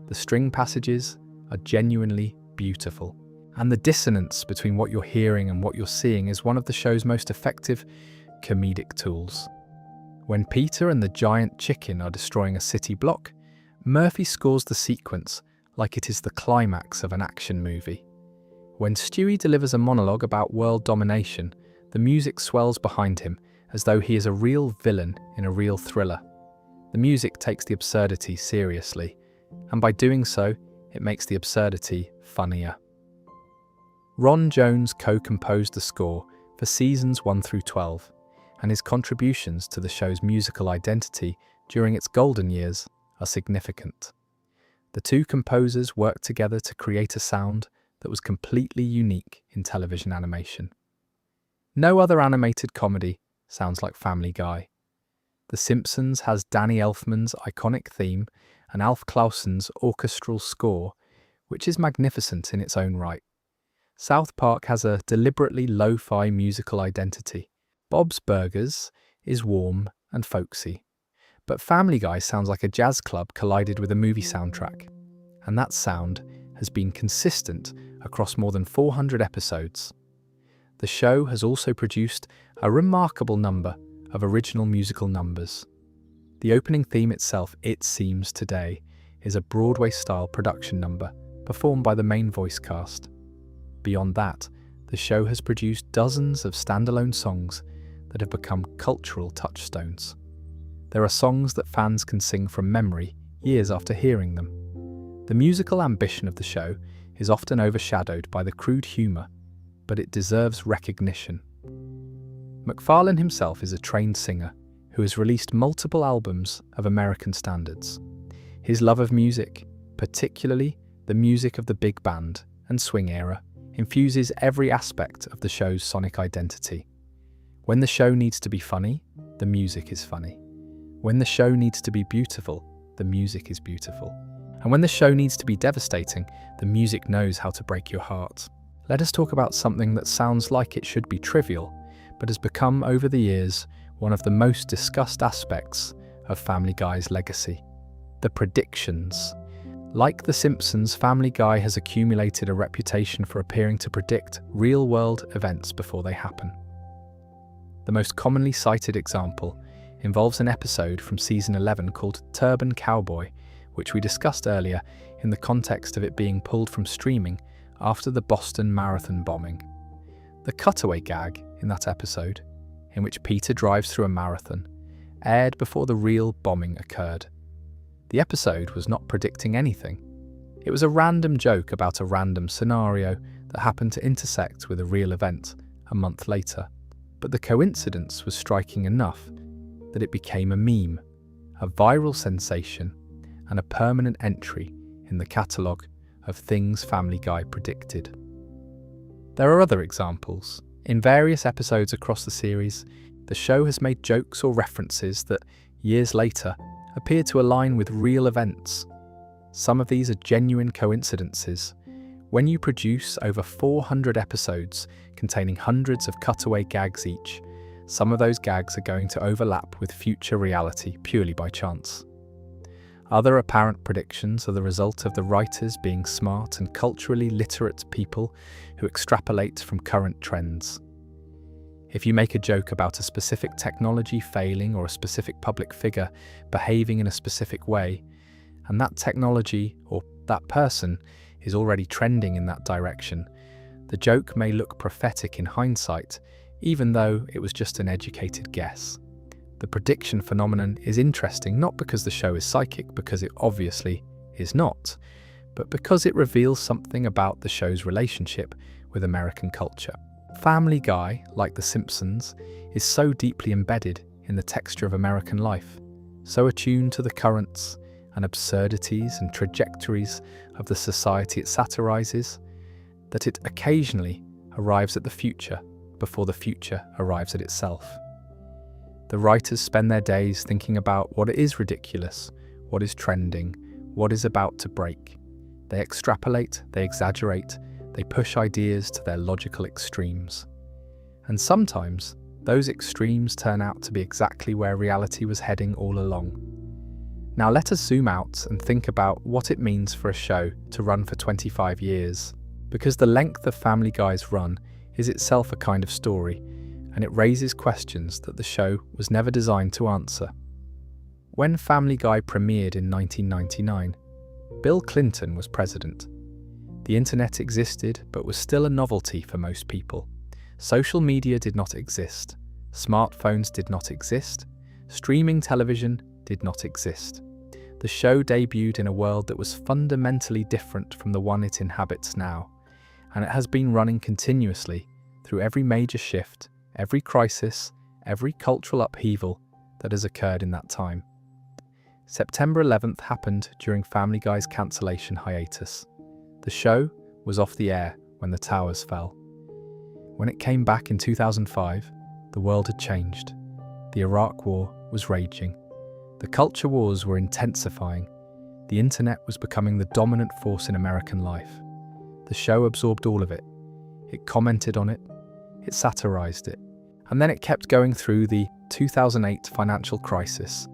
The string passages are genuinely beautiful. And the dissonance between what you're hearing and what you're seeing is one of the show's most effective comedic tools. When Peter and the giant chicken are destroying a city block, Murphy scores the sequence like it is the climax of an action movie. When Stewie delivers a monologue about world domination, the music swells behind him as though he is a real villain in a real thriller. The music takes the absurdity seriously, and by doing so, it makes the absurdity funnier. Ron Jones co-composed the score for seasons 1 through 12, and his contributions to the show's musical identity during its golden years are significant. The two composers worked together to create a sound that was completely unique in television animation. No other animated comedy sounds like Family Guy. The Simpsons has Danny Elfman's iconic theme and Alf Clausen's orchestral score, which is magnificent in its own right. South Park has a deliberately lo-fi musical identity. Bob's Burgers is warm and folksy. But Family Guy sounds like a jazz club collided with a movie soundtrack. And that sound has been consistent across more than 400 episodes. The show has also produced a remarkable number of original musical numbers. The opening theme itself, It Seems Today, is a Broadway-style production number performed by the main voice cast. Beyond that, the show has produced dozens of standalone songs that have become cultural touchstones. There are songs that fans can sing from memory years after hearing them. The musical ambition of the show is often overshadowed by the crude humour, but it deserves recognition. MacFarlane himself is a trained singer who has released multiple albums of American standards. His love of music, particularly the music of the big band and swing era, infuses every aspect of the show's sonic identity. When the show needs to be funny, the music is funny. When the show needs to be beautiful, the music is beautiful. And when the show needs to be devastating, the music knows how to break your heart. Let us talk about something that sounds like it should be trivial, but has become over the years one of the most discussed aspects of Family Guy's legacy: the predictions. Like The Simpsons, Family Guy has accumulated a reputation for appearing to predict real-world events before they happen. The most commonly cited example involves an episode from season 11 called Turban Cowboy, which we discussed earlier in the context of it being pulled from streaming after the Boston Marathon bombing. The cutaway gag in that episode, in which Peter drives through a marathon, aired before the real bombing occurred. The episode was not predicting anything. It was a random joke about a random scenario that happened to intersect with a real event a month later. But the coincidence was striking enough that it became a meme, a viral sensation, and a permanent entry in the catalogue of things Family Guy predicted. There are other examples. In various episodes across the series, the show has made jokes or references that, years later, appear to align with real events. Some of these are genuine coincidences. When you produce over 400 episodes containing hundreds of cutaway gags each, some of those gags are going to overlap with future reality purely by chance. Other apparent predictions are the result of the writers being smart and culturally literate people who extrapolate from current trends. If you make a joke about a specific technology failing or a specific public figure behaving in a specific way, and that technology or that person is already trending in that direction, the joke may look prophetic in hindsight, even though it was just an educated guess. The prediction phenomenon is interesting not because the show is psychic, because it obviously is not, but because it reveals something about the show's relationship with American culture. Family Guy, like The Simpsons, is so deeply embedded in the texture of American life, so attuned to the currents and absurdities and trajectories of the society it satirizes, that it occasionally arrives at the future before the future arrives at itself. The writers spend their days thinking about what is ridiculous, what is trending, what is about to break. They extrapolate, they exaggerate, they push ideas to their logical extremes. And sometimes, those extremes turn out to be exactly where reality was heading all along. Now let us zoom out and think about what it means for a show to run for 25 years, because the length of Family Guy's run is itself a kind of story, and it raises questions that the show was never designed to answer. When Family Guy premiered in 1999, Bill Clinton was president. The internet existed, but was still a novelty for most people. Social media did not exist. Smartphones did not exist. Streaming television did not exist. The show debuted in a world that was fundamentally different from the one it inhabits now, and it has been running continuously through every major shift, every crisis, every cultural upheaval that has occurred in that time. September 11th happened during Family Guy's cancellation hiatus. The show was off the air when the towers fell. When it came back in 2005, the world had changed. The Iraq War was raging. The culture wars were intensifying. The internet was becoming the dominant force in American life. The show absorbed all of it. It commented on it. It satirized it. And then it kept going through the 2008 financial crisis,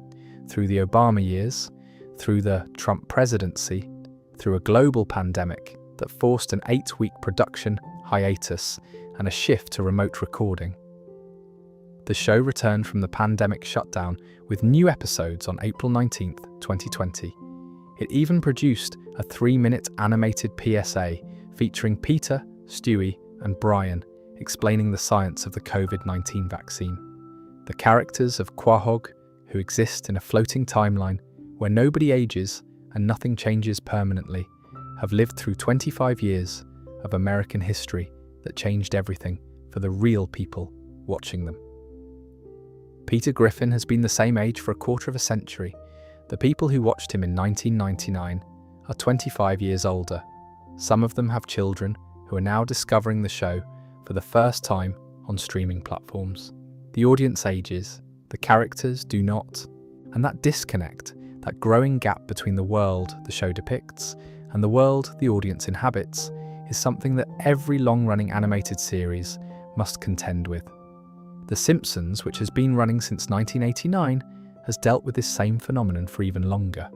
through the Obama years, through the Trump presidency, through a global pandemic that forced an 8-week production hiatus and a shift to remote recording. The show returned from the pandemic shutdown with new episodes on April 19th, 2020. It even produced a 3-minute animated PSA featuring Peter, Stewie, and Brian explaining the science of the COVID-19 vaccine. The characters of Quahog, who exist in a floating timeline where nobody ages and nothing changes permanently, have lived through 25 years of American history that changed everything for the real people watching them. Peter Griffin has been the same age for a quarter of a century. The people who watched him in 1999 are 25 years older. Some of them have children who are now discovering the show for the first time on streaming platforms. The audience ages, the characters do not, and that disconnect, that growing gap between the world the show depicts and the world the audience inhabits, is something that every long-running animated series must contend with. The Simpsons, which has been running since 1989, has dealt with this same phenomenon for even longer.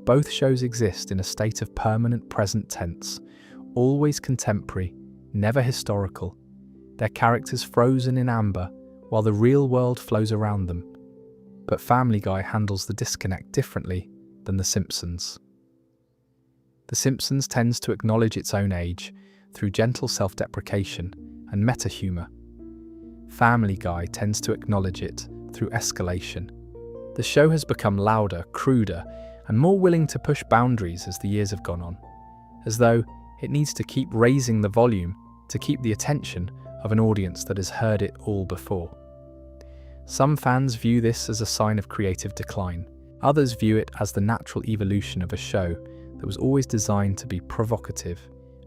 Both shows exist in a state of permanent present tense, always contemporary, never historical, their characters frozen in amber while the real world flows around them. But Family Guy handles the disconnect differently than The Simpsons. The Simpsons tends to acknowledge its own age through gentle self-deprecation and meta-humor. Family Guy tends to acknowledge it through escalation. The show has become louder, cruder, and more willing to push boundaries as the years have gone on, as though it needs to keep raising the volume to keep the attention of an audience that has heard it all before. Some fans view this as a sign of creative decline. Others view it as the natural evolution of a show that was always designed to be provocative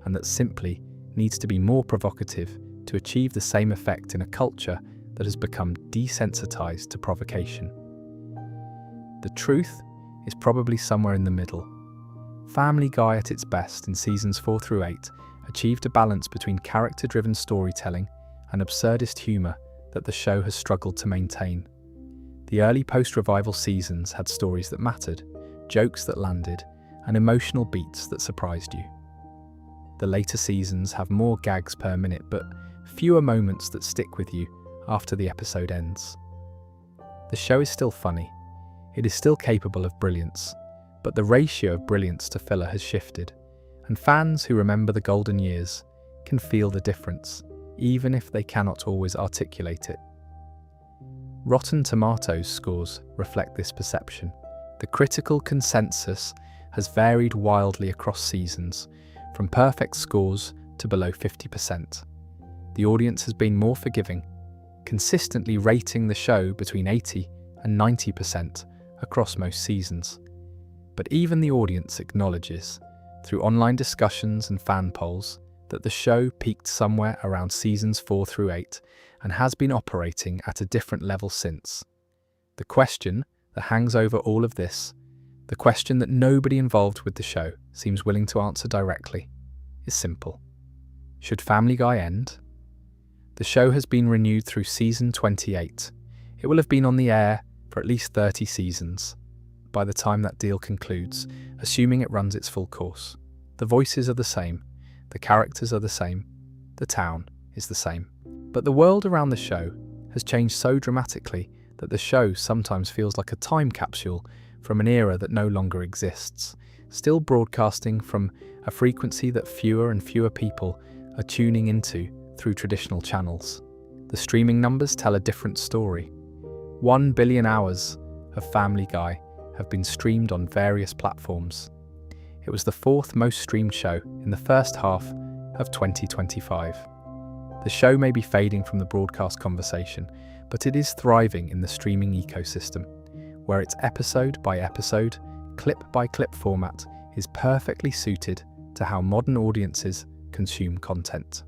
and that simply needs to be more provocative to achieve the same effect in a culture that has become desensitized to provocation. The truth is probably somewhere in the middle. Family Guy at its best in seasons 4 through 8 achieved a balance between character-driven storytelling and absurdist humour that the show has struggled to maintain. The early post-revival seasons had stories that mattered, jokes that landed, and emotional beats that surprised you. The later seasons have more gags per minute but fewer moments that stick with you after the episode ends. The show is still funny. It is still capable of brilliance, but the ratio of brilliance to filler has shifted, and fans who remember the golden years can feel the difference, even if they cannot always articulate it. Rotten Tomatoes scores reflect this perception. The critical consensus has varied wildly across seasons, from perfect scores to below 50%. The audience has been more forgiving, consistently rating the show between 80 and 90% across most seasons. But even the audience acknowledges, through online discussions and fan polls, that the show peaked somewhere around seasons 4 through 8 and has been operating at a different level since. The question that hangs over all of this, the question that nobody involved with the show seems willing to answer directly, is simple. Should Family Guy end? The show has been renewed through season 28. It will have been on the air for at least 30 seasons by the time that deal concludes, assuming it runs its full course. The voices are the same, the characters are the same, the town is the same. But the world around the show has changed so dramatically that the show sometimes feels like a time capsule from an era that no longer exists, still broadcasting from a frequency that fewer and fewer people are tuning into through traditional channels. The streaming numbers tell a different story. 1 billion hours of Family Guy have been streamed on various platforms. It was the 4th most streamed show in the first half of 2025. The show may be fading from the broadcast conversation, but it is thriving in the streaming ecosystem, where its episode by episode, clip by clip format is perfectly suited to how modern audiences consume content.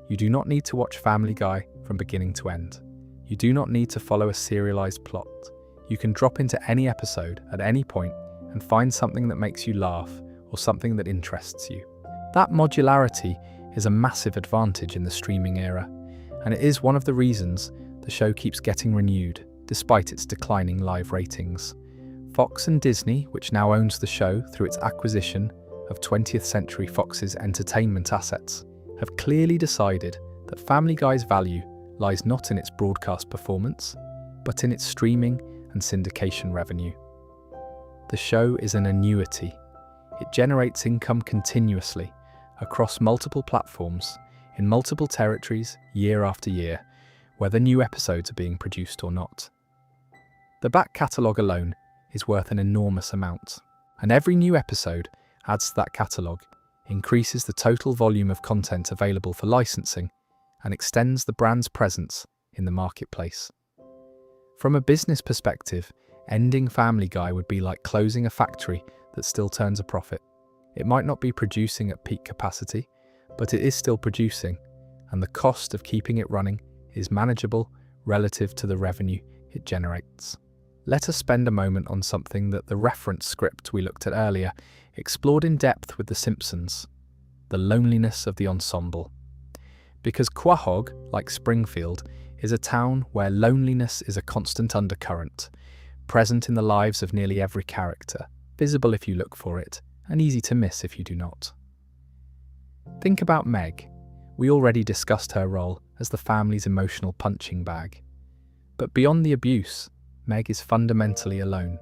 You do not need to watch Family Guy from beginning to end. You do not need to follow a serialized plot. You can drop into any episode at any point and find something that makes you laugh or something that interests you. That modularity is a massive advantage in the streaming era, and it is one of the reasons the show keeps getting renewed despite its declining live ratings. Fox and Disney, which now owns the show through its acquisition of 20th Century Fox's entertainment assets, have clearly decided that Family Guy's value lies not in its broadcast performance, but in its streaming and syndication revenue. The show is an annuity. It generates income continuously across multiple platforms, in multiple territories, year after year, whether new episodes are being produced or not. The back catalogue alone is worth an enormous amount, and every new episode adds to that catalogue, increases the total volume of content available for licensing, and extends the brand's presence in the marketplace. From a business perspective, ending Family Guy would be like closing a factory that still turns a profit. It might not be producing at peak capacity, but it is still producing, and the cost of keeping it running is manageable relative to the revenue it generates. Let us spend a moment on something that the reference script we looked at earlier explored in depth with The Simpsons: the loneliness of the ensemble. Because Quahog, like Springfield, is a town where loneliness is a constant undercurrent, present in the lives of nearly every character, visible if you look for it, and easy to miss if you do not. Think about Meg. We already discussed her role as the family's emotional punching bag. But beyond the abuse, Meg is fundamentally alone.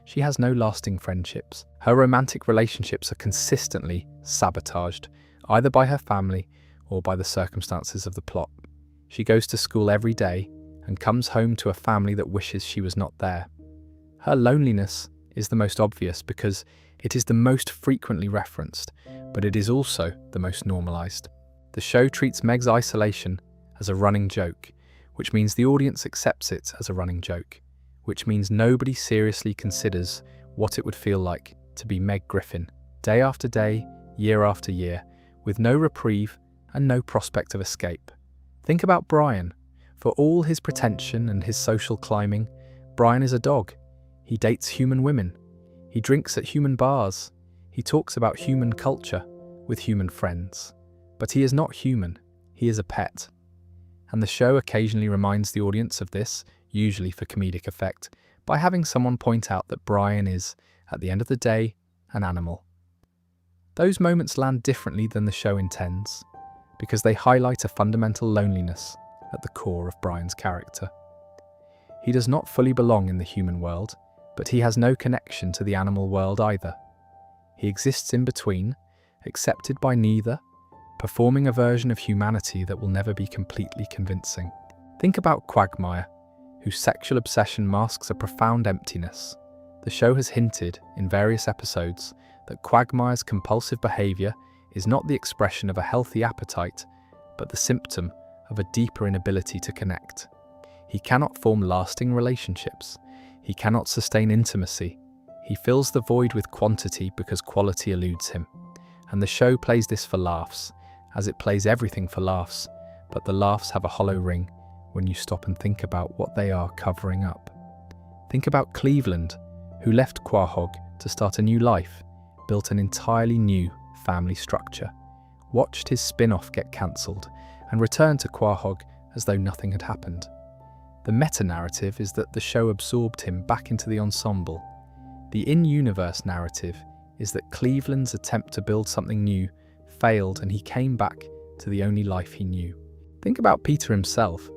She has no lasting friendships. Her romantic relationships are consistently sabotaged, either by her family or by the circumstances of the plot. She goes to school every day and comes home to a family that wishes she was not there. Her loneliness is the most obvious because it is the most frequently referenced, but it is also the most normalized. The show treats Meg's isolation as a running joke, which means the audience accepts it as a running joke, which means nobody seriously considers what it would feel like to be Meg Griffin, day after day, year after year, with no reprieve and no prospect of escape. Think about Brian. For all his pretension and his social climbing, Brian is a dog. He dates human women. He drinks at human bars. He talks about human culture with human friends. But he is not human. He is a pet. And the show occasionally reminds the audience of this, usually for comedic effect, by having someone point out that Brian is, at the end of the day, an animal. Those moments land differently than the show intends, because they highlight a fundamental loneliness at the core of Brian's character. He does not fully belong in the human world, but he has no connection to the animal world either. He exists in between, accepted by neither, performing a version of humanity that will never be completely convincing. Think about Quagmire, whose sexual obsession masks a profound emptiness. The show has hinted, in various episodes, that Quagmire's compulsive behaviour is not the expression of a healthy appetite, but the symptom of a deeper inability to connect. He cannot form lasting relationships. He cannot sustain intimacy. He fills the void with quantity because quality eludes him. And the show plays this for laughs, as it plays everything for laughs, but the laughs have a hollow ring when you stop and think about what they are covering up. Think about Cleveland, who left Quahog to start a new life, built an entirely new family structure, watched his spin-off get cancelled, and returned to Quahog as though nothing had happened. The meta-narrative is that the show absorbed him back into the ensemble. The in-universe narrative is that Cleveland's attempt to build something new failed and he came back to the only life he knew. Think about Peter himself,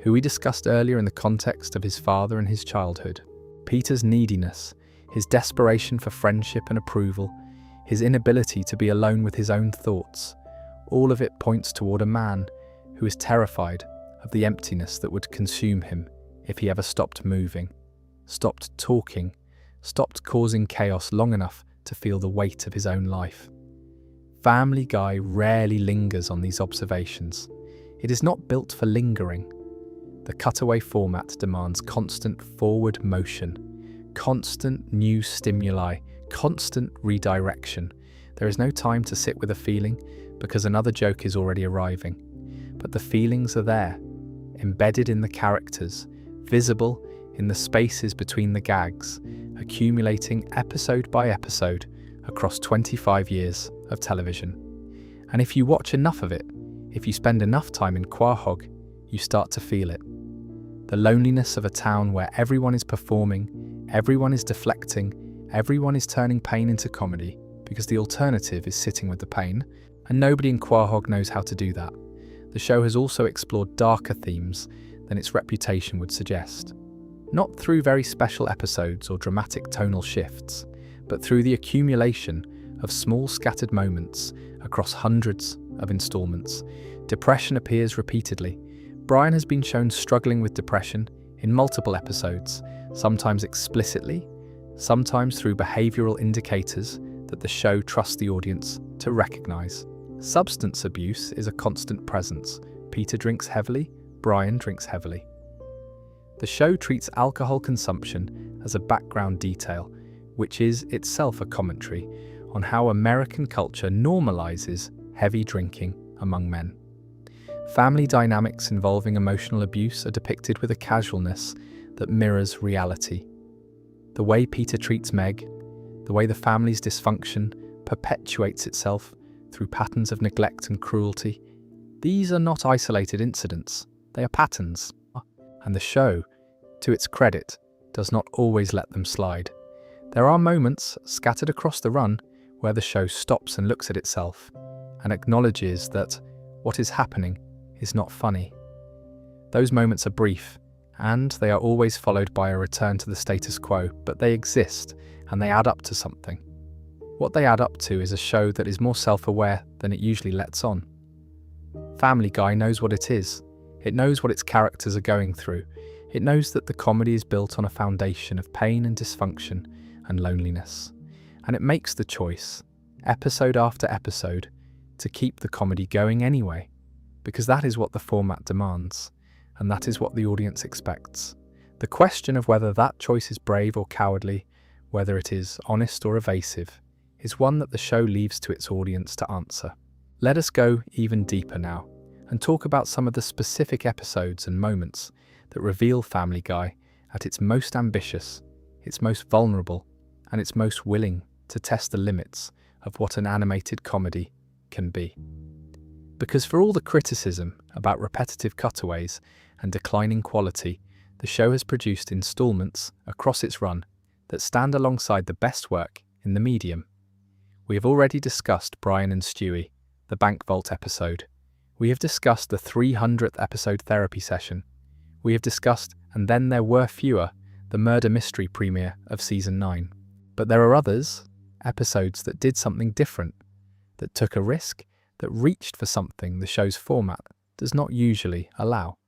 who we discussed earlier in the context of his father and his childhood. Peter's neediness, his desperation for friendship and approval, his inability to be alone with his own thoughts, all of it points toward a man who is terrified of the emptiness that would consume him if he ever stopped moving, stopped talking, stopped causing chaos long enough to feel the weight of his own life. Family Guy rarely lingers on these observations. It is not built for lingering. The cutaway format demands constant forward motion, constant new stimuli, constant redirection. There is no time to sit with a feeling because another joke is already arriving. But the feelings are there, embedded in the characters, visible in the spaces between the gags, accumulating episode by episode across 25 years of television. And if you watch enough of it, if you spend enough time in Quahog, you start to feel it. The loneliness of a town where everyone is performing, everyone is deflecting, everyone is turning pain into comedy, because the alternative is sitting with the pain, and nobody in Quahog knows how to do that. The show has also explored darker themes than its reputation would suggest. Not through very special episodes or dramatic tonal shifts, but through the accumulation of small scattered moments across hundreds of installments. Depression appears repeatedly. Brian has been shown struggling with depression in multiple episodes, sometimes explicitly, sometimes through behavioural indicators that the show trusts the audience to recognise. Substance abuse is a constant presence. Peter drinks heavily, Brian drinks heavily. The show treats alcohol consumption as a background detail, which is itself a commentary on how American culture normalizes heavy drinking among men. Family dynamics involving emotional abuse are depicted with a casualness that mirrors reality. The way Peter treats Meg, the way the family's dysfunction perpetuates itself through patterns of neglect and cruelty, these are not isolated incidents, they are patterns. And the show, to its credit, does not always let them slide. There are moments scattered across the run where the show stops and looks at itself and acknowledges that what is happening is not funny. Those moments are brief, and they are always followed by a return to the status quo, but they exist and they add up to something. What they add up to is a show that is more self-aware than it usually lets on. Family Guy knows what it is. It knows what its characters are going through. It knows that the comedy is built on a foundation of pain and dysfunction and loneliness. And it makes the choice, episode after episode, to keep the comedy going anyway, because that is what the format demands, and that is what the audience expects. The question of whether that choice is brave or cowardly, whether it is honest or evasive, is one that the show leaves to its audience to answer. Let us go even deeper now, and talk about some of the specific episodes and moments that reveal Family Guy at its most ambitious, its most vulnerable, and its most willing to test the limits of what an animated comedy can be. Because for all the criticism about repetitive cutaways and declining quality, the show has produced installments across its run that stand alongside the best work in the medium. We have already discussed Brian and Stewie, the Bank Vault episode. We have discussed the 300th episode therapy session. We have discussed And Then There Were Fewer, the murder mystery premiere of Season 9. But there are others, episodes that did something different, that took a risk, that reached for something the show's format does not usually allow.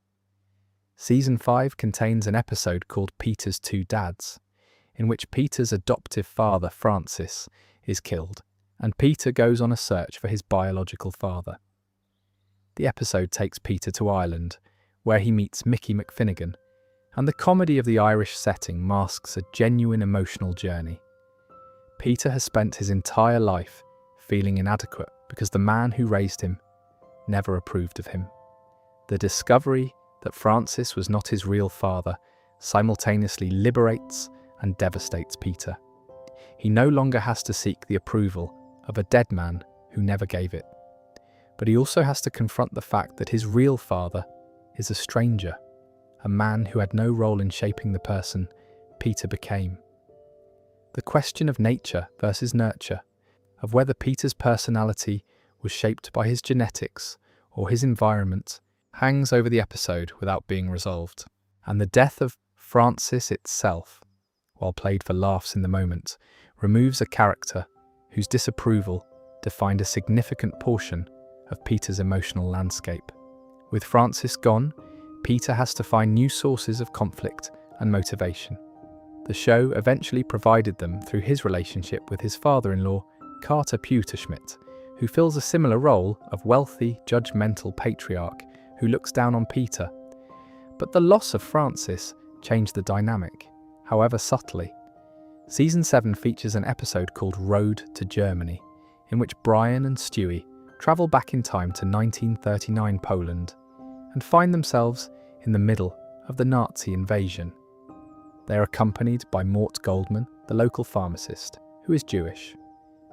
Season 5 contains an episode called Peter's Two Dads, in which Peter's adoptive father, Francis, is killed, and Peter goes on a search for his biological father. The episode takes Peter to Ireland, where he meets Mickey McFinnigan, and the comedy of the Irish setting masks a genuine emotional journey. Peter has spent his entire life feeling inadequate because the man who raised him never approved of him. The discovery that Francis was not his real father simultaneously liberates and devastates Peter. He no longer has to seek the approval of a dead man who never gave it, but he also has to confront the fact that his real father is a stranger, a man who had no role in shaping the person Peter became. The question of nature versus nurture, of whether Peter's personality was shaped by his genetics or his environment, hangs over the episode without being resolved. And the death of Francis itself, while played for laughs in the moment, removes a character whose disapproval defined a significant portion of Peter's emotional landscape. With Francis gone, Peter has to find new sources of conflict and motivation. The show eventually provided them through his relationship with his father-in-law, Carter Pewterschmidt, who fills a similar role of wealthy, judgmental patriarch who looks down on Peter. But the loss of Francis changed the dynamic, however subtly. Season 7 features an episode called Road to Germany, in which Brian and Stewie travel back in time to 1939 Poland and find themselves in the middle of the Nazi invasion. They are accompanied by Mort Goldman, the local pharmacist, who is Jewish.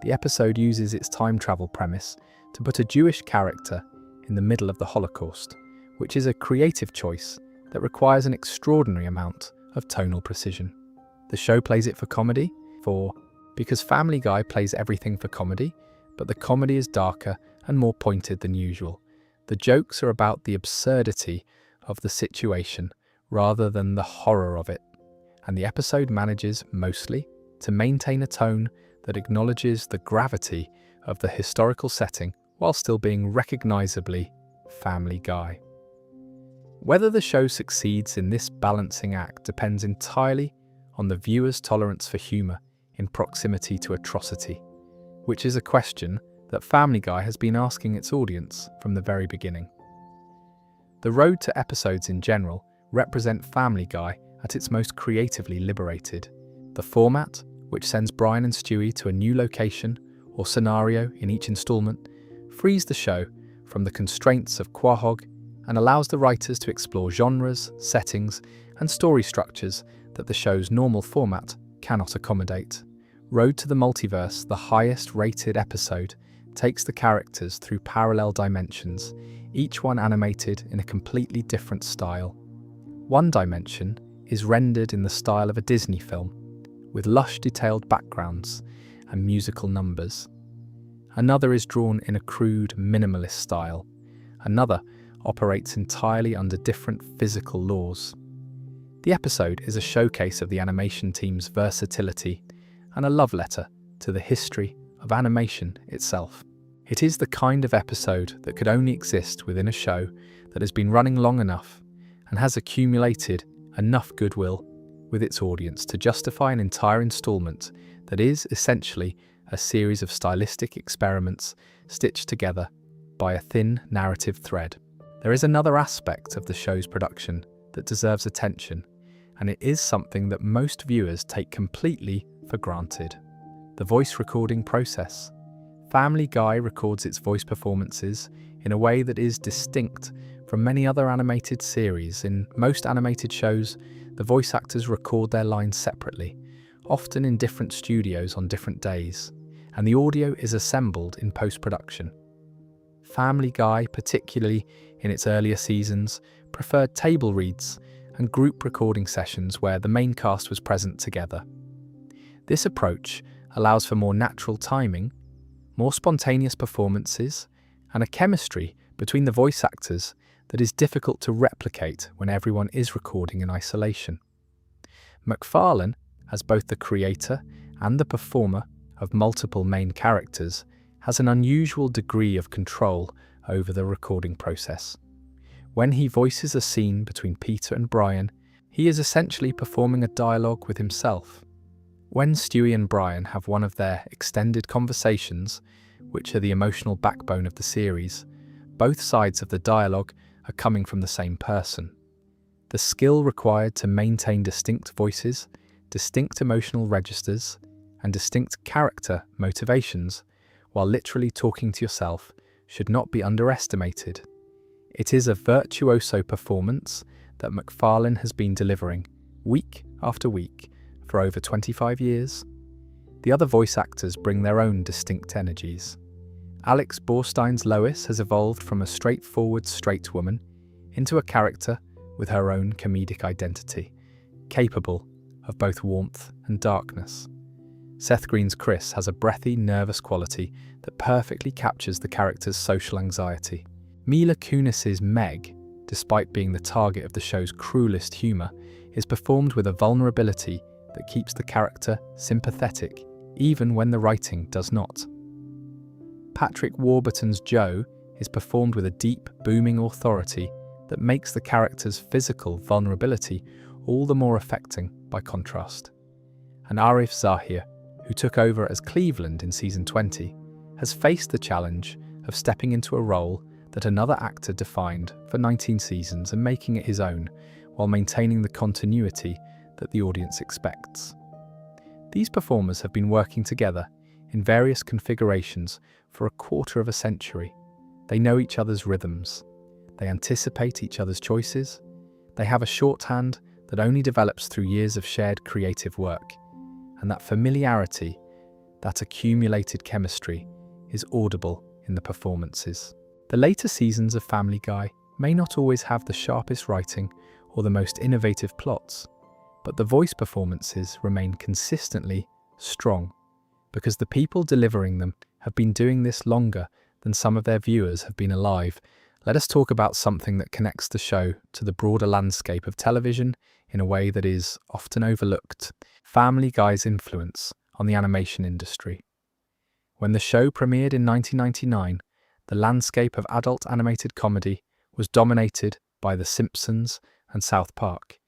The episode uses its time travel premise to put a Jewish character in the middle of the Holocaust, which is a creative choice that requires an extraordinary amount of tonal precision. The show plays it for comedy, because Family Guy plays everything for comedy, but the comedy is darker and more pointed than usual. The jokes are about the absurdity of the situation rather than the horror of it, and the episode manages, mostly, to maintain a tone that acknowledges the gravity of the historical setting while still being recognisably Family Guy. Whether the show succeeds in this balancing act depends entirely on the viewer's tolerance for humour in proximity to atrocity, which is a question that Family Guy has been asking its audience from the very beginning. The road to episodes in general represent Family Guy at its most creatively liberated. The format, which sends Brian and Stewie to a new location or scenario in each instalment, frees the show from the constraints of Quahog and allows the writers to explore genres, settings, and story structures that the show's normal format cannot accommodate. Road to the Multiverse, the highest-rated episode, takes the characters through parallel dimensions, each one animated in a completely different style. One dimension is rendered in the style of a Disney film, with lush detailed backgrounds and musical numbers. Another is drawn in a crude, minimalist style. Another operates entirely under different physical laws. The episode is a showcase of the animation team's versatility and a love letter to the history of animation itself. It is the kind of episode that could only exist within a show that has been running long enough and has accumulated enough goodwill with its audience to justify an entire installment that is essentially a series of stylistic experiments stitched together by a thin narrative thread. There is another aspect of the show's production that deserves attention, and it is something that most viewers take completely for granted: the voice recording process. Family Guy records its voice performances in a way that is distinct from many other animated series. In most animated shows, the voice actors record their lines separately, often in different studios on different days, and the audio is assembled in post-production. Family Guy, particularly in its earlier seasons, preferred table reads and group recording sessions where the main cast was present together. This approach allows for more natural timing, more spontaneous performances, and a chemistry between the voice actors that is difficult to replicate when everyone is recording in isolation. MacFarlane, as both the creator and the performer of multiple main characters, has an unusual degree of control over the recording process. When he voices a scene between Peter and Brian, he is essentially performing a dialogue with himself. When Stewie and Brian have one of their extended conversations, which are the emotional backbone of the series, both sides of the dialogue are coming from the same person. The skill required to maintain distinct voices, distinct emotional registers, and distinct character motivations while literally talking to yourself should not be underestimated. It is a virtuoso performance that MacFarlane has been delivering week after week for over 25 years. The other voice actors bring their own distinct energies. Alex Borstein's Lois has evolved from a straightforward straight woman into a character with her own comedic identity, capable of both warmth and darkness. Seth Green's Chris has a breathy, nervous quality that perfectly captures the character's social anxiety. Mila Kunis's Meg, despite being the target of the show's cruelest humour, is performed with a vulnerability that keeps the character sympathetic, even when the writing does not. Patrick Warburton's Joe is performed with a deep, booming authority that makes the character's physical vulnerability all the more affecting by contrast. And Arif Zahir, who took over as Cleveland in season 20, has faced the challenge of stepping into a role that another actor defined for 19 seasons and making it his own, while maintaining the continuity that the audience expects. These performers have been working together in various configurations for a quarter of a century. They know each other's rhythms. They anticipate each other's choices. They have a shorthand that only develops through years of shared creative work. And that familiarity, that accumulated chemistry, is audible in the performances. The later seasons of Family Guy may not always have the sharpest writing or the most innovative plots, but the voice performances remain consistently strong because the people delivering them have been doing this longer than some of their viewers have been alive. Let us talk about something that connects the show to the broader landscape of television in a way that is often overlooked: Family Guy's influence on the animation industry. When the show premiered in 1999, the landscape of adult animated comedy was dominated by The Simpsons and South Park.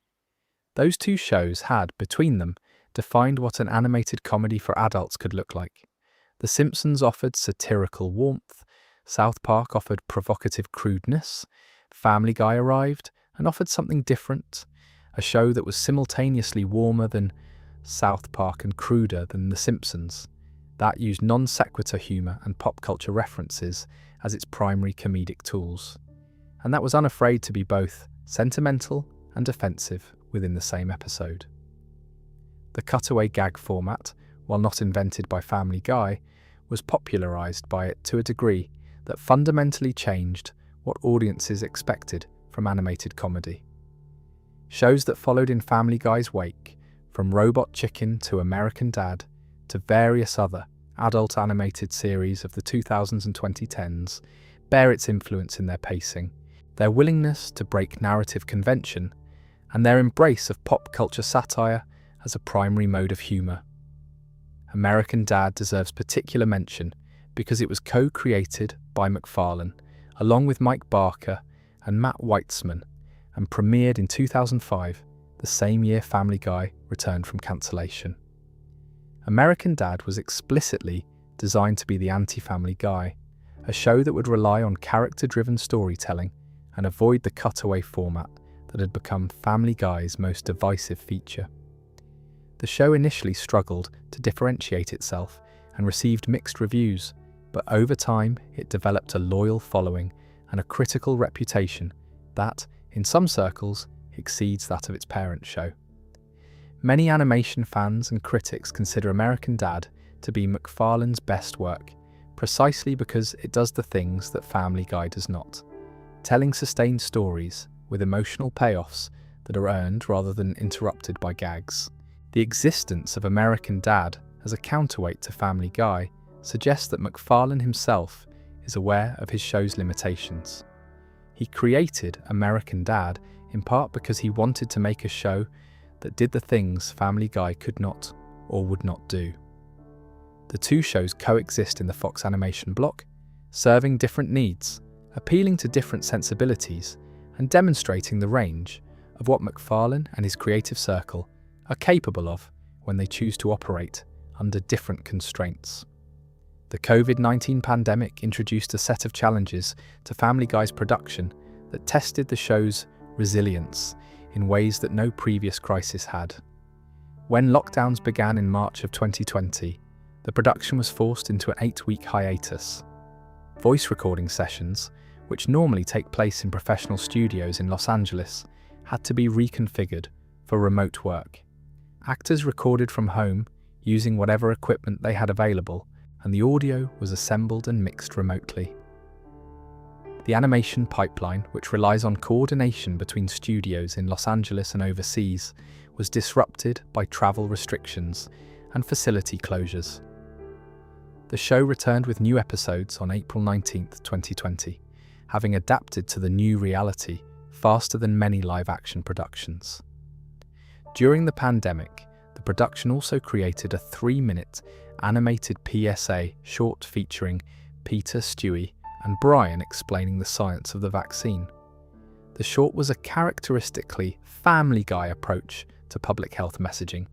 Those two shows had, between them, defined what an animated comedy for adults could look like. The Simpsons offered satirical warmth, South Park offered provocative crudeness, Family Guy arrived and offered something different, a show that was simultaneously warmer than South Park and cruder than The Simpsons, that used non-sequitur humour and pop culture references as its primary comedic tools, and that was unafraid to be both sentimental and offensive within the same episode. The cutaway gag format, while not invented by Family Guy, was popularised by it to a degree that fundamentally changed what audiences expected from animated comedy. Shows that followed in Family Guy's wake, from Robot Chicken to American Dad to various other adult animated series of the 2000s and 2010s, bear its influence in their pacing, their willingness to break narrative convention, and their embrace of pop culture satire as a primary mode of humour. American Dad deserves particular mention because it was co-created by MacFarlane, along with Mike Barker and Matt Weitzman, and premiered in 2005, the same year Family Guy returned from cancellation. American Dad was explicitly designed to be the anti-Family Guy, a show that would rely on character-driven storytelling and avoid the cutaway format that had become Family Guy's most divisive feature. The show initially struggled to differentiate itself and received mixed reviews, but over time it developed a loyal following and a critical reputation that, in some circles, exceeds that of its parent show. Many animation fans and critics consider American Dad to be MacFarlane's best work, precisely because it does the things that Family Guy does not, telling sustained stories with emotional payoffs that are earned rather than interrupted by gags. The existence of American Dad as a counterweight to Family Guy suggests that MacFarlane himself is aware of his show's limitations. He created American Dad in part because he wanted to make a show that did the things Family Guy could not or would not do. The two shows coexist in the Fox animation block, serving different needs, appealing to different sensibilities, and demonstrating the range of what MacFarlane and his creative circle are capable of when they choose to operate under different constraints. The COVID-19 pandemic introduced a set of challenges to Family Guy's production that tested the show's resilience in ways that no previous crisis had. When lockdowns began in March of 2020, the production was forced into an 8-week hiatus. Voice recording sessions, which normally take place in professional studios in Los Angeles, had to be reconfigured for remote work. Actors recorded from home using whatever equipment they had available, and the audio was assembled and mixed remotely. The animation pipeline, which relies on coordination between studios in Los Angeles and overseas, was disrupted by travel restrictions and facility closures. The show returned with new episodes on April 19, 2020, having adapted to the new reality faster than many live-action productions. During the pandemic, the production also created a 3-minute animated PSA short featuring Peter, Stewie, and Brian explaining the science of the vaccine. The short was a characteristically Family Guy approach to public health messaging,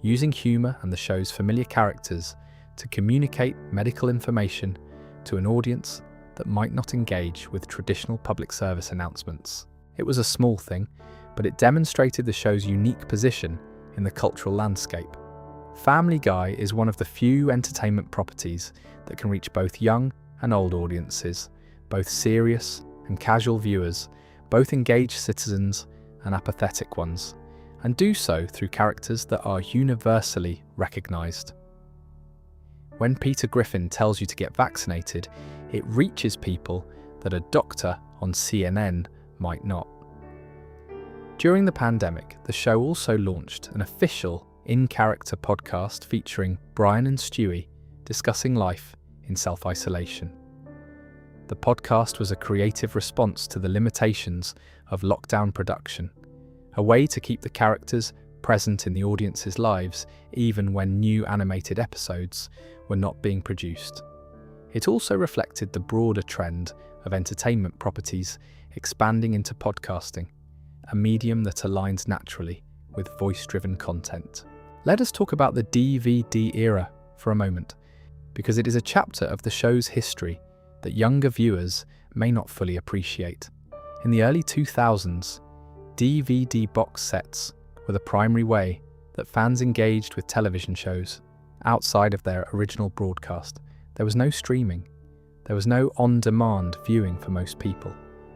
using humour and the show's familiar characters to communicate medical information to an audience that might not engage with traditional public service announcements. It was a small thing, but it demonstrated the show's unique position in the cultural landscape. Family Guy is one of the few entertainment properties that can reach both young and old audiences, both serious and casual viewers, both engaged citizens and apathetic ones, and do so through characters that are universally recognised. When Peter Griffin tells you to get vaccinated, it reaches people that a doctor on CNN might not. During the pandemic, the show also launched an official in-character podcast featuring Brian and Stewie discussing life in self-isolation. The podcast was a creative response to the limitations of lockdown production, a way to keep the characters present in the audience's lives even when new animated episodes were not being produced. It also reflected the broader trend of entertainment properties expanding into podcasting, a medium that aligns naturally with voice-driven content. Let us talk about the DVD era for a moment, because it is a chapter of the show's history that younger viewers may not fully appreciate. In the early 2000s, DVD box sets were the primary way that fans engaged with television shows outside of their original broadcast. There was no streaming. There was no on-demand viewing for most people.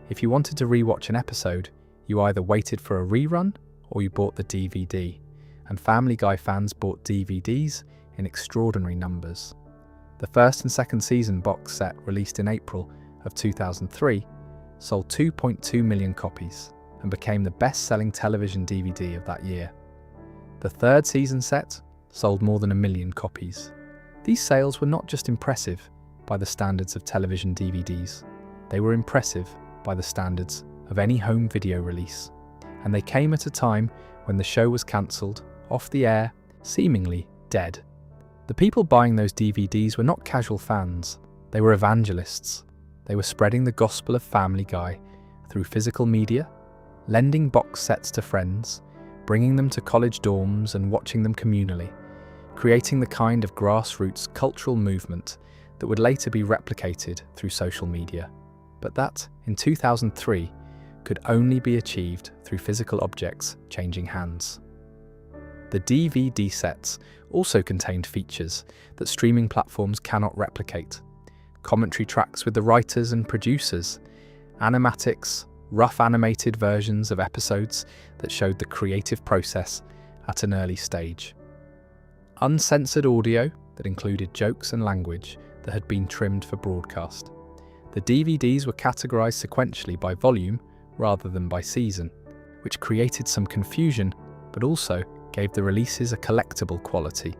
If you wanted to rewatch an episode, you either waited for a rerun or you bought the DVD, and Family Guy fans bought DVDs in extraordinary numbers. The first and second season box set, released in April of 2003, sold 2.2 million copies and became the best-selling television DVD of that year. The third season set sold more than 1 million copies. These sales were not just impressive by the standards of television DVDs, they were impressive by the standards of any home video release, and they came at a time when the show was cancelled, off the air, seemingly dead. The people buying those DVDs were not casual fans, they were evangelists. They were spreading the gospel of Family Guy through physical media, lending box sets to friends, bringing them to college dorms and watching them communally, creating the kind of grassroots cultural movement that would later be replicated through social media, but that, in 2003, could only be achieved through physical objects changing hands. The DVD sets also contained features that streaming platforms cannot replicate: commentary tracks with the writers and producers, animatics, rough animated versions of episodes that showed the creative process at an early stage, uncensored audio that included jokes and language that had been trimmed for broadcast. The DVDs were categorized sequentially by volume rather than by season, which created some confusion but also gave the releases a collectible quality.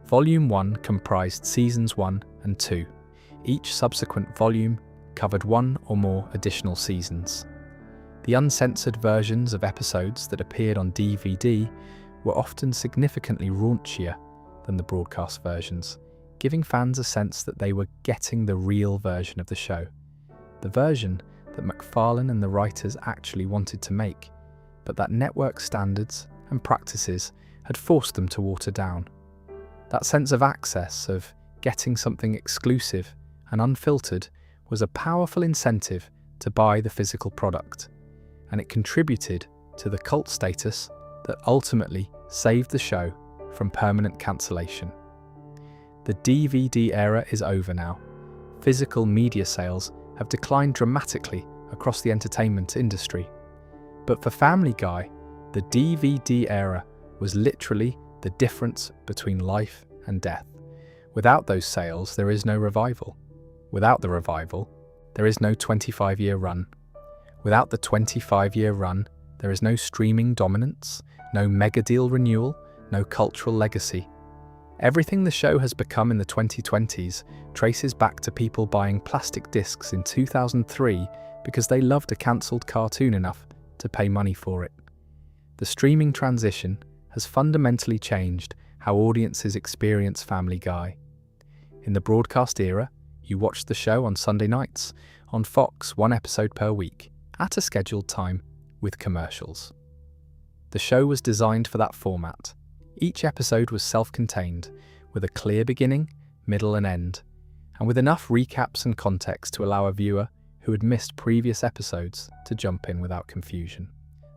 Volume 1 comprised seasons 1 and 2. Each subsequent volume covered one or more additional seasons. The uncensored versions of episodes that appeared on DVD were often significantly raunchier than the broadcast versions, giving fans a sense that they were getting the real version of the show, the version that MacFarlane and the writers actually wanted to make, but that network standards and practices had forced them to water down. That sense of access, of getting something exclusive and unfiltered, was a powerful incentive to buy the physical product, and it contributed to the cult status that ultimately saved the show from permanent cancellation. The DVD era is over now. Physical media sales have declined dramatically across the entertainment industry. But for Family Guy, the DVD era was literally the difference between life and death. Without those sales, there is no revival. Without the revival, there is no 25-year run. Without the 25-year run, there is no streaming dominance, no mega deal renewal, no cultural legacy. Everything the show has become in the 2020s traces back to people buying plastic discs in 2003 because they loved a cancelled cartoon enough to pay money for it. The streaming transition has fundamentally changed how audiences experience Family Guy. In the broadcast era, you watched the show on Sunday nights, on Fox, one episode per week, at a scheduled time, with commercials. The show was designed for that format. Each episode was self-contained, with a clear beginning, middle and end, and with enough recaps and context to allow a viewer who had missed previous episodes to jump in without confusion.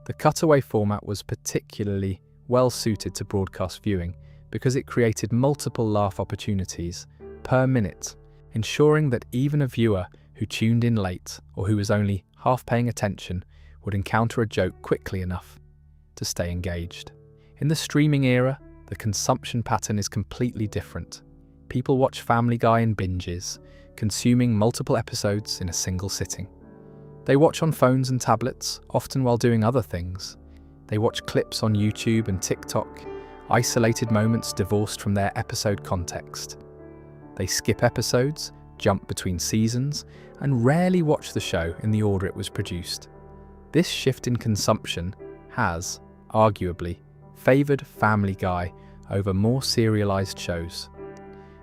The cutaway format was particularly well suited to broadcast viewing because it created multiple laugh opportunities per minute, ensuring that even a viewer who tuned in late or who was only half paying attention would encounter a joke quickly enough to stay engaged. In the streaming era, the consumption pattern is completely different. People watch Family Guy in binges, consuming multiple episodes in a single sitting. They watch on phones and tablets, often while doing other things. They watch clips on YouTube and TikTok, isolated moments divorced from their episode context. They skip episodes, jump between seasons, and rarely watch the show in the order it was produced. This shift in consumption has, arguably, favoured Family Guy over more serialised shows.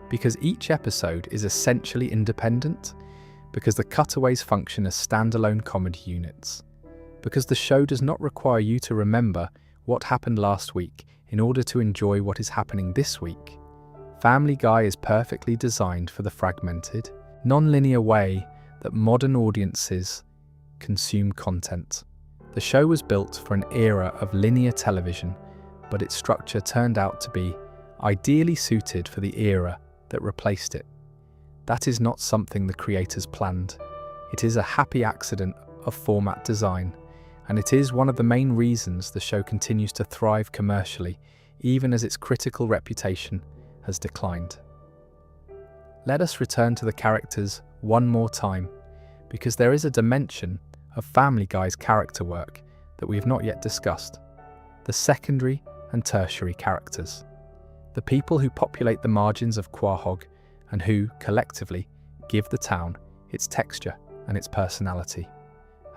Because each episode is essentially independent, because the cutaways function as standalone comedy units, because the show does not require you to remember what happened last week in order to enjoy what is happening this week. Family Guy is perfectly designed for the fragmented, non-linear way that modern audiences consume content. The show was built for an era of linear television, but its structure turned out to be ideally suited for the era that replaced it. That is not something the creators planned. It is a happy accident of format design, and it is one of the main reasons the show continues to thrive commercially, even as its critical reputation has declined. Let us return to the characters one more time, because there is a dimension of Family Guy's character work that we have not yet discussed: the secondary and tertiary characters. The people who populate the margins of Quahog and who, collectively, give the town its texture and its personality.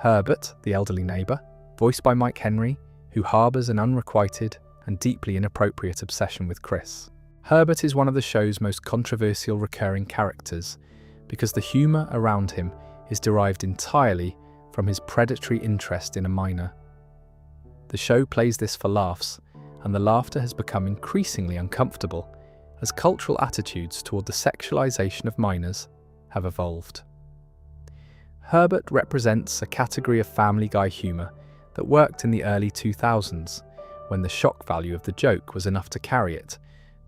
Herbert, the elderly neighbour, voiced by Mike Henry, who harbours an unrequited and deeply inappropriate obsession with Chris. Herbert is one of the show's most controversial recurring characters because the humour around him is derived entirely from his predatory interest in a minor. The show plays this for laughs, and the laughter has become increasingly uncomfortable as cultural attitudes toward the sexualization of minors have evolved. Herbert represents a category of Family Guy humour that worked in the early 2000s, when the shock value of the joke was enough to carry it,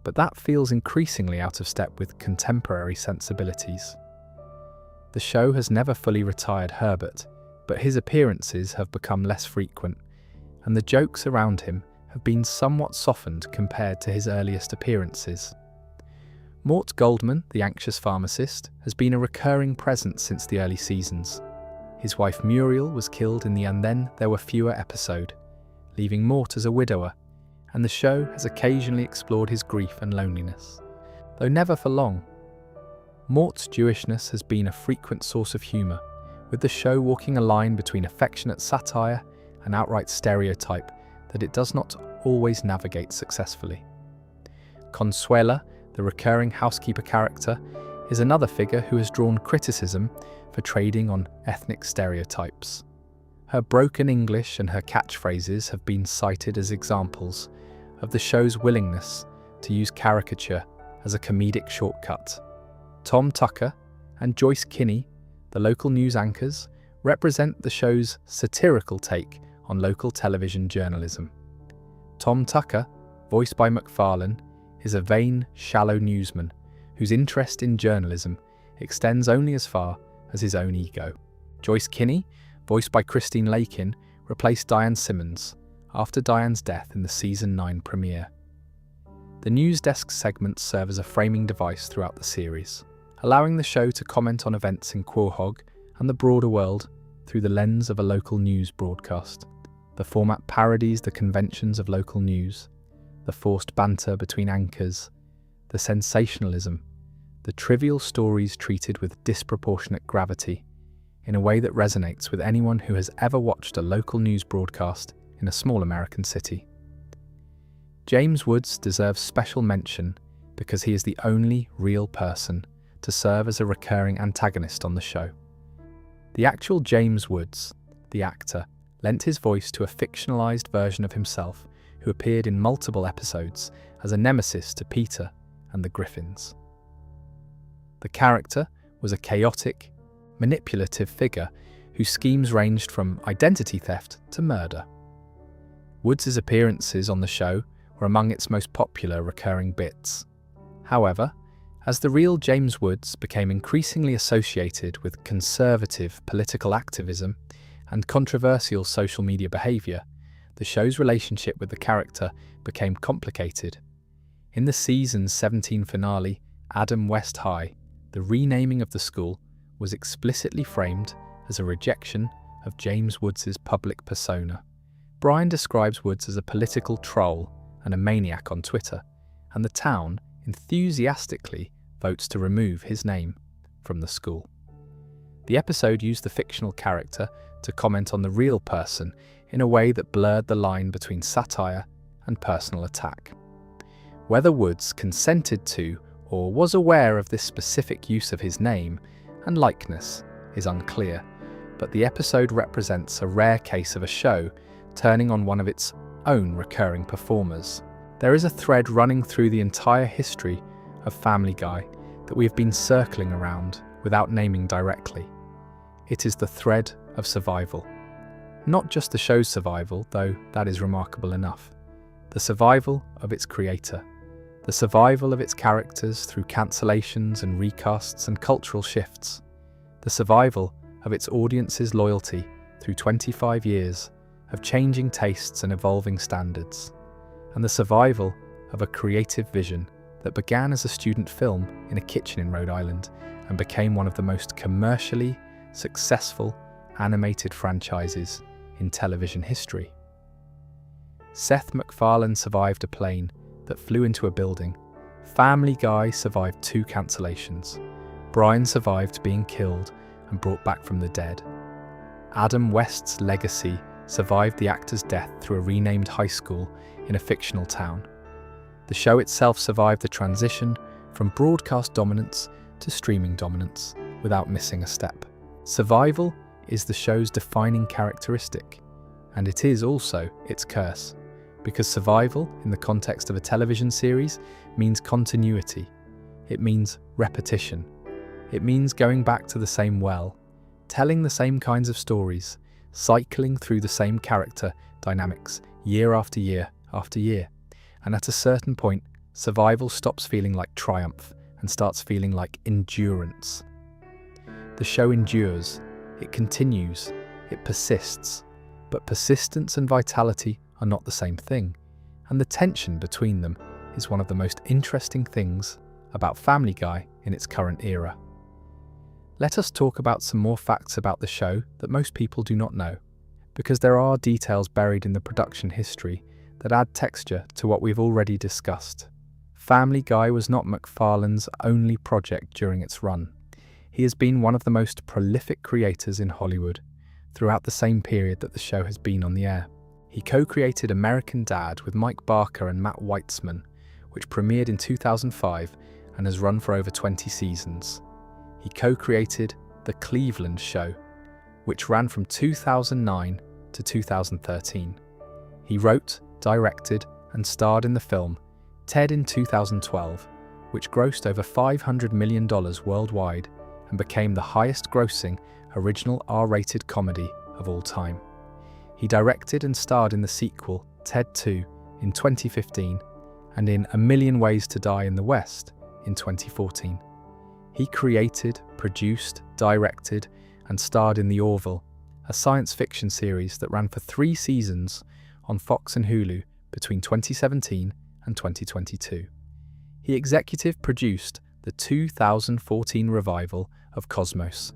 but that feels increasingly out of step with contemporary sensibilities. The show has never fully retired Herbert, but his appearances have become less frequent, and the jokes around him have been somewhat softened compared to his earliest appearances. Mort Goldman, the anxious pharmacist, has been a recurring presence since the early seasons. His wife Muriel was killed in the And Then There Were Fewer episode, leaving Mort as a widower, and the show has occasionally explored his grief and loneliness, though never for long. Mort's Jewishness has been a frequent source of humour, with the show walking a line between affectionate satire and outright stereotype that it does not always navigate successfully. Consuela, the recurring housekeeper character, is another figure who has drawn criticism for trading on ethnic stereotypes. Her broken English and her catchphrases have been cited as examples of the show's willingness to use caricature as a comedic shortcut. Tom Tucker and Joyce Kinney, the local news anchors, represent the show's satirical take on local television journalism. Tom Tucker, voiced by MacFarlane, is a vain, shallow newsman whose interest in journalism extends only as far as his own ego. Joyce Kinney, voiced by Christine Lakin, replaced Diane Simmons after Diane's death in the Season 9 premiere. The news desk segments serve as a framing device throughout the series, allowing the show to comment on events in Quahog and the broader world through the lens of a local news broadcast. The format parodies the conventions of local news, the forced banter between anchors, the sensationalism, the trivial stories treated with disproportionate gravity, in a way that resonates with anyone who has ever watched a local news broadcast in a small American city. James Woods deserves special mention because he is the only real person to serve as a recurring antagonist on the show. The actual James Woods, the actor, lent his voice to a fictionalized version of himself who appeared in multiple episodes as a nemesis to Peter and the Griffins. The character was a chaotic, manipulative figure whose schemes ranged from identity theft to murder. Woods' appearances on the show were among its most popular recurring bits. However, as the real James Woods became increasingly associated with conservative political activism and controversial social media behaviour, the show's relationship with the character became complicated. In the season's 17 finale, Adam West High, the renaming of the school was explicitly framed as a rejection of James Woods' public persona. Brian describes Woods as a political troll and a maniac on Twitter, and the town enthusiastically votes to remove his name from the school. The episode used the fictional character to comment on the real person in a way that blurred the line between satire and personal attack. Whether Woods consented to or was aware of this specific use of his name and likeness is unclear, but the episode represents a rare case of a show turning on one of its own recurring performers. There is a thread running through the entire history of Family Guy that we have been circling around without naming directly. It is the thread of survival. Not just the show's survival, though that is remarkable enough. The survival of its creator. The survival of its characters through cancellations and recasts and cultural shifts. The survival of its audience's loyalty through 25 years of changing tastes and evolving standards. And the survival of a creative vision that began as a student film in a kitchen in Rhode Island and became one of the most commercially successful animated franchises in television history. Seth MacFarlane survived a plane that flew into a building. Family Guy survived 2 cancellations. Brian survived being killed and brought back from the dead. Adam West's legacy survived the actor's death through a renamed high school in a fictional town. The show itself survived the transition from broadcast dominance to streaming dominance without missing a step. Survival is the show's defining characteristic, and it is also its curse, because survival in the context of a television series means continuity. It means repetition. It means going back to the same well, telling the same kinds of stories, cycling through the same character dynamics year after year after year. And at a certain point, survival stops feeling like triumph and starts feeling like endurance. The show endures, it continues, it persists, but persistence and vitality are not the same thing, and the tension between them is one of the most interesting things about Family Guy in its current era. Let us talk about some more facts about the show that most people do not know, because there are details buried in the production history that add texture to what we've already discussed. Family Guy was not MacFarlane's only project during its run. He has been one of the most prolific creators in Hollywood throughout the same period that the show has been on the air. He co-created American Dad with Mike Barker and Matt Weitzman, which premiered in 2005 and has run for over 20 seasons. He co-created The Cleveland Show, which ran from 2009 to 2013. He wrote, directed, and starred in the film Ted in 2012, which grossed over $500 million worldwide and became the highest-grossing original R-rated comedy of all time. He directed and starred in the sequel, Ted 2, in 2015, and in A Million Ways to Die in the West in 2014. He created, produced, directed, and starred in The Orville, a science fiction series that ran for 3 seasons on Fox and Hulu between 2017 and 2022. He executive produced the 2014 revival of Cosmos,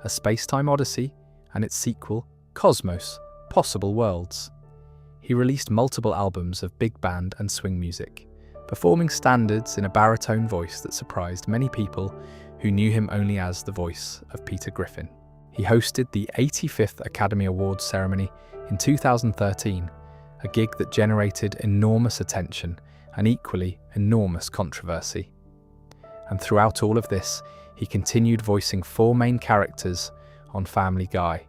a space-time odyssey, and its sequel, Cosmos: Possible Worlds. He released multiple albums of big band and swing music, performing standards in a baritone voice that surprised many people who knew him only as the voice of Peter Griffin. He hosted the 85th Academy Awards ceremony in 2013, a gig that generated enormous attention and equally enormous controversy. And throughout all of this, he continued voicing 4 main characters on Family Guy,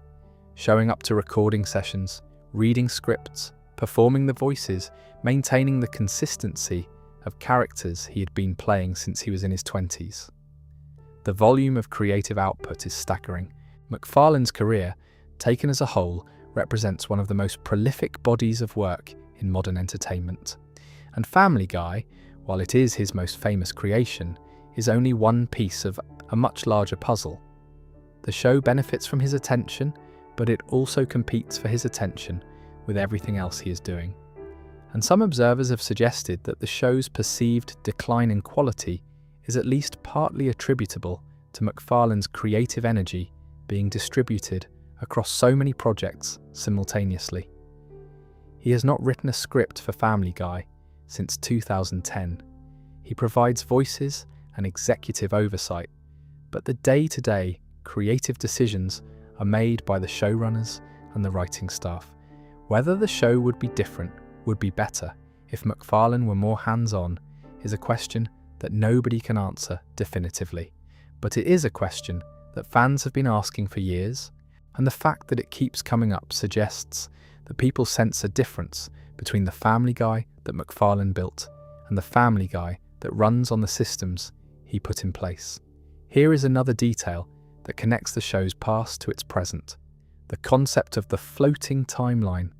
showing up to recording sessions, reading scripts, performing the voices, maintaining the consistency of characters he had been playing since he was in his 20s. The volume of creative output is staggering. MacFarlane's career, taken as a whole, represents one of the most prolific bodies of work in modern entertainment. And Family Guy, while it is his most famous creation, is only one piece of a much larger puzzle. The show benefits from his attention, but it also competes for his attention with everything else he is doing. And some observers have suggested that the show's perceived decline in quality is at least partly attributable to MacFarlane's creative energy being distributed across so many projects simultaneously. He has not written a script for Family Guy since 2010. He provides voices and executive oversight, but the day-to-day creative decisions are made by the showrunners and the writing staff. Whether the show would be different, would be better, if MacFarlane were more hands-on, is a question that nobody can answer definitively. But it is a question that fans have been asking for years, and the fact that it keeps coming up suggests that people sense a difference between the Family Guy that MacFarlane built and the Family Guy that runs on the systems he put in place. Here is another detail that connects the show's past to its present: the concept of the floating timeline.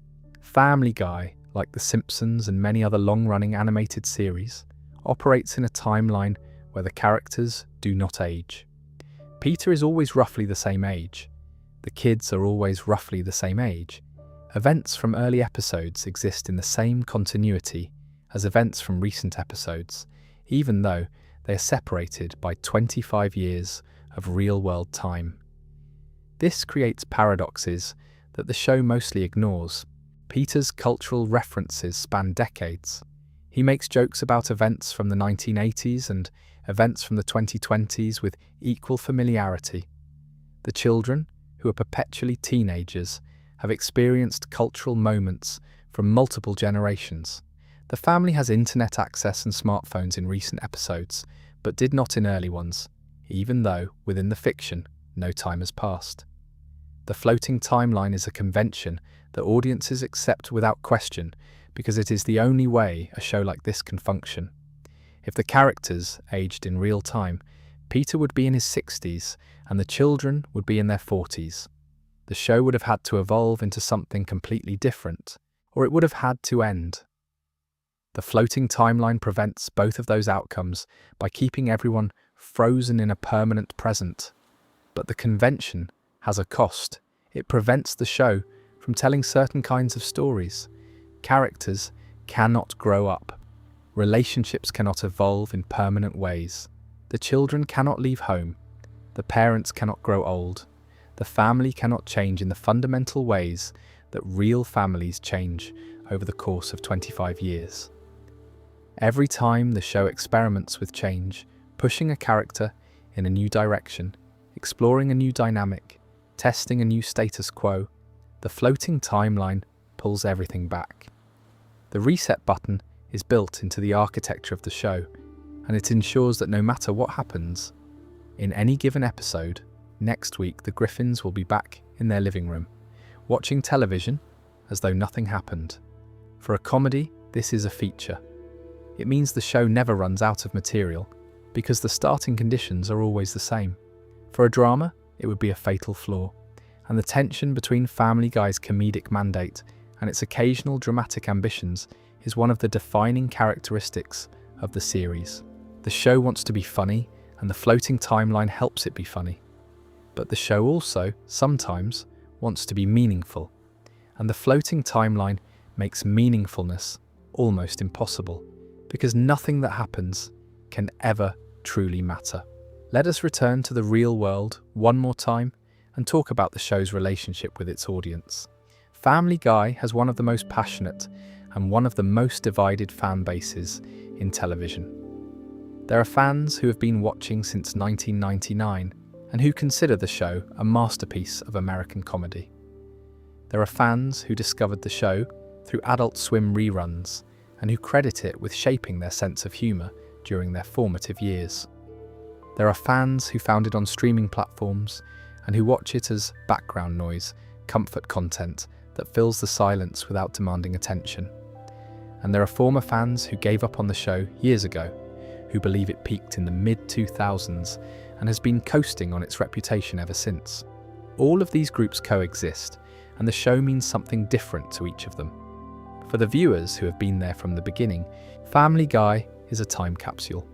Family Guy, like The Simpsons and many other long-running animated series, operates in a timeline where the characters do not age. Peter is always roughly the same age. The kids are always roughly the same age. Events from early episodes exist in the same continuity as events from recent episodes, even though they are separated by 25 years of real-world time. This creates paradoxes that the show mostly ignores. Peter's cultural references span decades. He makes jokes about events from the 1980s and events from the 2020s with equal familiarity. The children, who are perpetually teenagers, have experienced cultural moments from multiple generations. The family has internet access and smartphones in recent episodes, but did not in early ones, even though, within the fiction, no time has passed. The floating timeline is a convention that audiences accept without question because it is the only way a show like this can function. If the characters aged in real time, Peter would be in his 60s and the children would be in their 40s. The show would have had to evolve into something completely different, or it would have had to end. The floating timeline prevents both of those outcomes by keeping everyone frozen in a permanent present. But the convention has a cost. It prevents the show from telling certain kinds of stories. Characters cannot grow up. Relationships cannot evolve in permanent ways. The children cannot leave home. The parents cannot grow old. The family cannot change in the fundamental ways that real families change over the course of 25 years. Every time the show experiments with change, pushing a character in a new direction, exploring a new dynamic, testing a new status quo, the floating timeline pulls everything back. The reset button is built into the architecture of the show, and it ensures that no matter what happens, in any given episode, next week the Griffins will be back in their living room, watching television as though nothing happened. For a comedy, this is a feature. It means the show never runs out of material, because the starting conditions are always the same. For a drama, it would be a fatal flaw, and the tension between Family Guy's comedic mandate and its occasional dramatic ambitions is one of the defining characteristics of the series. The show wants to be funny, and the floating timeline helps it be funny. But the show also, sometimes, wants to be meaningful, and the floating timeline makes meaningfulness almost impossible, because nothing that happens can ever truly matter. Let us return to the real world one more time and talk about the show's relationship with its audience. Family Guy has one of the most passionate and one of the most divided fan bases in television. There are fans who have been watching since 1999 and who consider the show a masterpiece of American comedy. There are fans who discovered the show through Adult Swim reruns and who credit it with shaping their sense of humour during their formative years. There are fans who found it on streaming platforms and who watch it as background noise, comfort content that fills the silence without demanding attention. And there are former fans who gave up on the show years ago, who believe it peaked in the mid-2000s and has been coasting on its reputation ever since. All of these groups coexist, and the show means something different to each of them. For the viewers who have been there from the beginning, Family Guy is a time capsule.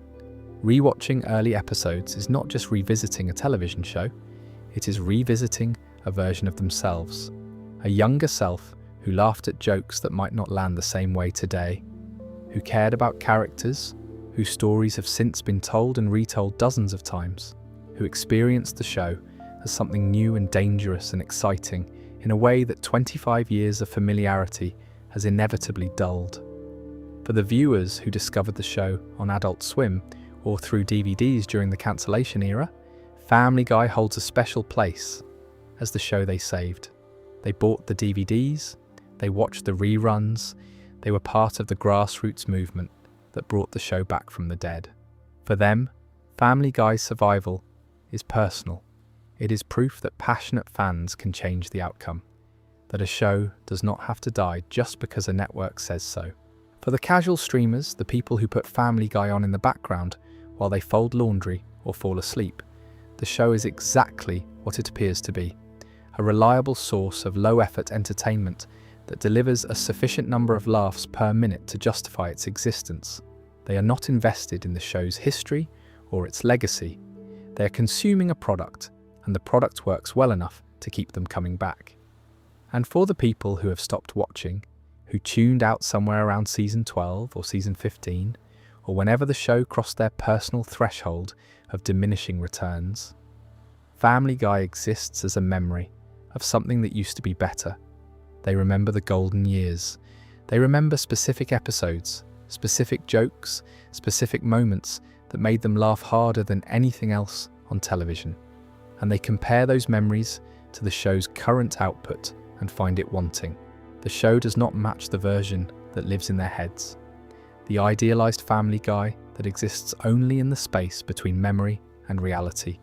Rewatching early episodes is not just revisiting a television show, it is revisiting a version of themselves, a younger self who laughed at jokes that might not land the same way today, who cared about characters whose stories have since been told and retold dozens of times, who experienced the show as something new and dangerous and exciting in a way that 25 years of familiarity has inevitably dulled. For the viewers who discovered the show on Adult Swim or through DVDs during the cancellation era, Family Guy holds a special place as the show they saved. They bought the DVDs, they watched the reruns, they were part of the grassroots movement that brought the show back from the dead. For them, Family Guy's survival is personal. It is proof that passionate fans can change the outcome, that a show does not have to die just because a network says so. For the casual streamers, the people who put Family Guy on in the background while they fold laundry or fall asleep, the show is exactly what it appears to be, a reliable source of low-effort entertainment that delivers a sufficient number of laughs per minute to justify its existence. They are not invested in the show's history or its legacy. They are consuming a product, and the product works well enough to keep them coming back. And for the people who have stopped watching, who tuned out somewhere around season 12 or season 15, or whenever the show crossed their personal threshold of diminishing returns, Family Guy exists as a memory of something that used to be better. They remember the golden years. They remember specific episodes, specific jokes, specific moments that made them laugh harder than anything else on television. And they compare those memories to the show's current output and find it wanting. The show does not match the version that lives in their heads. The idealized Family Guy that exists only in the space between memory and reality.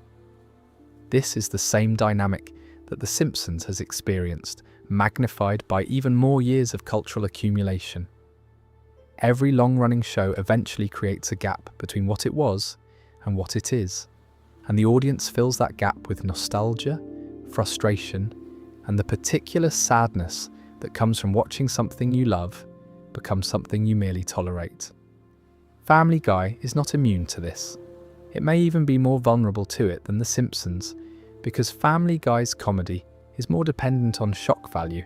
This is the same dynamic that The Simpsons has experienced, magnified by even more years of cultural accumulation. Every long-running show eventually creates a gap between what it was and what it is, and the audience fills that gap with nostalgia, frustration, and the particular sadness that comes from watching something you love become something you merely tolerate. Family Guy is not immune to this. It may even be more vulnerable to it than The Simpsons, because Family Guy's comedy is more dependent on shock value,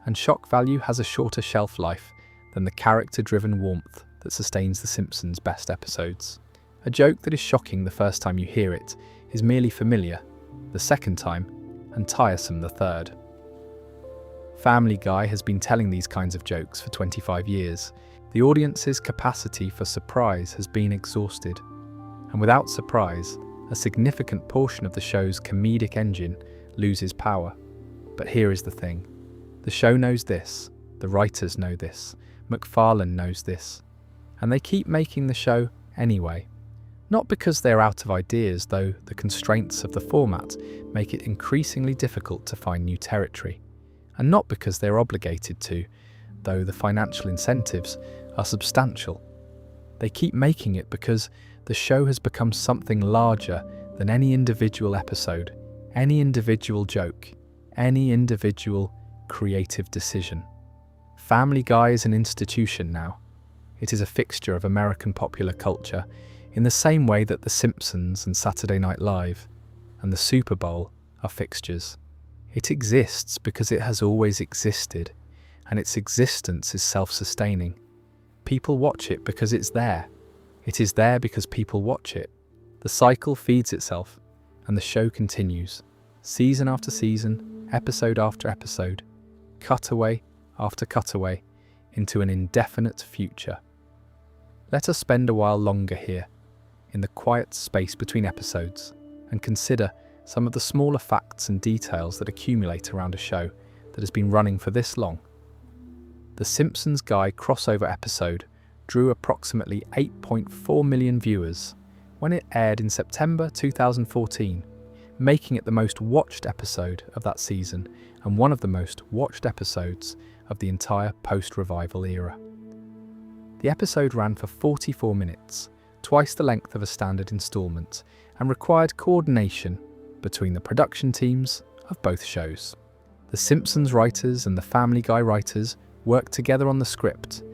and shock value has a shorter shelf life than the character-driven warmth that sustains The Simpsons' best episodes. A joke that is shocking the first time you hear it is merely familiar the second time, and tiresome the third. Family Guy has been telling these kinds of jokes for 25 years. The audience's capacity for surprise has been exhausted, and without surprise, a significant portion of the show's comedic engine loses power. But here is the thing. The show knows this, the writers know this, MacFarlane knows this, and they keep making the show anyway. Not because they're out of ideas, though the constraints of the format make it increasingly difficult to find new territory, and not because they're obligated to, though the financial incentives are substantial. They keep making it because the show has become something larger than any individual episode, any individual joke, any individual creative decision. Family Guy is an institution now. It is a fixture of American popular culture in the same way that The Simpsons and Saturday Night Live and the Super Bowl are fixtures. It exists because it has always existed, and its existence is self-sustaining. People watch it because it's there. It is there because people watch it. The cycle feeds itself, and the show continues, season after season, episode after episode, cutaway after cutaway, into an indefinite future. Let us spend a while longer here, in the quiet space between episodes, and consider some of the smaller facts and details that accumulate around a show that has been running for this long. The Simpsons Guy crossover episode drew approximately 8.4 million viewers when it aired in September 2014, making it the most watched episode of that season and one of the most watched episodes of the entire post-revival era. The episode ran for 44 minutes, twice the length of a standard instalment, and required coordination between the production teams of both shows. The Simpsons writers and the Family Guy writers worked together on the script,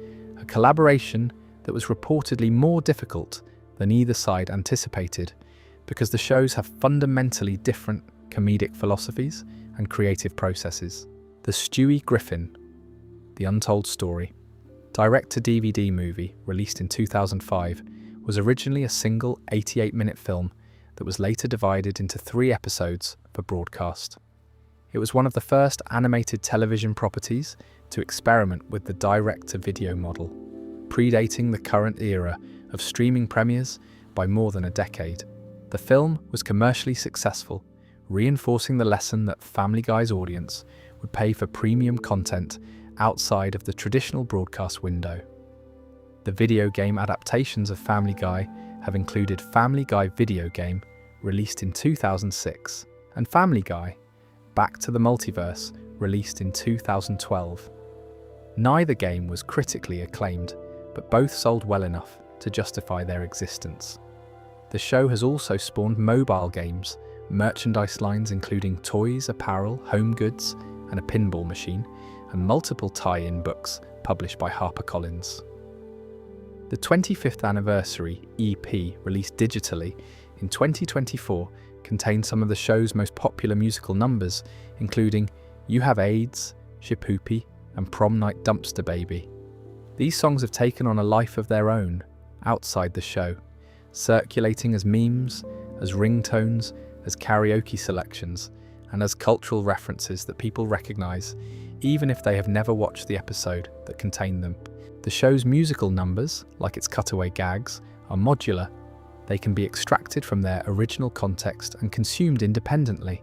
a collaboration that was reportedly more difficult than either side anticipated because the shows have fundamentally different comedic philosophies and creative processes. The Stewie Griffin, The Untold Story, direct-to-DVD movie released in 2005, was originally a single 88-minute film that was later divided into 3 episodes for broadcast. It was one of the first animated television properties to experiment with the direct-to-video model, predating the current era of streaming premieres by more than a decade. The film was commercially successful, reinforcing the lesson that Family Guy's audience would pay for premium content outside of the traditional broadcast window. The video game adaptations of Family Guy have included Family Guy Video Game, released in 2006, and Family Guy: Back to the Multiverse, released in 2012. Neither game was critically acclaimed, but both sold well enough to justify their existence. The show has also spawned mobile games, merchandise lines including toys, apparel, home goods, and a pinball machine, and multiple tie-in books published by HarperCollins. The 25th anniversary EP, released digitally in 2024, contains some of the show's most popular musical numbers, including You Have AIDS, Shipoopy, and Prom Night Dumpster Baby. These songs have taken on a life of their own outside the show, circulating as memes, as ringtones, as karaoke selections, and as cultural references that people recognise, even if they have never watched the episode that contained them. The show's musical numbers, like its cutaway gags, are modular. They can be extracted from their original context and consumed independently.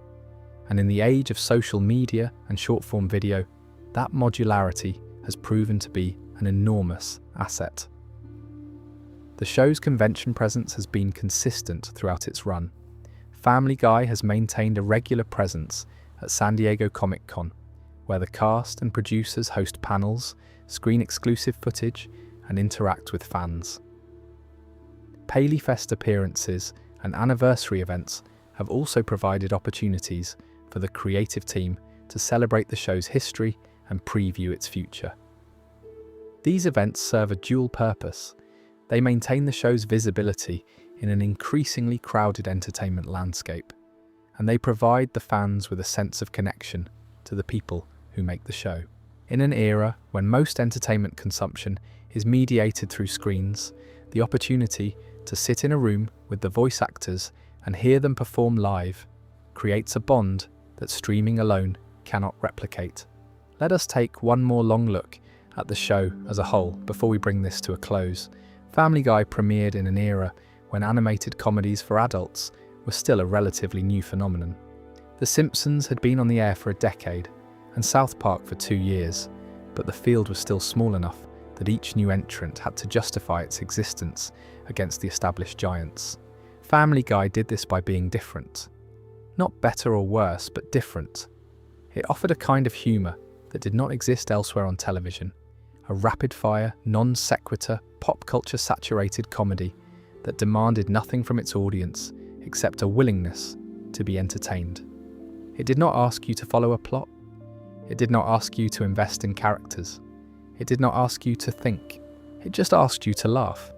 And in the age of social media and short-form video, that modularity has proven to be an enormous asset. The show's convention presence has been consistent throughout its run. Family Guy has maintained a regular presence at San Diego Comic-Con, where the cast and producers host panels, screen exclusive footage, and interact with fans. PaleyFest appearances and anniversary events have also provided opportunities for the creative team to celebrate the show's history and preview its future. These events serve a dual purpose. They maintain the show's visibility in an increasingly crowded entertainment landscape, and they provide the fans with a sense of connection to the people who make the show. In an era when most entertainment consumption is mediated through screens, the opportunity to sit in a room with the voice actors and hear them perform live creates a bond that streaming alone cannot replicate. Let us take one more long look at the show as a whole before we bring this to a close. Family Guy premiered in an era when animated comedies for adults were still a relatively new phenomenon. The Simpsons had been on the air for a decade, and South Park for 2 years, but the field was still small enough that each new entrant had to justify its existence against the established giants. Family Guy did this by being different. Not better or worse, but different. It offered a kind of humour that did not exist elsewhere on television, a rapid-fire, non-sequitur, pop-culture-saturated comedy that demanded nothing from its audience except a willingness to be entertained. It did not ask you to follow a plot. It did not ask you to invest in characters. It did not ask you to think. It just asked you to laugh.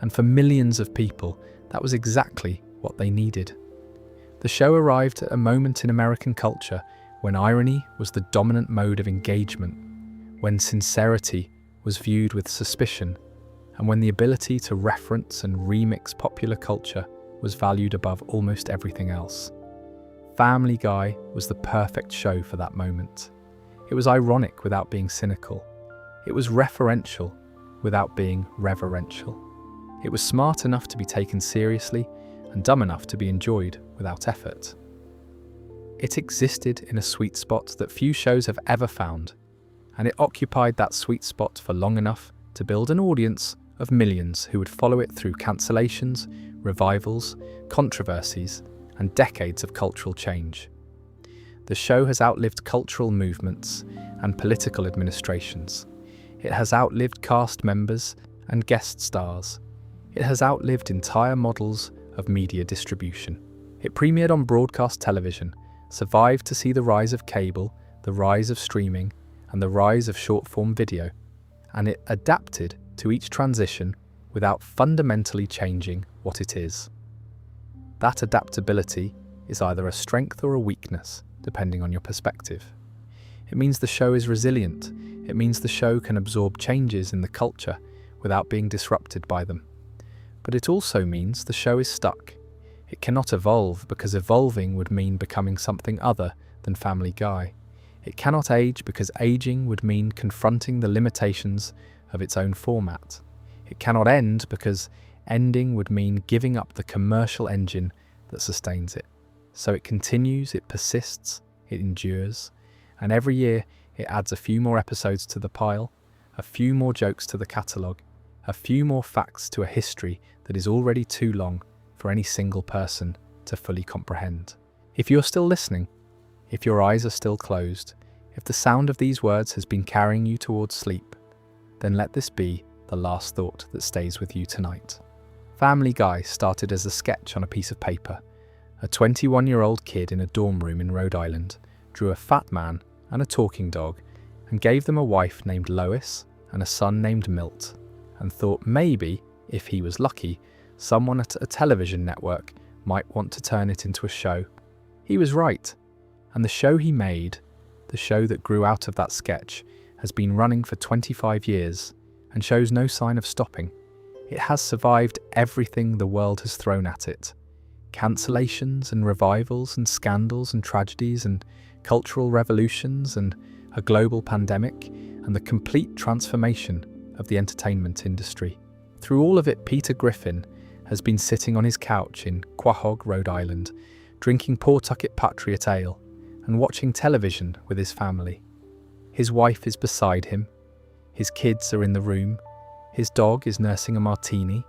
And for millions of people, that was exactly what they needed. The show arrived at a moment in American culture when irony was the dominant mode of engagement, when sincerity was viewed with suspicion, and when the ability to reference and remix popular culture was valued above almost everything else. Family Guy was the perfect show for that moment. It was ironic without being cynical. It was referential without being reverential. It was smart enough to be taken seriously and dumb enough to be enjoyed without effort. It existed in a sweet spot that few shows have ever found, and it occupied that sweet spot for long enough to build an audience of millions who would follow it through cancellations, revivals, controversies, and decades of cultural change. The show has outlived cultural movements and political administrations. It has outlived cast members and guest stars. It has outlived entire models of media distribution. It premiered on broadcast television, survived to see the rise of cable, the rise of streaming, and the rise of short-form video, and it adapted to each transition without fundamentally changing what it is. That adaptability is either a strength or a weakness, depending on your perspective. It means the show is resilient. It means the show can absorb changes in the culture without being disrupted by them. But it also means the show is stuck. It cannot evolve because evolving would mean becoming something other than Family Guy. It cannot age because aging would mean confronting the limitations of its own format. It cannot end because ending would mean giving up the commercial engine that sustains it. So it continues, it persists, it endures, and every year it adds a few more episodes to the pile, a few more jokes to the catalogue, a few more facts to a history that is already too long for any single person to fully comprehend. If you're still listening, if your eyes are still closed, if the sound of these words has been carrying you towards sleep, then let this be the last thought that stays with you tonight. Family Guy started as a sketch on a piece of paper. A 21-year-old kid in a dorm room in Rhode Island drew a fat man and a talking dog and gave them a wife named Lois and a son named Milt, and thought maybe, if he was lucky, someone at a television network might want to turn it into a show. He was right, and the show he made, the show that grew out of that sketch, has been running for 25 years and shows no sign of stopping. It has survived everything the world has thrown at it. Cancellations and revivals and scandals and tragedies and cultural revolutions and a global pandemic and the complete transformation of the entertainment industry. Through all of it, Peter Griffin has been sitting on his couch in Quahog, Rhode Island, drinking Pawtucket Patriot Ale and watching television with his family. His wife is beside him, his kids are in the room, his dog is nursing a martini,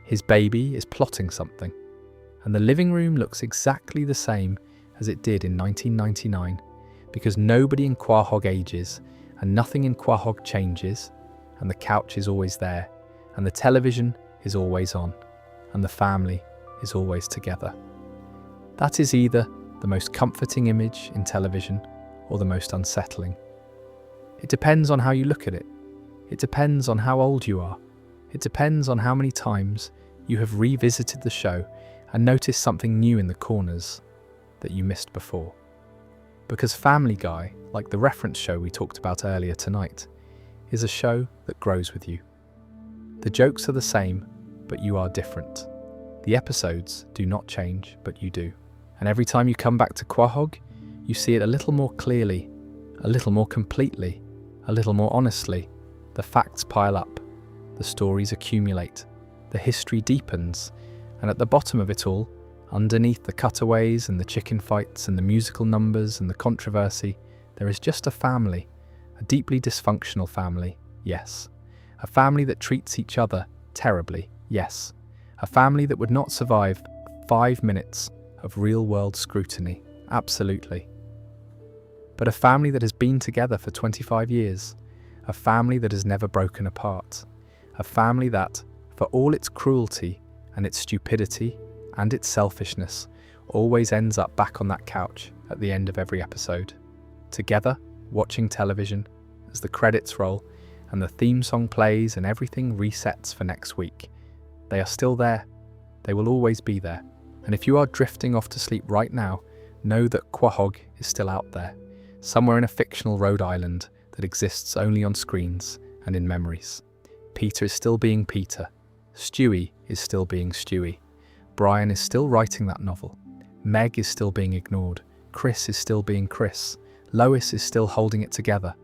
his baby is plotting something, and the living room looks exactly the same as it did in 1999, because nobody in Quahog ages and nothing in Quahog changes, and the couch is always there, and the television is always on, and the family is always together. That is either the most comforting image in television or the most unsettling. It depends on how you look at it. It depends on how old you are. It depends on how many times you have revisited the show and noticed something new in the corners that you missed before. Because Family Guy, like the reference show we talked about earlier tonight, is a show that grows with you. The jokes are the same, but you are different. The episodes do not change, but you do. And every time you come back to Quahog, you see it a little more clearly, a little more completely, a little more honestly. The facts pile up, the stories accumulate, the history deepens, and at the bottom of it all, underneath the cutaways and the chicken fights and the musical numbers and the controversy, there is just a family, a deeply dysfunctional family, yes. A family that treats each other terribly, yes. A family that would not survive 5 minutes of real-world scrutiny, absolutely. But a family that has been together for 25 years, a family that has never broken apart, a family that, for all its cruelty and its stupidity and its selfishness, always ends up back on that couch at the end of every episode, together, watching television, as the credits roll and the theme song plays and everything resets for next week. They are still there. They will always be there. And if you are drifting off to sleep right now, know that Quahog is still out there, somewhere in a fictional Rhode Island that exists only on screens and in memories. Peter is still being Peter. Stewie is still being Stewie. Brian is still writing that novel. Meg is still being ignored. Chris is still being Chris. Lois is still holding it together.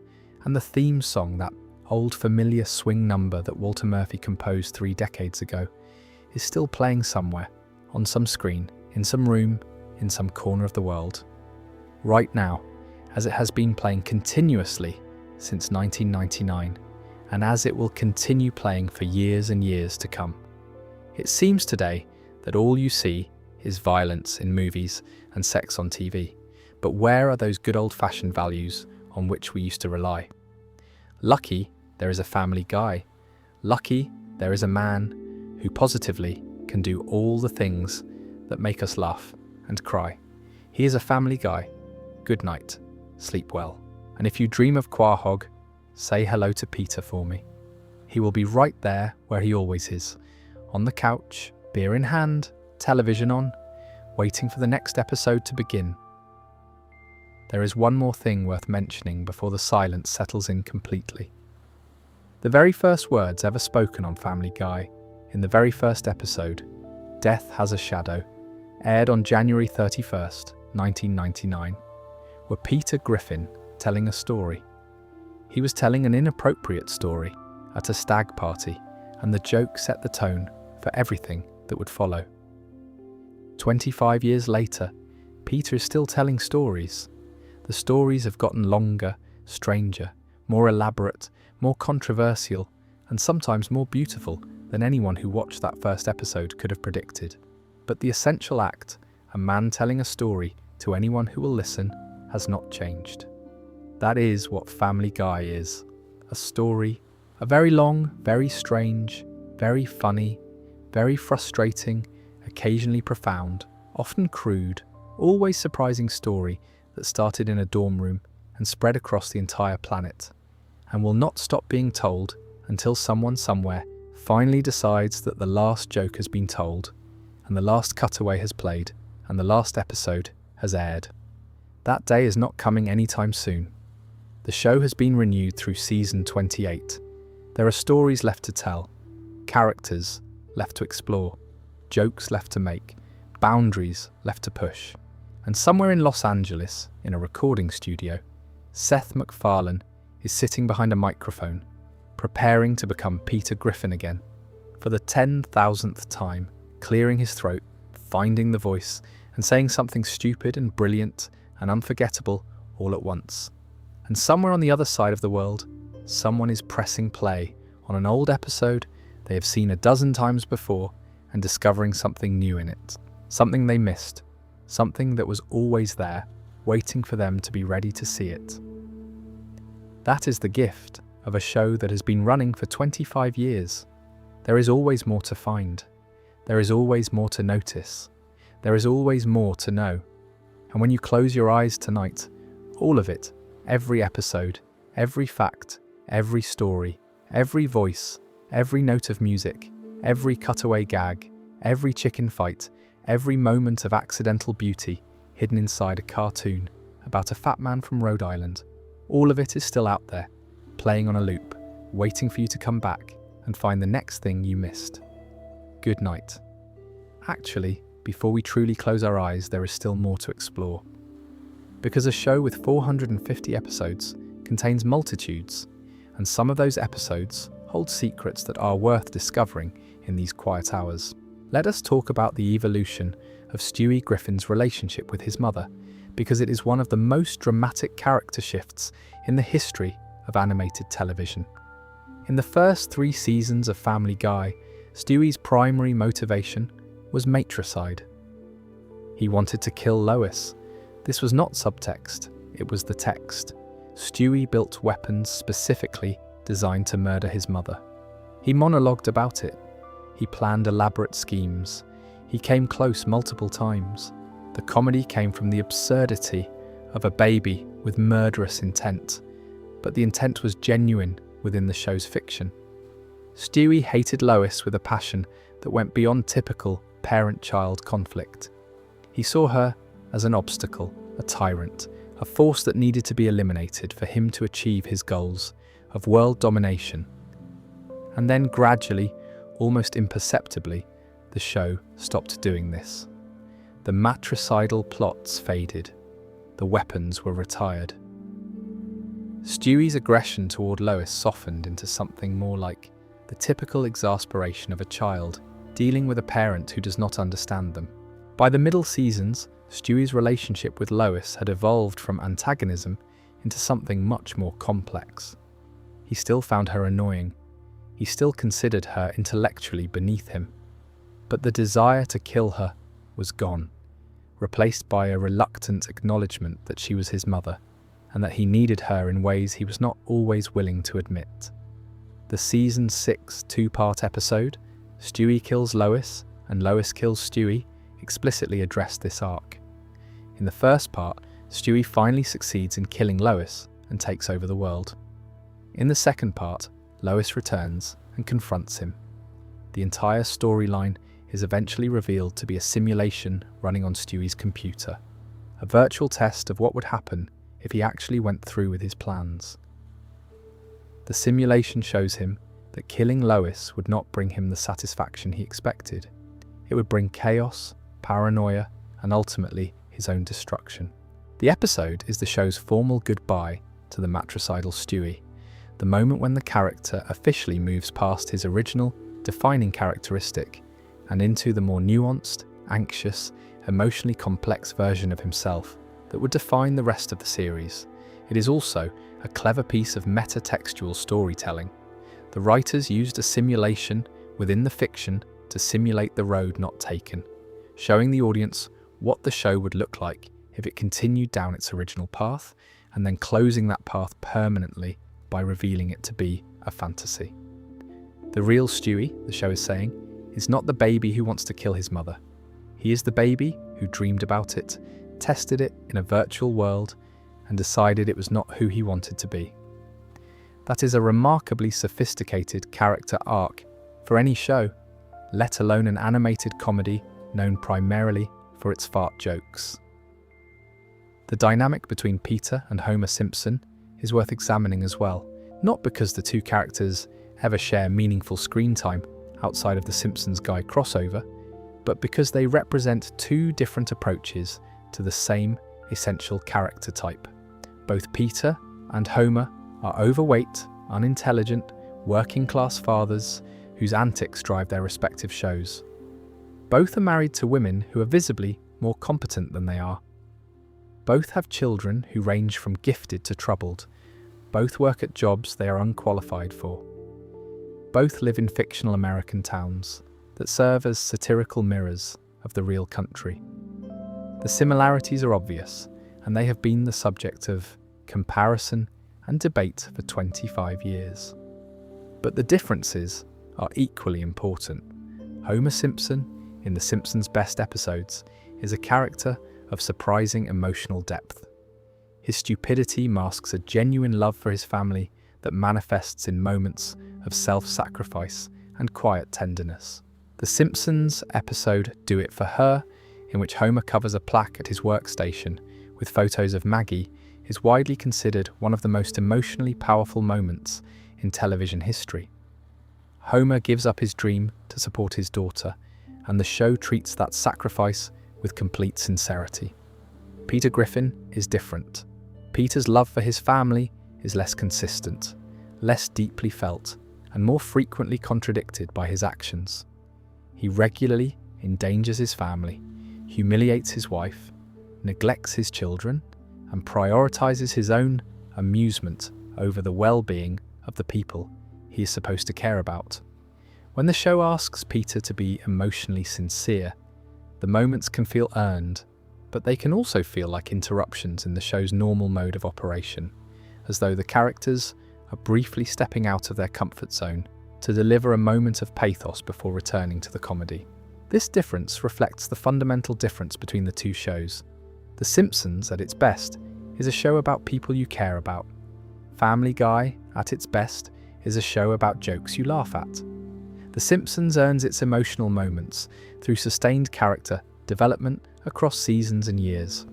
And the theme song, that old familiar swing number that Walter Murphy composed 3 decades ago, is still playing somewhere, on some screen, in some room, in some corner of the world. Right now, as it has been playing continuously since 1999, and as it will continue playing for years and years to come. It seems today that all you see is violence in movies and sex on TV, but where are those good old-fashioned values on which we used to rely? Lucky there is a Family Guy. Lucky there is a man who positively can do all the things that make us laugh and cry. He is a family guy. Good night. Sleep well. And if you dream of Quahog, say hello to Peter for me. He will be right there where he always is, on the couch, beer in hand, television on, waiting for the next episode to begin. There is one more thing worth mentioning before the silence settles in completely. The very first words ever spoken on Family Guy, in the very first episode, Death Has a Shadow, aired on January 31st, 1999, were Peter Griffin telling a story. He was telling an inappropriate story at a stag party, and the joke set the tone for everything that would follow. 25 years later, Peter is still telling stories. The stories have gotten longer, stranger, more elaborate, more controversial, and sometimes more beautiful than anyone who watched that first episode could have predicted. But the essential act, a man telling a story to anyone who will listen, has not changed. That is what Family Guy is. A story, a very long, very strange, very funny, very frustrating, occasionally profound, often crude, always surprising story that started in a dorm room and spread across the entire planet, and will not stop being told until someone somewhere finally decides that the last joke has been told, and the last cutaway has played, and the last episode has aired. That day is not coming anytime soon. The show has been renewed through season 28. There are stories left to tell, characters left to explore, jokes left to make, boundaries left to push. And somewhere in Los Angeles, in a recording studio, Seth MacFarlane is sitting behind a microphone, preparing to become Peter Griffin again, for the 10,000th time, clearing his throat, finding the voice, and saying something stupid and brilliant and unforgettable all at once. And somewhere on the other side of the world, someone is pressing play on an old episode they have seen a dozen times before and discovering something new in it, something they missed, something that was always there, waiting for them to be ready to see it. That is the gift of a show that has been running for 25 years. There is always more to find. There is always more to notice. There is always more to know. And when you close your eyes tonight, all of it, every episode, every fact, every story, every voice, every note of music, every cutaway gag, every chicken fight, every moment of accidental beauty hidden inside a cartoon about a fat man from Rhode Island, all of it is still out there, playing on a loop, waiting for you to come back and find the next thing you missed. Good night. Actually, before we truly close our eyes, there is still more to explore. Because a show with 450 episodes contains multitudes, and some of those episodes hold secrets that are worth discovering in these quiet hours. Let us talk about the evolution of Stewie Griffin's relationship with his mother, because it is one of the most dramatic character shifts in the history of animated television. In the first 3 seasons of Family Guy, Stewie's primary motivation was matricide. He wanted to kill Lois. This was not subtext, it was the text. Stewie built weapons specifically designed to murder his mother. He monologued about it. He planned elaborate schemes. He came close multiple times. The comedy came from the absurdity of a baby with murderous intent, but the intent was genuine within the show's fiction. Stewie hated Lois with a passion that went beyond typical parent-child conflict. He saw her as an obstacle, a tyrant, a force that needed to be eliminated for him to achieve his goals of world domination. And then gradually, almost imperceptibly, the show stopped doing this. The matricidal plots faded. The weapons were retired. Stewie's aggression toward Lois softened into something more like the typical exasperation of a child dealing with a parent who does not understand them. By the middle seasons, Stewie's relationship with Lois had evolved from antagonism into something much more complex. He still found her annoying. He still considered her intellectually beneath him. But the desire to kill her was gone, replaced by a reluctant acknowledgement that she was his mother, and that he needed her in ways he was not always willing to admit. The season 6 2-part episode, Stewie Kills Lois, and Lois kills Stewie explicitly addressed this arc. In the first part, Stewie finally succeeds in killing Lois and takes over the world. In the second part, Lois returns and confronts him. The entire storyline is eventually revealed to be a simulation running on Stewie's computer, a virtual test of what would happen if he actually went through with his plans. The simulation shows him that killing Lois would not bring him the satisfaction he expected. It would bring chaos, paranoia, and ultimately his own destruction. The episode is the show's formal goodbye to the matricidal Stewie, the moment when the character officially moves past his original, defining characteristic and into the more nuanced, anxious, emotionally complex version of himself that would define the rest of the series. It is also a clever piece of meta-textual storytelling. The writers used a simulation within the fiction to simulate the road not taken, showing the audience what the show would look like if it continued down its original path, and then closing that path permanently by revealing it to be a fantasy. The real Stewie, the show is saying, is not the baby who wants to kill his mother. He is the baby who dreamed about it, tested it in a virtual world, and decided it was not who he wanted to be. That is a remarkably sophisticated character arc for any show, let alone an animated comedy known primarily for its fart jokes. The dynamic between Peter and Homer Simpson is worth examining as well, not because the two characters ever share meaningful screen time outside of the Simpsons Guy crossover, but because they represent two different approaches to the same essential character type. Both Peter and Homer are overweight, unintelligent, working-class fathers whose antics drive their respective shows. Both are married to women who are visibly more competent than they are. Both have children who range from gifted to troubled. Both work at jobs they are unqualified for. Both live in fictional American towns that serve as satirical mirrors of the real country. The similarities are obvious, and they have been the subject of comparison and debate for 25 years. But the differences are equally important. Homer Simpson, in The Simpsons' best episodes, is a character of surprising emotional depth. His stupidity masks a genuine love for his family that manifests in moments of self-sacrifice and quiet tenderness. The Simpsons episode Do It For Her, in which Homer covers a plaque at his workstation with photos of Maggie, is widely considered one of the most emotionally powerful moments in television history. Homer gives up his dream to support his daughter, and the show treats that sacrifice with complete sincerity. Peter Griffin is different. Peter's love for his family is less consistent, less deeply felt, and more frequently contradicted by his actions. He regularly endangers his family, humiliates his wife, neglects his children, and prioritizes his own amusement over the well-being of the people he is supposed to care about. When the show asks Peter to be emotionally sincere, the moments can feel earned, but they can also feel like interruptions in the show's normal mode of operation, as though the characters are briefly stepping out of their comfort zone to deliver a moment of pathos before returning to the comedy. This difference reflects the fundamental difference between the two shows. The Simpsons, at its best, is a show about people you care about. Family Guy, at its best, is a show about jokes you laugh at. The Simpsons earns its emotional moments through sustained character development across seasons and years.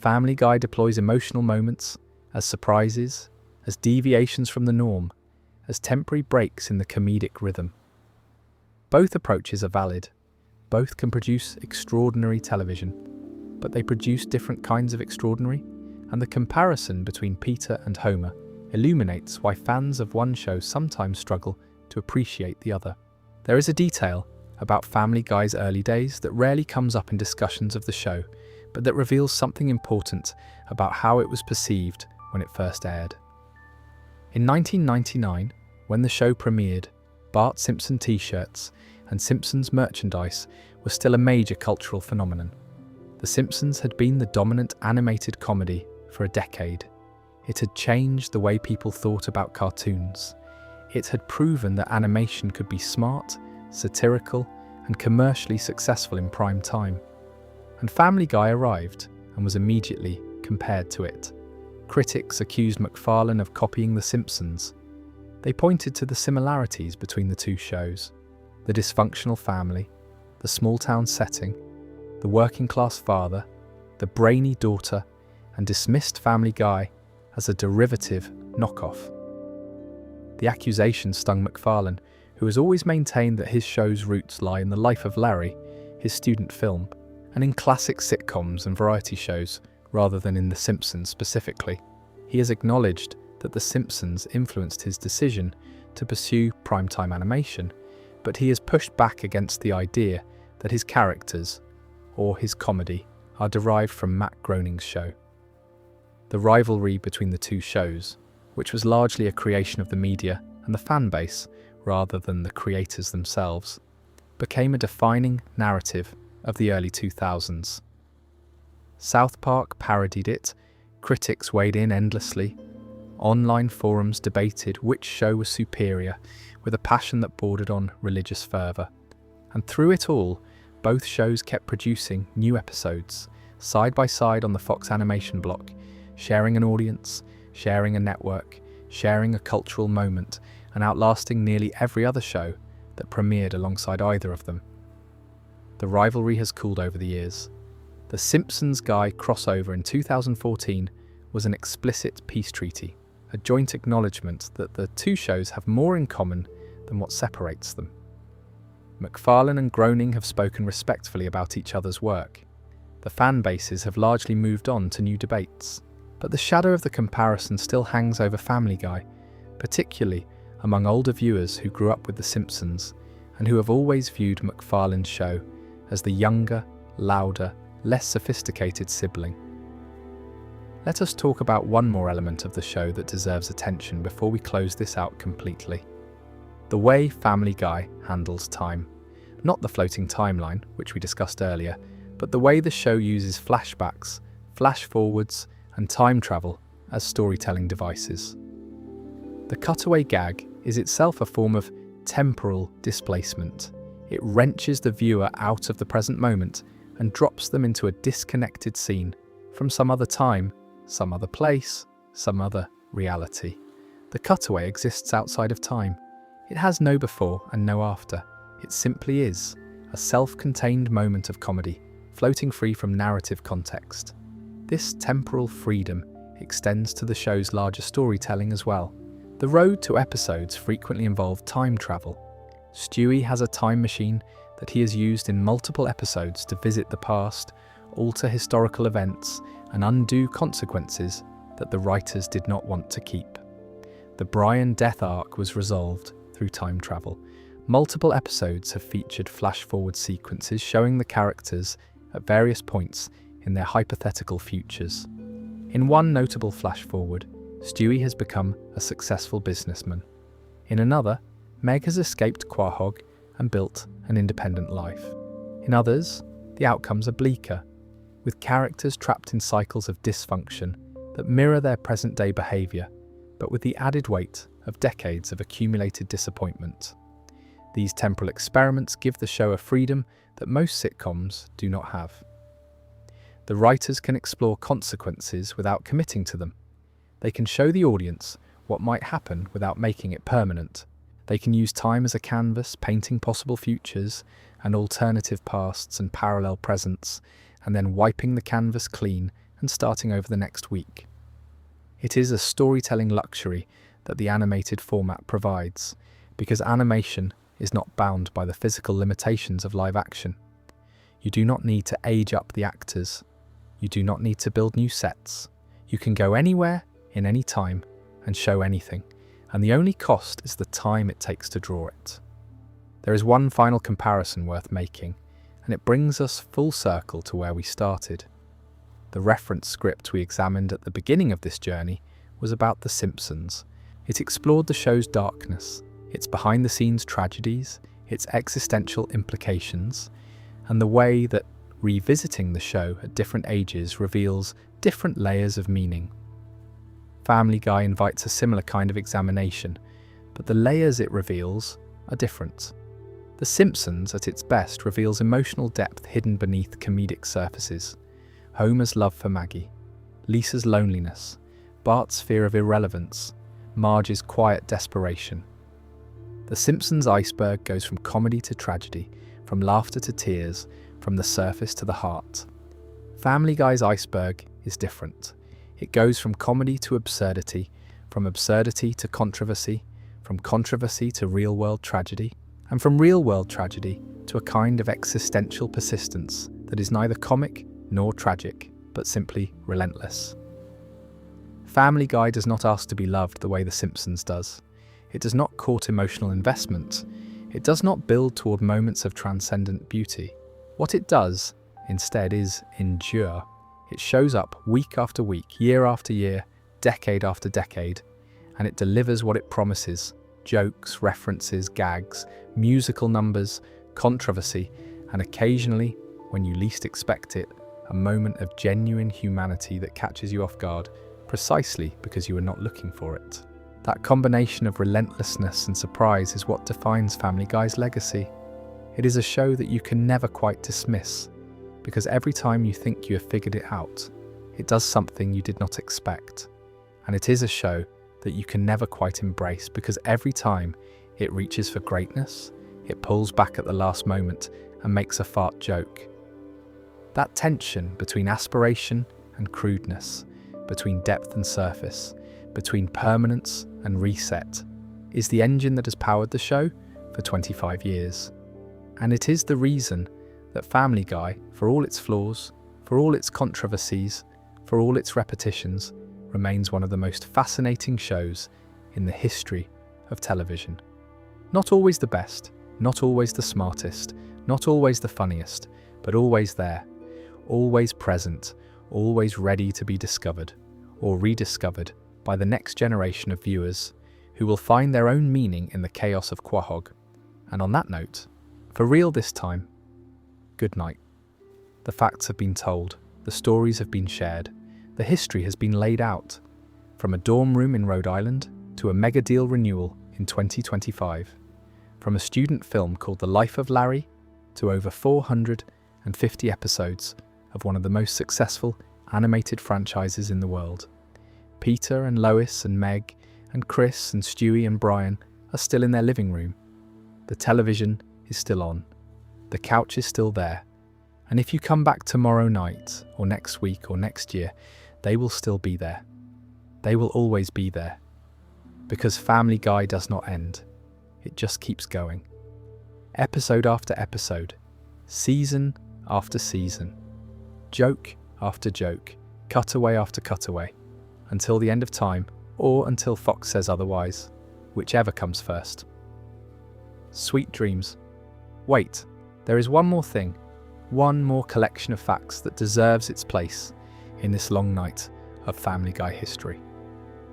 Family Guy deploys emotional moments as surprises, as deviations from the norm, as temporary breaks in the comedic rhythm. Both approaches are valid. Both can produce extraordinary television, but they produce different kinds of extraordinary, and the comparison between Peter and Homer illuminates why fans of one show sometimes struggle to appreciate the other. There is a detail about Family Guy's early days that rarely comes up in discussions of the show, but that reveals something important about how it was perceived when it first aired. In 1999, when the show premiered, Bart Simpson t-shirts and Simpsons merchandise were still a major cultural phenomenon. The Simpsons had been the dominant animated comedy for a decade. It had changed the way people thought about cartoons. It had proven that animation could be smart, satirical, and commercially successful in prime time. And Family Guy arrived and was immediately compared to it. Critics accused MacFarlane of copying The Simpsons. They pointed to the similarities between the two shows: the dysfunctional family, the small-town setting, the working-class father, the brainy daughter, and dismissed Family Guy as a derivative knockoff. The accusation stung MacFarlane, who has always maintained that his show's roots lie in The Life of Larry, his student film, and in classic sitcoms and variety shows, rather than in The Simpsons specifically. He has acknowledged that The Simpsons influenced his decision to pursue primetime animation, but he has pushed back against the idea that his characters, or his comedy, are derived from Matt Groening's show. The rivalry between the two shows, which was largely a creation of the media and the fan base rather than the creators themselves, became a defining narrative of the early 2000s. South Park parodied it, critics weighed in endlessly, online forums debated which show was superior with a passion that bordered on religious fervour. And through it all, both shows kept producing new episodes, side by side on the Fox animation block, sharing an audience, sharing a network, sharing a cultural moment, and outlasting nearly every other show that premiered alongside either of them. The rivalry has cooled over the years. The Simpsons Guy crossover in 2014 was an explicit peace treaty, a joint acknowledgement that the two shows have more in common than what separates them. MacFarlane and Groening have spoken respectfully about each other's work. The fan bases have largely moved on to new debates, but the shadow of the comparison still hangs over Family Guy, particularly among older viewers who grew up with The Simpsons and who have always viewed MacFarlane's show as the younger, louder, less sophisticated sibling. Let us talk about one more element of the show that deserves attention before we close this out completely. The way Family Guy handles time. Not the floating timeline, which we discussed earlier, but the way the show uses flashbacks, flash forwards, and time travel as storytelling devices. The cutaway gag is itself a form of temporal displacement. It wrenches the viewer out of the present moment and drops them into a disconnected scene from some other time, some other place, some other reality. The cutaway exists outside of time. It has no before and no after. It simply is a self-contained moment of comedy, floating free from narrative context. This temporal freedom extends to the show's larger storytelling as well. The road to episodes frequently involve time travel. Stewie has a time machine that he has used in multiple episodes to visit the past, alter historical events, and undo consequences that the writers did not want to keep. The Brian death arc was resolved through time travel. Multiple episodes have featured flash-forward sequences showing the characters at various points in their hypothetical futures. In one notable flash-forward, Stewie has become a successful businessman. In another, Meg has escaped Quahog and built an independent life. In others, the outcomes are bleaker, with characters trapped in cycles of dysfunction that mirror their present-day behaviour, but with the added weight of decades of accumulated disappointment. These temporal experiments give the show a freedom that most sitcoms do not have. The writers can explore consequences without committing to them. They can show the audience what might happen without making it permanent. They can use time as a canvas, painting possible futures and alternative pasts and parallel presents, and then wiping the canvas clean and starting over the next week. It is a storytelling luxury that the animated format provides, because animation is not bound by the physical limitations of live action. You do not need to age up the actors. You do not need to build new sets. You can go anywhere, in any time, and show anything, and the only cost is the time it takes to draw it. There is one final comparison worth making, and it brings us full circle to where we started. The reference script we examined at the beginning of this journey was about The Simpsons. It explored the show's darkness, its behind-the-scenes tragedies, its existential implications, and the way that revisiting the show at different ages reveals different layers of meaning. Family Guy invites a similar kind of examination, but the layers it reveals are different. The Simpsons, at its best, reveals emotional depth hidden beneath comedic surfaces. Homer's love for Maggie, Lisa's loneliness, Bart's fear of irrelevance, Marge's quiet desperation. The Simpsons iceberg goes from comedy to tragedy, from laughter to tears, from the surface to the heart. Family Guy's iceberg is different. It goes from comedy to absurdity, from absurdity to controversy, from controversy to real-world tragedy, and from real-world tragedy to a kind of existential persistence that is neither comic nor tragic, but simply relentless. Family Guy does not ask to be loved the way The Simpsons does. It does not court emotional investment. It does not build toward moments of transcendent beauty. What it does, instead, is endure. It shows up week after week, year after year, decade after decade, and it delivers what it promises: jokes, references, gags, musical numbers, controversy, and occasionally, when you least expect it, a moment of genuine humanity that catches you off guard, precisely because you were not looking for it. That combination of relentlessness and surprise is what defines Family Guy's legacy. It is a show that you can never quite dismiss, because every time you think you have figured it out, it does something you did not expect. And it is a show that you can never quite embrace, because every time it reaches for greatness, it pulls back at the last moment and makes a fart joke. That tension between aspiration and crudeness, between depth and surface, between permanence and reset, is the engine that has powered the show for 25 years. And it is the reason that Family Guy, for all its flaws, for all its controversies, for all its repetitions, remains one of the most fascinating shows in the history of television. Not always the best, not always the smartest, not always the funniest, but always there, always present, always ready to be discovered or rediscovered by the next generation of viewers who will find their own meaning in the chaos of Quahog. And on that note, for real this time, good night. The facts have been told, the stories have been shared, the history has been laid out, from a dorm room in Rhode Island to a mega deal renewal in 2025, from a student film called The Life of Larry to over 450 episodes of one of the most successful animated franchises in the world. Peter and Lois and Meg and Chris and Stewie and Brian are still in their living room. The television is still on. The couch is still there. And if you come back tomorrow night or next week or next year, they will still be there. They will always be there. Because Family Guy does not end. It just keeps going. Episode after episode, season after season, joke after joke, cutaway after cutaway, until the end of time, or until Fox says otherwise, whichever comes first. Sweet dreams. Wait, there is one more thing, one more collection of facts that deserves its place in this long night of Family Guy history.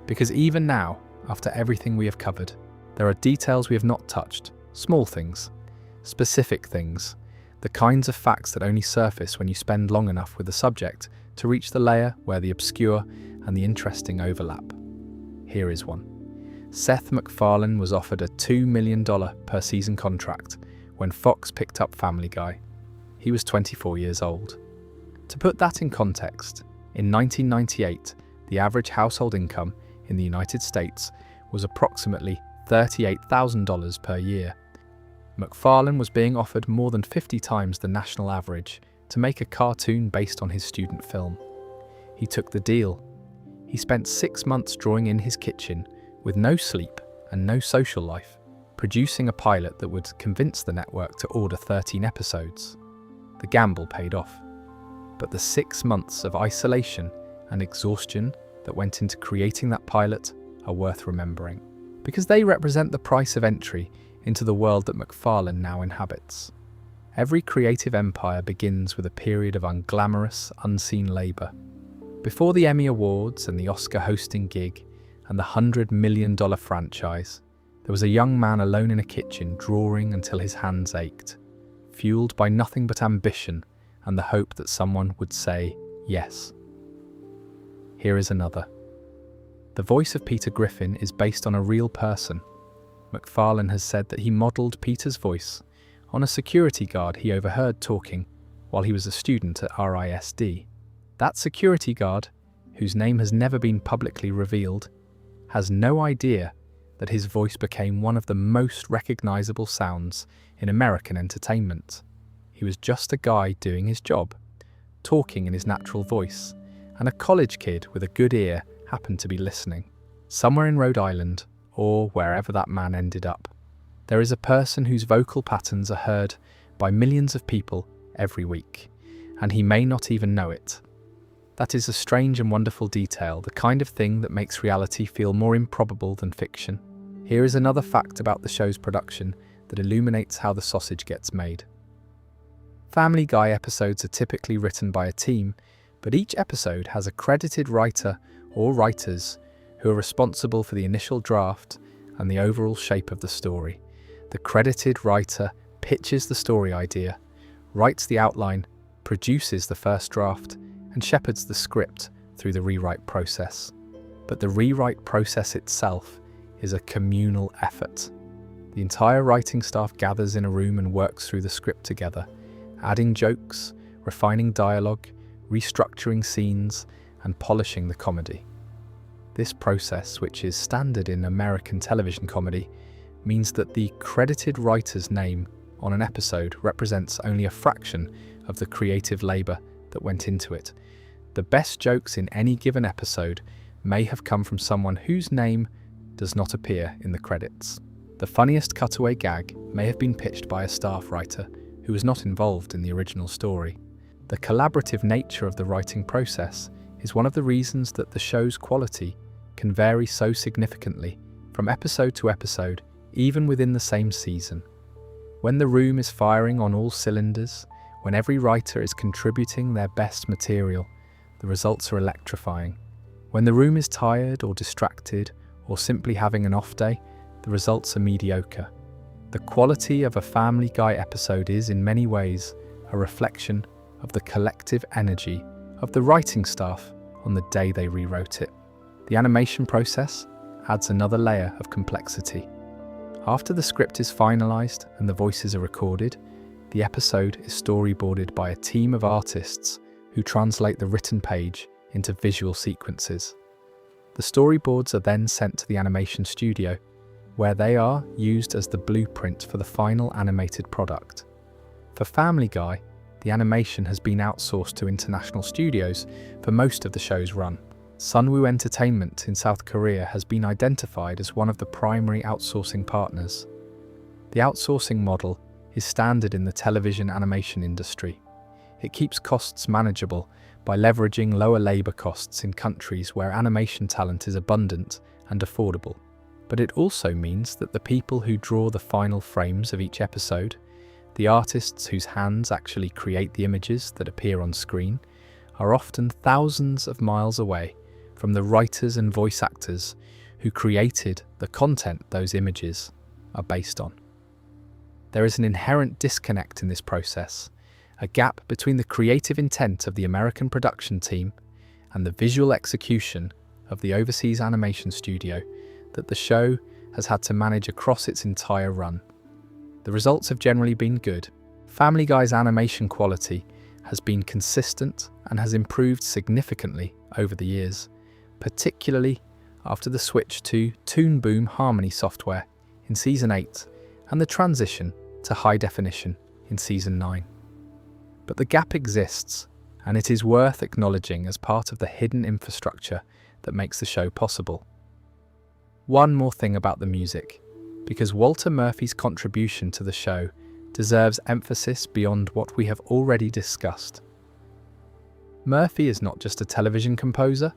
Because even now, after everything we have covered, there are details we have not touched, small things, specific things, the kinds of facts that only surface when you spend long enough with the subject to reach the layer where the obscure and the interesting overlap. Here is one. Seth MacFarlane was offered a $2 million per season contract when Fox picked up Family Guy. He was 24 years old. To put that in context, in 1998, the average household income in the United States was approximately $38,000 per year. MacFarlane was being offered more than 50 times the national average to make a cartoon based on his student film. He took the deal. He spent 6 months drawing in his kitchen, with no sleep and no social life, producing a pilot that would convince the network to order 13 episodes. The gamble paid off. But the 6 months of isolation and exhaustion that went into creating that pilot are worth remembering, because they represent the price of entry into the world that MacFarlane now inhabits. Every creative empire begins with a period of unglamorous, unseen labour. Before the Emmy Awards and the Oscar hosting gig and the $100 million franchise, there was a young man alone in a kitchen drawing until his hands ached, fueled by nothing but ambition and the hope that someone would say yes. Here is another. The voice of Peter Griffin is based on a real person. MacFarlane has said that he modelled Peter's voice on a security guard he overheard talking while he was a student at RISD. That security guard, whose name has never been publicly revealed, has no idea that his voice became one of the most recognizable sounds in American entertainment. He was just a guy doing his job, talking in his natural voice, and a college kid with a good ear happened to be listening. Somewhere in Rhode Island, or wherever that man ended up, there is a person whose vocal patterns are heard by millions of people every week, and he may not even know it. That is a strange and wonderful detail, the kind of thing that makes reality feel more improbable than fiction. Here is another fact about the show's production that illuminates how the sausage gets made. Family Guy episodes are typically written by a team, but each episode has a credited writer or writers who are responsible for the initial draft and the overall shape of the story. The credited writer pitches the story idea, writes the outline, produces the first draft, and shepherds the script through the rewrite process. But the rewrite process itself is a communal effort. The entire writing staff gathers in a room and works through the script together, adding jokes, refining dialogue, restructuring scenes, and polishing the comedy. This process, which is standard in American television comedy, means that the credited writer's name on an episode represents only a fraction of the creative labor that went into it. The best jokes in any given episode may have come from someone whose name does not appear in the credits. The funniest cutaway gag may have been pitched by a staff writer who was not involved in the original story. The collaborative nature of the writing process is one of the reasons that the show's quality can vary so significantly from episode to episode, even within the same season. When the room is firing on all cylinders, when every writer is contributing their best material, the results are electrifying. When the room is tired or distracted or simply having an off day, the results are mediocre. The quality of a Family Guy episode is, in many ways, a reflection of the collective energy of the writing staff on the day they rewrote it. The animation process adds another layer of complexity. After the script is finalized and the voices are recorded, the episode is storyboarded by a team of artists who translate the written page into visual sequences. The storyboards are then sent to the animation studio, where they are used as the blueprint for the final animated product. For Family Guy, the animation has been outsourced to international studios for most of the show's run. Sunwoo Entertainment in South Korea has been identified as one of the primary outsourcing partners. The outsourcing model is standard in the television animation industry. It keeps costs manageable by leveraging lower labor costs in countries where animation talent is abundant and affordable. But it also means that the people who draw the final frames of each episode, the artists whose hands actually create the images that appear on screen, are often thousands of miles away from the writers and voice actors who created the content those images are based on. There is an inherent disconnect in this process, a gap between the creative intent of the American production team and the visual execution of the overseas animation studio that the show has had to manage across its entire run. The results have generally been good. Family Guy's animation quality has been consistent and has improved significantly over the years, particularly after the switch to Toon Boom Harmony software in Season 8 and the transition to high definition in Season 9. But the gap exists, and it is worth acknowledging as part of the hidden infrastructure that makes the show possible. One more thing about the music, because Walter Murphy's contribution to the show deserves emphasis beyond what we have already discussed. Murphy is not just a television composer.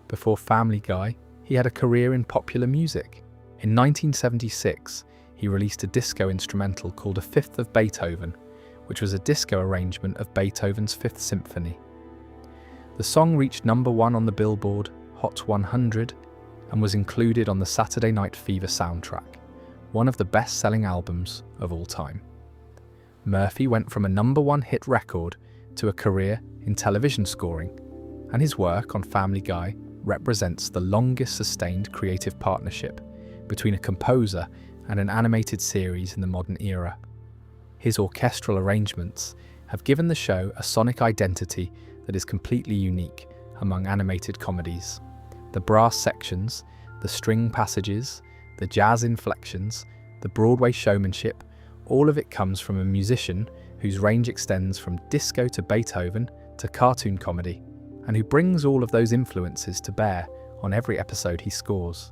Before Family Guy, he had a career in popular music. In 1976, he released a disco instrumental called A Fifth of Beethoven, which was a disco arrangement of Beethoven's Fifth Symphony. The song reached #1 on the Billboard Hot 100 and was included on the Saturday Night Fever soundtrack, one of the best-selling albums of all time. Murphy went from a #1 hit record to a career in television scoring, and his work on Family Guy represents the longest sustained creative partnership between a composer and an animated series in the modern era. His orchestral arrangements have given the show a sonic identity that is completely unique among animated comedies. The brass sections, the string passages, the jazz inflections, the Broadway showmanship, all of it comes from a musician whose range extends from disco to Beethoven to cartoon comedy, and who brings all of those influences to bear on every episode he scores.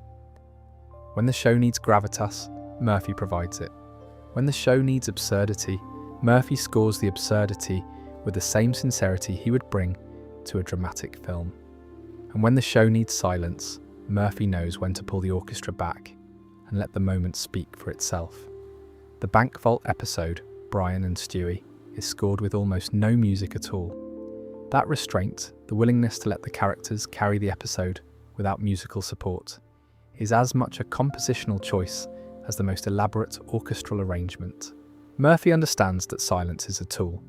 When the show needs gravitas, Murphy provides it. When the show needs absurdity, Murphy scores the absurdity with the same sincerity he would bring to a dramatic film. And when the show needs silence, Murphy knows when to pull the orchestra back and let the moment speak for itself. The Bank Vault episode, Brian and Stewie, is scored with almost no music at all. That restraint, the willingness to let the characters carry the episode without musical support, is as much a compositional choice as the most elaborate orchestral arrangement. Murphy understands that silence is a tool,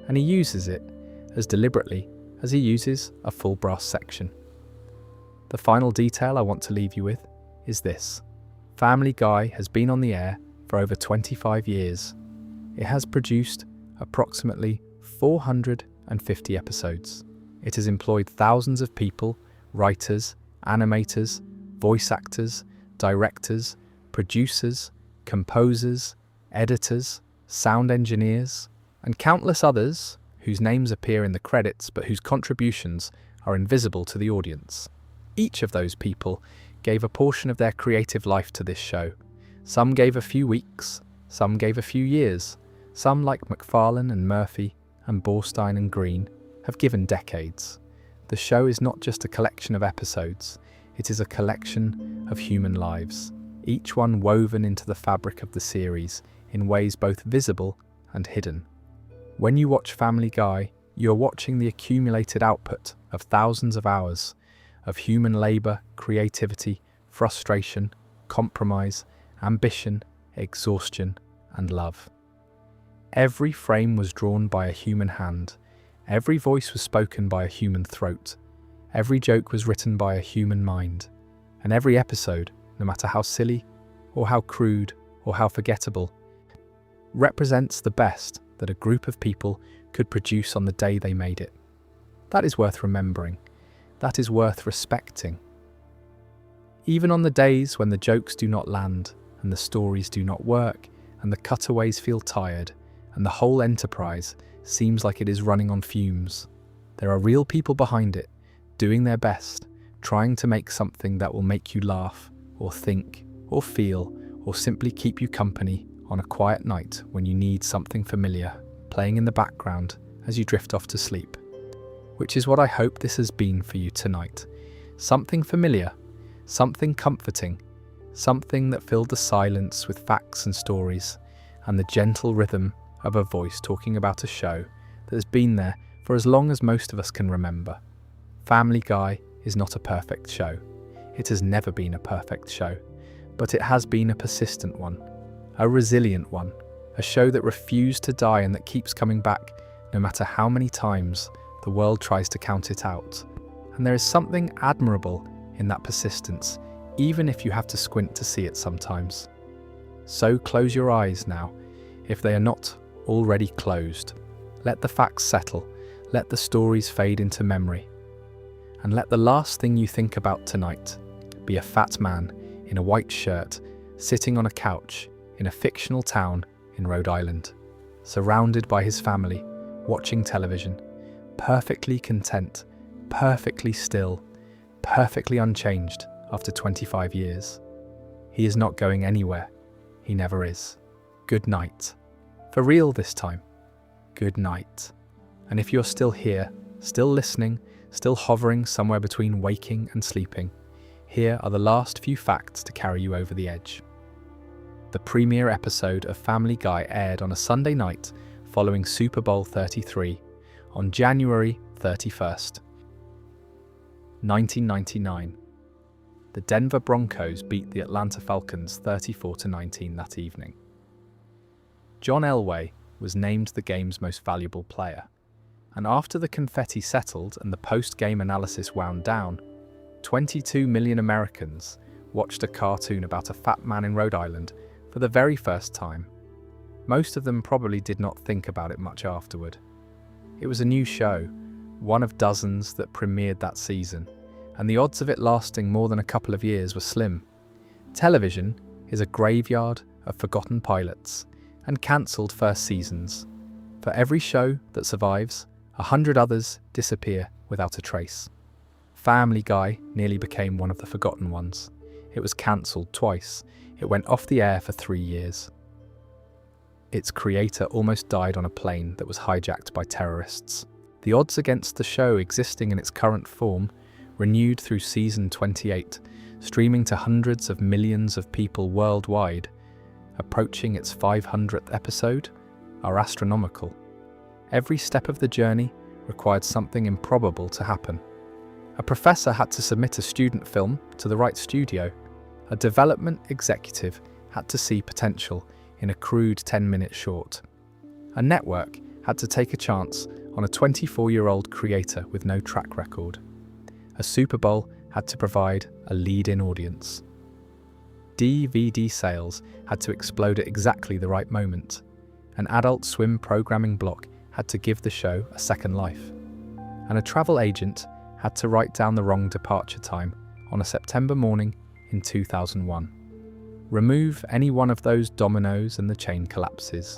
and he uses it as deliberately as he uses a full brass section. The final detail I want to leave you with is this. Family Guy has been on the air for over 25 years. It has produced approximately 450 episodes. It has employed thousands of people, writers, animators, voice actors, directors, producers, composers, editors, sound engineers, and countless others whose names appear in the credits but whose contributions are invisible to the audience. Each of those people gave a portion of their creative life to this show. Some gave a few weeks, some gave a few years, some like McFarlane and Murphy and Borstein and Green have given decades. The show is not just a collection of episodes, it is a collection of human lives, each one woven into the fabric of the series in ways both visible and hidden. When you watch Family Guy, you're watching the accumulated output of thousands of hours of human labour, creativity, frustration, compromise, ambition, exhaustion, and love. Every frame was drawn by a human hand, every voice was spoken by a human throat, every joke was written by a human mind, and every episode, no matter how silly, or how crude, or how forgettable, represents the best that a group of people could produce on the day they made it. That is worth remembering. That is worth respecting. Even on the days when the jokes do not land, and the stories do not work, and the cutaways feel tired, and the whole enterprise seems like it is running on fumes, there are real people behind it, doing their best, trying to make something that will make you laugh, or think, or feel, or simply keep you company on a quiet night when you need something familiar playing in the background as you drift off to sleep. Which is what I hope this has been for you tonight. Something familiar, something comforting, something that filled the silence with facts and stories, and the gentle rhythm of a voice talking about a show that has been there for as long as most of us can remember. Family Guy is not a perfect show. It has never been a perfect show, but it has been a persistent one, a resilient one, a show that refused to die and that keeps coming back no matter how many times the world tries to count it out. And there is something admirable in that persistence, even if you have to squint to see it sometimes. So close your eyes now, if they are not already closed. Let the facts settle, let the stories fade into memory. And let the last thing you think about tonight be a fat man in a white shirt sitting on a couch in a fictional town in Rhode Island, surrounded by his family, watching television, perfectly content, perfectly still, perfectly unchanged after 25 years. He is not going anywhere. He never is. Good night. For real this time. Good night. And if you're still here, still listening, still hovering somewhere between waking and sleeping, here are the last few facts to carry you over the edge. The premiere episode of Family Guy aired on a Sunday night following Super Bowl 33 on January 31st, 1999. The Denver Broncos beat the Atlanta Falcons 34-19 that evening. John Elway was named the game's most valuable player, and after the confetti settled and the post-game analysis wound down, 22 million Americans watched a cartoon about a fat man in Rhode Island for the very first time. Most of them probably did not think about it much afterward. It was a new show, one of dozens that premiered that season, and the odds of it lasting more than a couple of years were slim. Television is a graveyard of forgotten pilots and cancelled first seasons. For every show that survives, 100 others disappear without a trace. Family Guy nearly became one of the forgotten ones. It was cancelled twice. It went off the air for 3 years. Its creator almost died on a plane that was hijacked by terrorists. The odds against the show existing in its current form, renewed through season 28, streaming to hundreds of millions of people worldwide, approaching its 500th episode, are astronomical. Every step of the journey required something improbable to happen. A professor had to submit a student film to the right studio. A development executive had to see potential in a crude 10-minute short. A network had to take a chance on a 24-year-old creator with no track record. A Super Bowl had to provide a lead-in audience. DVD sales had to explode at exactly the right moment. An Adult Swim programming block had to give the show a second life. And a travel agent had to write down the wrong departure time on a September morning in 2001. Remove any one of those dominoes and the chain collapses.